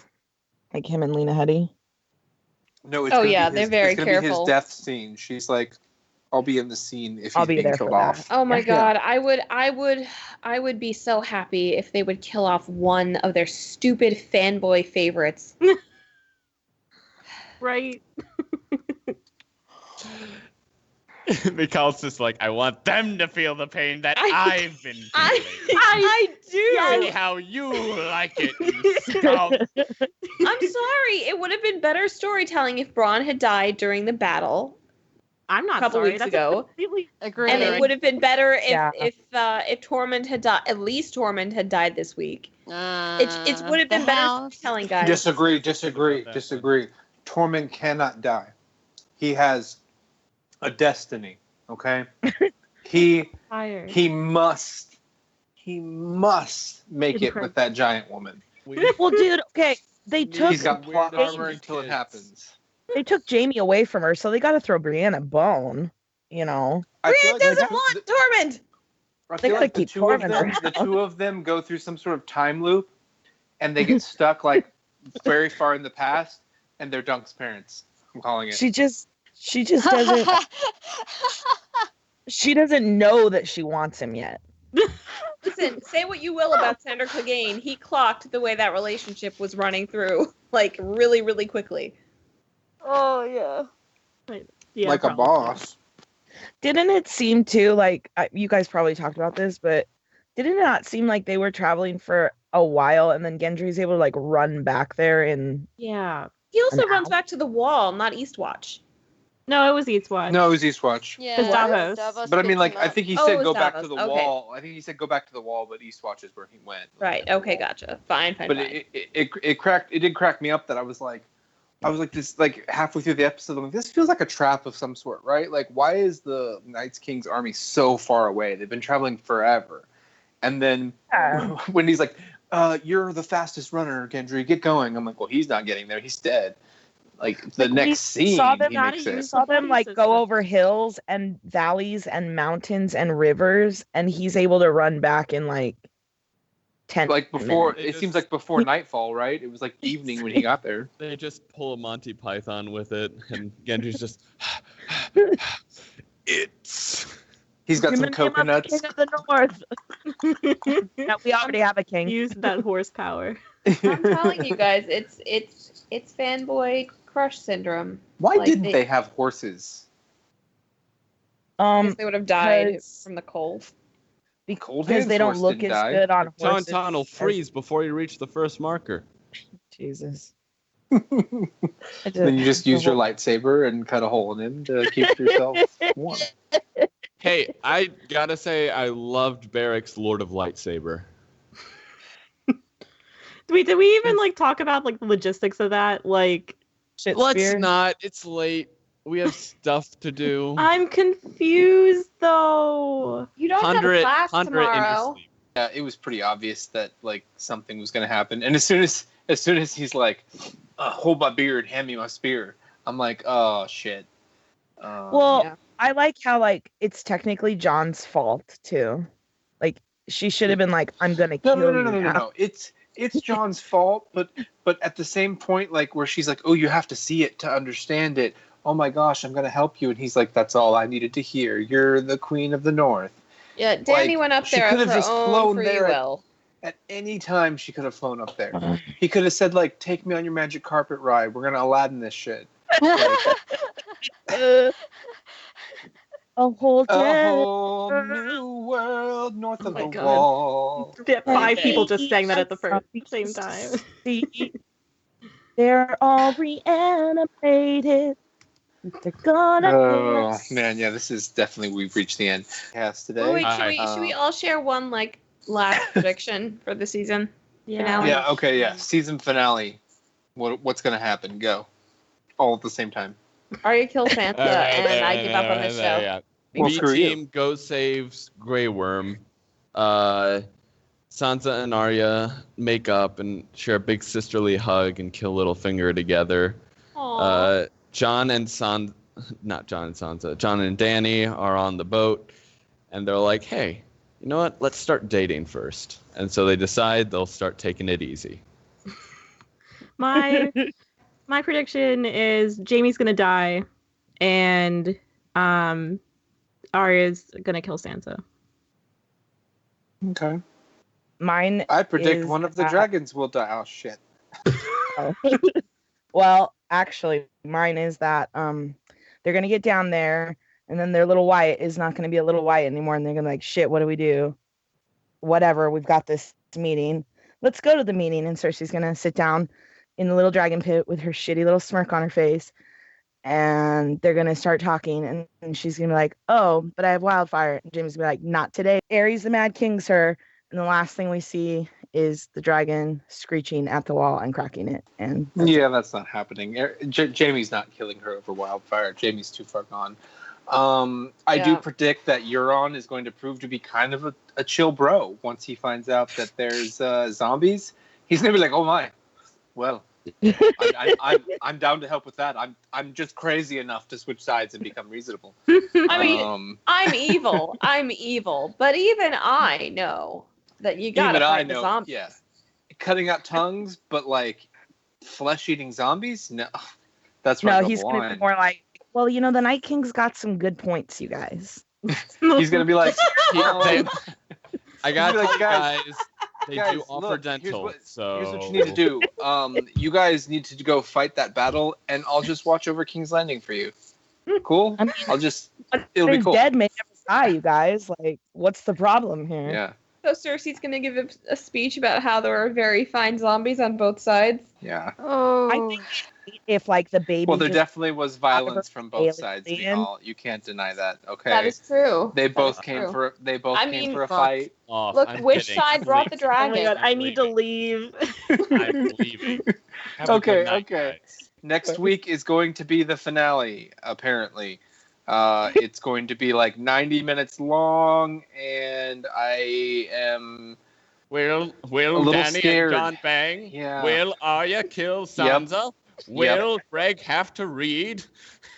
S8: like him and Lena Headey?
S2: No, it's
S5: Oh,
S2: gonna
S5: yeah,
S2: be
S5: they're
S2: his,
S5: very
S2: it's gonna be
S5: careful.
S2: his death scene. She's like, I'll be in the scene if
S8: I'll
S2: he's
S8: be
S2: being
S8: there
S2: killed
S8: for that.
S2: off.
S5: Oh my
S8: Yeah.
S5: god, I would be so happy if they would kill off one of their stupid fanboy favorites.
S1: Right.
S3: Michal's just like, I want them to feel the pain that I've been feeling.
S5: I do.
S3: See how you like it, you scum.
S5: I'm sorry. It would have been better storytelling if Bronn had died during the battle.
S1: I'm not
S5: Couple
S1: sorry.
S5: weeks
S1: That's
S5: ago.
S1: completely
S6: Agreed.
S5: And it would have been better if
S8: Yeah.
S5: if Tormund had died. At least Tormund had died this week. It would have been better storytelling, guys.
S2: Disagree. Tormund cannot die. He has a destiny. Okay. He
S1: tired.
S2: must make it with that giant woman.
S8: Well, dude, okay, they took
S2: He's got plot
S3: Weird
S2: armor until it
S3: kids.
S2: happens.
S8: they took Jamie away from her, so they got to throw Brienne a bone. You know,
S2: I feel
S5: Brienne doesn't
S2: the-
S5: want Tormund.
S2: I
S8: They
S2: feel
S8: gotta
S2: like the
S8: keep
S2: two of
S8: Tormund
S2: them,
S8: around.
S2: the two of them go through some sort of time loop, and they get stuck like very far in the past, and they're Dunk's parents. I'm calling it.
S8: she just doesn't she doesn't know that she wants him yet.
S5: Listen, say what you will about Sandor Clegane. He clocked the way that relationship was running through, like, really, really quickly.
S6: Oh yeah.
S1: Yeah,
S2: like a
S1: probably.
S2: boss.
S8: Didn't it seem too like you guys probably talked about this, but didn't it not seem like they were traveling for a while and then Gendry's able to like run back there and
S1: Yeah.
S5: He also
S8: An
S5: runs
S8: owl?
S5: back to the wall, not Eastwatch.
S1: No, it was Eastwatch.
S2: No, it was Eastwatch.
S6: Yeah.
S1: It's Davos.
S2: But I mean, like, I think he
S5: Oh, it
S2: said
S5: was
S2: go back to
S5: Davos.
S2: the
S5: Okay.
S2: wall. I think he said go back to the wall, but Eastwatch is where he went.
S5: Right. Okay. Gotcha. Fine.
S2: But it did crack me up that I was like this, like halfway through the episode, I'm like, this feels like a trap of some sort, right? Like, why is the Knights King's army so far away? They've been traveling forever. And then when he's like, you're the fastest runner, Gendry, get going. I'm like, well, he's not getting there. He's dead. Like, the
S8: Like,
S2: next
S8: we
S2: scene,
S8: saw them,
S2: he makes it.
S8: saw them like
S1: System.
S8: go over hills and valleys and mountains and rivers, and he's able to run back in like 10
S2: Like before,
S8: minutes.
S2: it seems like before nightfall, right? It was like evening when he got there.
S3: They just pull a Monty Python with it, and Gendry's just.
S2: He's got
S8: In
S2: some
S8: the name of the
S2: coconuts.
S8: King of the North. Now, we already have a king.
S1: Use that horsepower.
S5: I'm telling you guys, it's fanboy crush syndrome.
S2: Why
S5: Like,
S2: didn't they have horses?
S5: Because they would have died
S8: because-
S5: from the cold.
S2: Cold
S8: Because
S2: Hands
S8: they don't
S2: horse
S8: look
S2: didn't
S8: as
S2: die.
S8: good on horses.
S3: Tauntaun will freeze before you reach the first marker.
S8: Jesus.
S2: Then you just use your lightsaber and cut a hole in him to keep yourself warm.
S3: Hey, I gotta say, I loved Barrick's Lord of Lightsaber.
S1: Did we even like talk about like the logistics of that? Like,
S3: Let's not. It's late. We have stuff to do.
S1: I'm confused though.
S5: You don't have a class
S3: in your
S5: tomorrow.
S3: sleep.
S2: Yeah, it was pretty obvious that like something was gonna happen. And as soon as he's like, hold my beard, hand me my spear, I'm like, oh shit.
S8: Well,
S5: Yeah.
S8: I like how like it's technically John's fault too. Like she should have been like, "I'm gonna kill you now."
S2: No. It's John's fault, but at the same point, like where she's like, oh, you have to see it to understand it. Oh my gosh, I'm gonna help you, and he's like, that's all I needed to hear. You're the Queen of the North.
S5: Yeah, Danny
S2: Like,
S5: went up
S2: she
S5: there
S2: could
S5: of
S2: have
S5: her
S2: just
S5: own
S2: flown
S5: free
S2: there
S5: will.
S2: At any time, she could have flown up there. He could have said like, take me on your magic carpet ride. We're gonna Aladdin this shit.
S8: A whole
S2: A
S8: day.
S2: whole new world north of
S1: my
S2: the
S1: God.
S2: wall.
S1: Yeah, 5 people
S8: Okay.
S1: just sang that at the same time.
S8: They're all reanimated. They're gonna.
S2: Oh man, yeah, this is definitely we've reached the end. Cast today.
S5: Oh, wait,
S3: Alright.
S5: should we all share one like last prediction for the season? Finale?
S2: Yeah. Okay. Yeah. Season finale. What's gonna happen? Go. All at the same time.
S5: Arya kills Sansa, and I give up on the show.
S3: Yeah.
S2: Well,
S3: B
S2: screw you.
S3: team goes saves Grey Worm. Sansa and Arya make up and share a big sisterly hug and kill Littlefinger together.
S5: Aw.
S3: John and Danny are on the boat, and they're like, "Hey, you know what? Let's start dating first." And so they decide they'll start taking it easy.
S1: My prediction is Jaime's gonna die, and Arya's gonna kill Sansa.
S2: Okay.
S8: Mine.
S2: I predict
S8: is
S2: one of the
S8: that-
S2: dragons will die. Oh shit.
S8: Well, actually, mine is that they're gonna get down there, and then their little Wyatt is not gonna be a little Wyatt anymore, and they're gonna be like, shit, what do we do? Whatever, we've got this meeting. Let's go to the meeting. And Cersei's gonna sit down in the little dragon pit with her shitty little smirk on her face, and they're gonna start talking, and she's gonna be like, oh, but I have wildfire. And Jaime's gonna be like, not today. Aerys the Mad King's her, and the last thing we see is the dragon screeching at the wall and cracking it. And
S2: Yeah, that's not happening. Jaime's not killing her over wildfire. Jaime's too far gone. I do
S5: Yeah.
S2: predict that Euron is going to prove to be kind of a chill bro once he finds out that there's zombies. He's gonna be like, "Oh my, well, I'm down to help with that. I'm just crazy enough to switch sides and become reasonable."
S5: I mean, I'm evil. I'm evil. But even I know that you gotta
S2: even I
S5: fight the
S2: know,
S5: zombies.
S2: yeah, cutting out tongues, but like flesh-eating zombies, no, that's right.
S8: no, he's gonna be more like, well, you know, the Night King's got some good points, you guys.
S2: He's gonna be like,
S3: I got
S2: Be like,
S3: you
S2: guys,
S3: guys. They
S2: guys,
S3: do offer
S2: look,
S3: dental, so
S2: here's what you need to do. You guys need to go fight that battle, and I'll just watch over King's Landing for you. Cool?
S8: I mean,
S2: It'll be
S8: His
S2: cool.
S8: dead may never die, you guys. Like, what's the problem here?
S2: Yeah,
S5: So Cersei's gonna give a speech about how there are very fine zombies on both sides.
S2: yeah.
S6: Oh.
S8: I think if like the baby.
S2: Well, there
S8: just-
S2: definitely was violence from both sides.
S8: alien.
S2: Michal. You can't deny that. Okay.
S5: That is true.
S2: They
S5: That
S2: both
S5: is
S2: came
S5: true.
S2: for. They both
S5: I
S2: came
S5: mean,
S2: for a
S3: fuck.
S2: fight.
S3: off.
S5: Look,
S3: I'm
S5: which
S3: kidding.
S5: side brought the
S1: Oh my
S5: dragon?
S1: god, I need to leave.
S3: I'm leaving. Have a
S2: Okay,
S3: good night,
S2: okay.
S3: guys.
S2: Next week is going to be the finale. Apparently, it's going to be like 90 minutes long, and I am.
S3: Will
S2: A little
S3: Danny
S2: scared.
S3: and John bang?
S2: Yeah.
S3: Will Arya kill Sansa? Will Greg have to read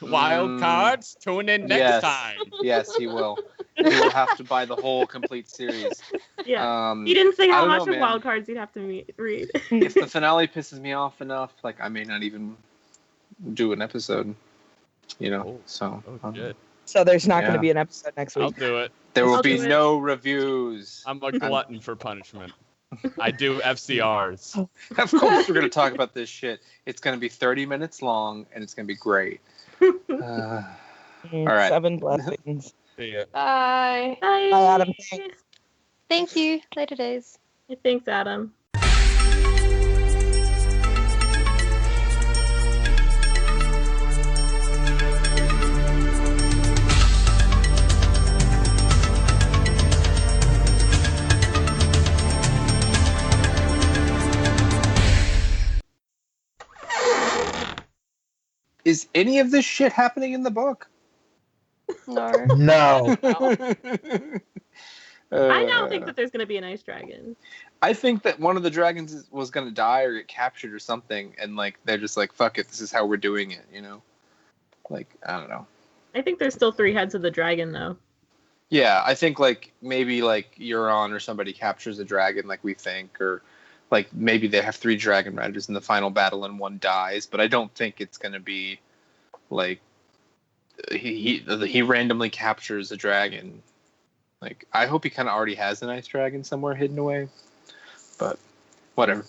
S3: wild
S2: Mm.
S3: cards? Tune in next
S2: Yes.
S3: time.
S2: Yes, he will. You'll have to buy the whole complete series.
S1: Yeah. You didn't say
S2: I
S1: how
S2: don't
S1: much
S2: know,
S1: of
S2: man.
S1: wild cards you'd have to read.
S2: If the finale pisses me off enough, like I may not even do an episode. So.
S3: Shit.
S8: So there's not going
S2: Yeah.
S8: to be an episode next
S3: I'll
S8: week.
S3: do it.
S2: There will
S1: I'll
S2: be
S1: do it.
S2: no reviews.
S3: I'm a glutton for punishment. I do FCRs.
S2: Of course, we're going to talk about this shit. It's going to be 30 minutes long, and it's going to be great. All right.
S8: 7 blessings.
S3: See ya.
S5: Bye.
S1: Bye.
S8: Bye, Adam. Thanks.
S6: Thank you. Later days.
S1: Thanks, Adam.
S2: Is any of this shit happening in the book?
S6: No.
S4: No.
S1: I now think that there's going to be an ice dragon.
S2: I think that one of the dragons was going to die or get captured or something, and like they're just like, fuck it, this is how we're doing it, Like, I don't know.
S1: I think there's still 3 heads of the dragon, though.
S2: Yeah, I think like maybe like Euron or somebody captures a dragon like we think, or like maybe they have 3 dragon riders in the final battle and one dies, but I don't think it's going to be like he randomly captures a dragon. Like, I hope he kind of already has an ice dragon somewhere hidden away, but whatever.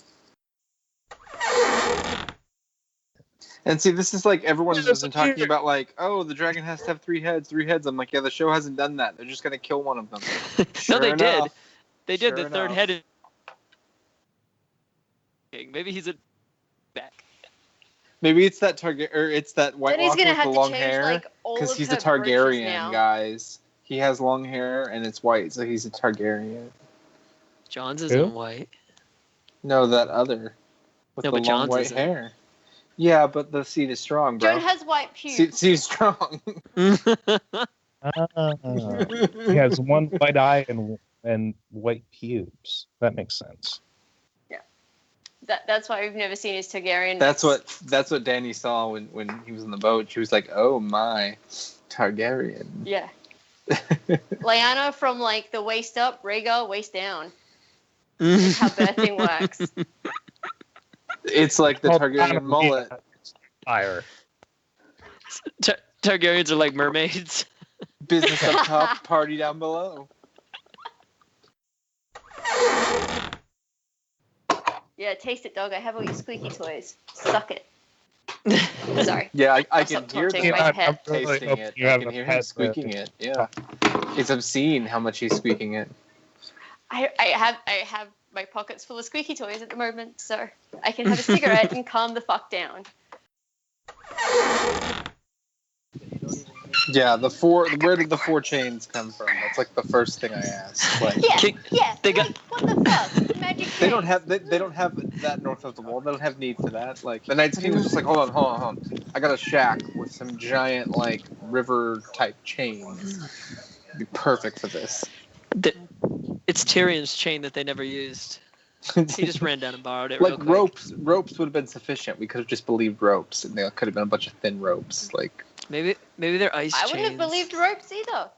S2: And see, this is like everyone's been talking about, like, oh, the dragon has to have 3 heads, 3 heads. I'm like, yeah, the show hasn't done that. They're just gonna kill one of them.
S9: No, they
S2: Sure
S9: did.
S2: enough.
S9: They did.
S2: Sure
S9: The third
S2: enough.
S9: head is maybe he's a back.
S2: Maybe it's that it's that White
S6: Then he's
S2: Walker
S6: gonna
S2: with
S6: have
S2: the
S6: to
S2: long
S6: change
S2: hair,
S6: like all
S2: because
S6: of
S2: he's a
S6: her virtues
S2: Targaryen,
S6: now.
S2: guys. He has long hair and it's white, so he's a Targaryen.
S9: John's
S4: Who?
S9: isn't white.
S2: No, that other with
S9: No,
S2: the
S9: but
S2: long
S9: John's
S2: white
S9: isn't.
S2: hair. Yeah, but the seed is strong, bro.
S6: Joan has white pubes.
S2: Seed's strong.
S4: He has one white eye and white pubes. That makes sense.
S6: That's why we've never seen his Targaryen.
S2: That's what Danny saw when he was in the boat. She was like, "Oh my, Targaryen."
S6: Yeah. Lyanna from like the waist up, Rhaegar waist down. That's how birthing works.
S2: It's like the
S4: Called
S2: Targaryen mullet.
S4: Fire.
S9: Targaryens are like mermaids.
S2: Business up top, party down below.
S6: Yeah, taste it, dog. I have all your squeaky toys. Suck it. Sorry.
S2: Yeah, I
S6: I'll
S2: can
S6: stop
S2: hear
S6: taunting
S2: him
S6: my pet.
S2: tasting it. I can hear him squeaking it. Yeah, it's obscene how much he's squeaking it.
S6: I have my pockets full of squeaky toys at the moment, so I can have a cigarette and calm the fuck down.
S2: Yeah, where did the 4 chains come from? That's like the first thing I asked. Like,
S6: Yeah.
S9: They got-
S6: like, what the fuck? Magic.
S2: they don't have that north of the wall. They don't have need for that. Like, the Night's King was just like, hold on. I got a shack with some giant like river type chains. It'd be perfect for this.
S9: It's Tyrion's chain that they never used. He just ran down and borrowed it.
S2: Like
S9: real quick.
S2: ropes would have been sufficient. We could have just believed ropes, and there could have been a bunch of thin ropes. Like,
S9: Maybe they're ice
S6: I
S9: chains.
S6: wouldn't have believed ropes either.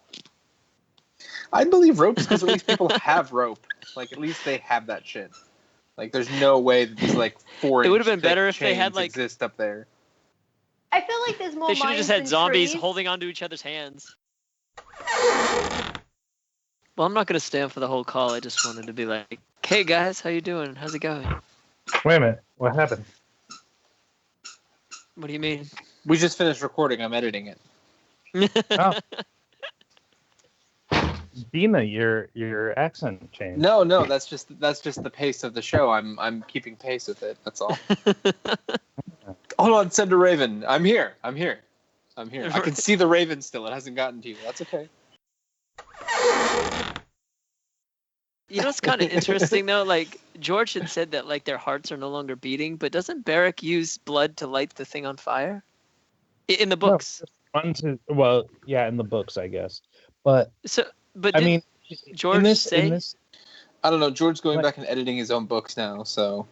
S2: I believe ropes because at least people have rope. Like, at least they have that shit. Like, there's no way that these like 4.
S9: It would have been better if they had,
S2: chains
S9: like-
S2: exist up there.
S6: I feel like there's more
S9: They should have
S6: minds
S9: just had
S6: than
S9: zombies
S6: trees.
S9: holding onto each other's hands. Well, I'm not gonna stay on for the whole call. I just wanted to be like, "Hey guys, how you doing? How's it going?"
S4: Wait a minute. What happened?
S9: What do you mean?
S2: We just finished recording. I'm editing it.
S4: Oh. Dina, your accent changed.
S2: No, that's just the pace of the show. I'm keeping pace with it. That's all. Hold on, send a raven. I'm here. I can see the raven still. It hasn't gotten to you. That's okay.
S9: You know what's kind of interesting though? Like George had said that like their hearts are no longer beating, but doesn't Beric use blood to light the thing on fire? In the books.
S4: Well, yeah, in the books, I guess. But
S9: So, but
S4: I
S9: did
S4: mean,
S9: George
S4: in this,
S9: say?
S4: in this,
S2: I don't know. George's going
S4: What?
S2: back and editing his own books now, so.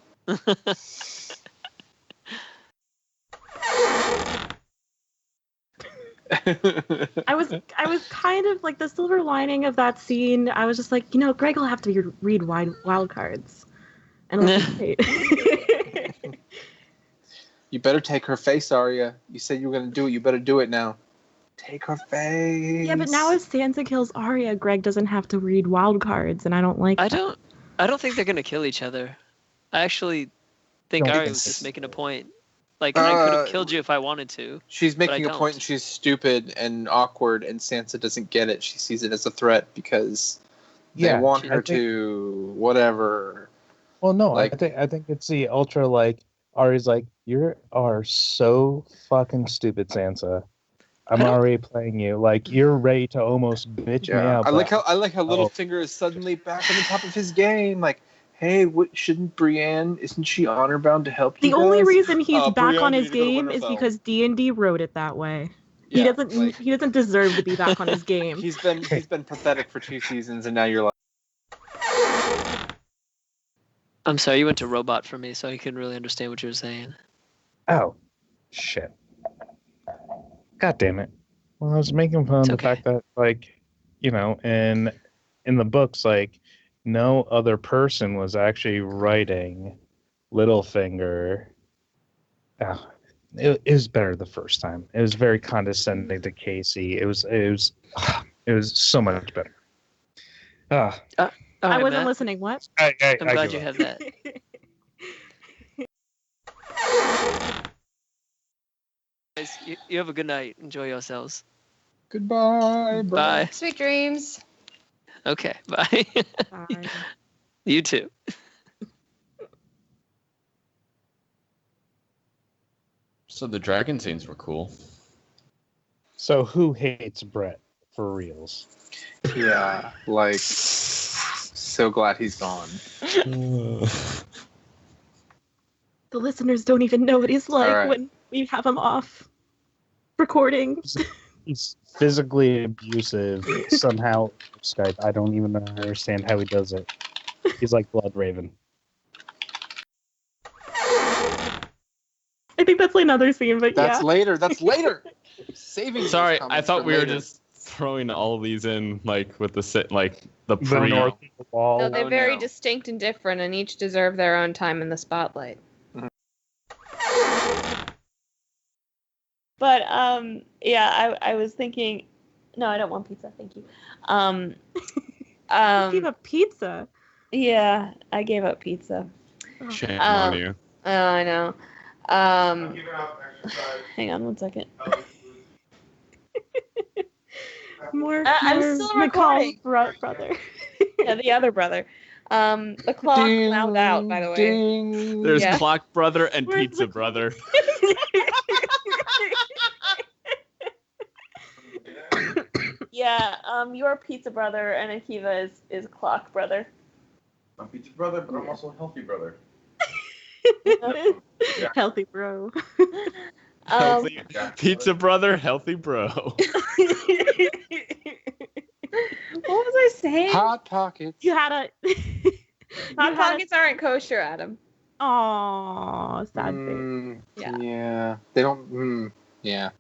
S1: I was kind of like the silver lining of that scene. I was just like, Greg will have to read wild cards, and it'll be great.
S2: You better take her face, Arya. You said you were gonna do it. You better do it now. Take her face.
S1: Yeah, but now if Sansa kills Arya, Greg doesn't have to read wild cards, and I don't like.
S9: I don't think they're gonna kill each other. I actually think
S4: Don't
S9: Arya
S4: think
S9: was
S4: so.
S9: just making a point. Like, I could have killed you if I wanted to.
S2: She's making
S9: but I
S2: a point,
S9: don't.
S2: and she's stupid and awkward, and Sansa doesn't get it. She sees it as a threat because they want her to whatever.
S4: Well, no,
S2: Like-
S4: I think it's the ultra like Ari's like, you are so fucking stupid, Sansa. I'm already playing you. Like you're ready to almost bitch me out.
S2: I like
S4: but-
S2: how Littlefinger is suddenly back on the top of his game. Like, hey, shouldn't Brienne? Isn't she honor bound to help you?
S1: The only
S2: guys?
S1: reason he's back
S2: Brienne,
S1: on
S2: you
S1: his
S2: need to go to
S1: game is
S2: Winterfell.
S1: because D&D wrote it that way.
S2: Yeah,
S1: He doesn't deserve to be back on his game.
S2: He's been pathetic for 2 seasons, and now you're like,
S9: I'm sorry, you went to robot for me, so I couldn't really understand what you were saying.
S4: Oh, shit. God damn it. Well, I was making fun of the fact that, like, in the books, like, no other person was actually writing Littlefinger. Oh, it was better the first time. It was very condescending to Casey. It was so much better.
S9: All
S1: I
S9: right,
S1: wasn't
S9: Matt.
S1: listening. What?
S9: I'm glad you have that. Guys, you have a good night. Enjoy yourselves.
S2: goodbye, bro.
S9: Bye.
S6: Sweet dreams.
S9: Okay, bye.
S1: Bye.
S9: You too.
S3: So the dragon scenes were cool.
S4: So who hates Brett for reals?
S2: Yeah, like, so glad he's gone.
S1: The listeners don't even know what he's like
S2: All right.
S1: when we have him off recording.
S4: He's physically abusive somehow. Skype. I don't even understand how he does it. He's like Blood Raven.
S1: I think that's another scene, but
S2: That's
S1: yeah.
S2: later. That's later. Saving. those
S3: Sorry, I
S2: comments
S3: thought
S2: for
S3: we were
S2: later.
S3: just throwing all of these in like with the
S4: The
S3: pre.
S4: north of the wall.
S5: No, they're
S2: Oh,
S5: very
S2: no.
S5: distinct and different, and each deserve their own time in the spotlight. But yeah, I was thinking, no, I don't want pizza, thank you.
S1: You gave up pizza.
S5: Yeah, I gave up pizza.
S3: Shame on you.
S5: Oh, I know. Hang on one second. I'm still
S1: Michal's
S5: recording.
S1: brother.
S5: Yeah, the other brother. The clock wound out, by the way.
S2: Ding.
S3: There's
S5: Yeah.
S3: Clock Brother and
S1: Where's
S3: Pizza
S1: the-
S3: Brother.
S5: Yeah, your pizza brother and Akiva is clock brother.
S10: I'm pizza brother, but I'm also a healthy brother.
S1: Healthy bro.
S3: Healthy Pizza Brother, healthy bro.
S5: What was I saying?
S2: Hot Pockets.
S1: You had a
S5: Hot Pockets aren't kosher, Adam.
S1: Aw, sad face.
S2: Mm,
S5: Yeah.
S2: yeah. They don't. Yeah.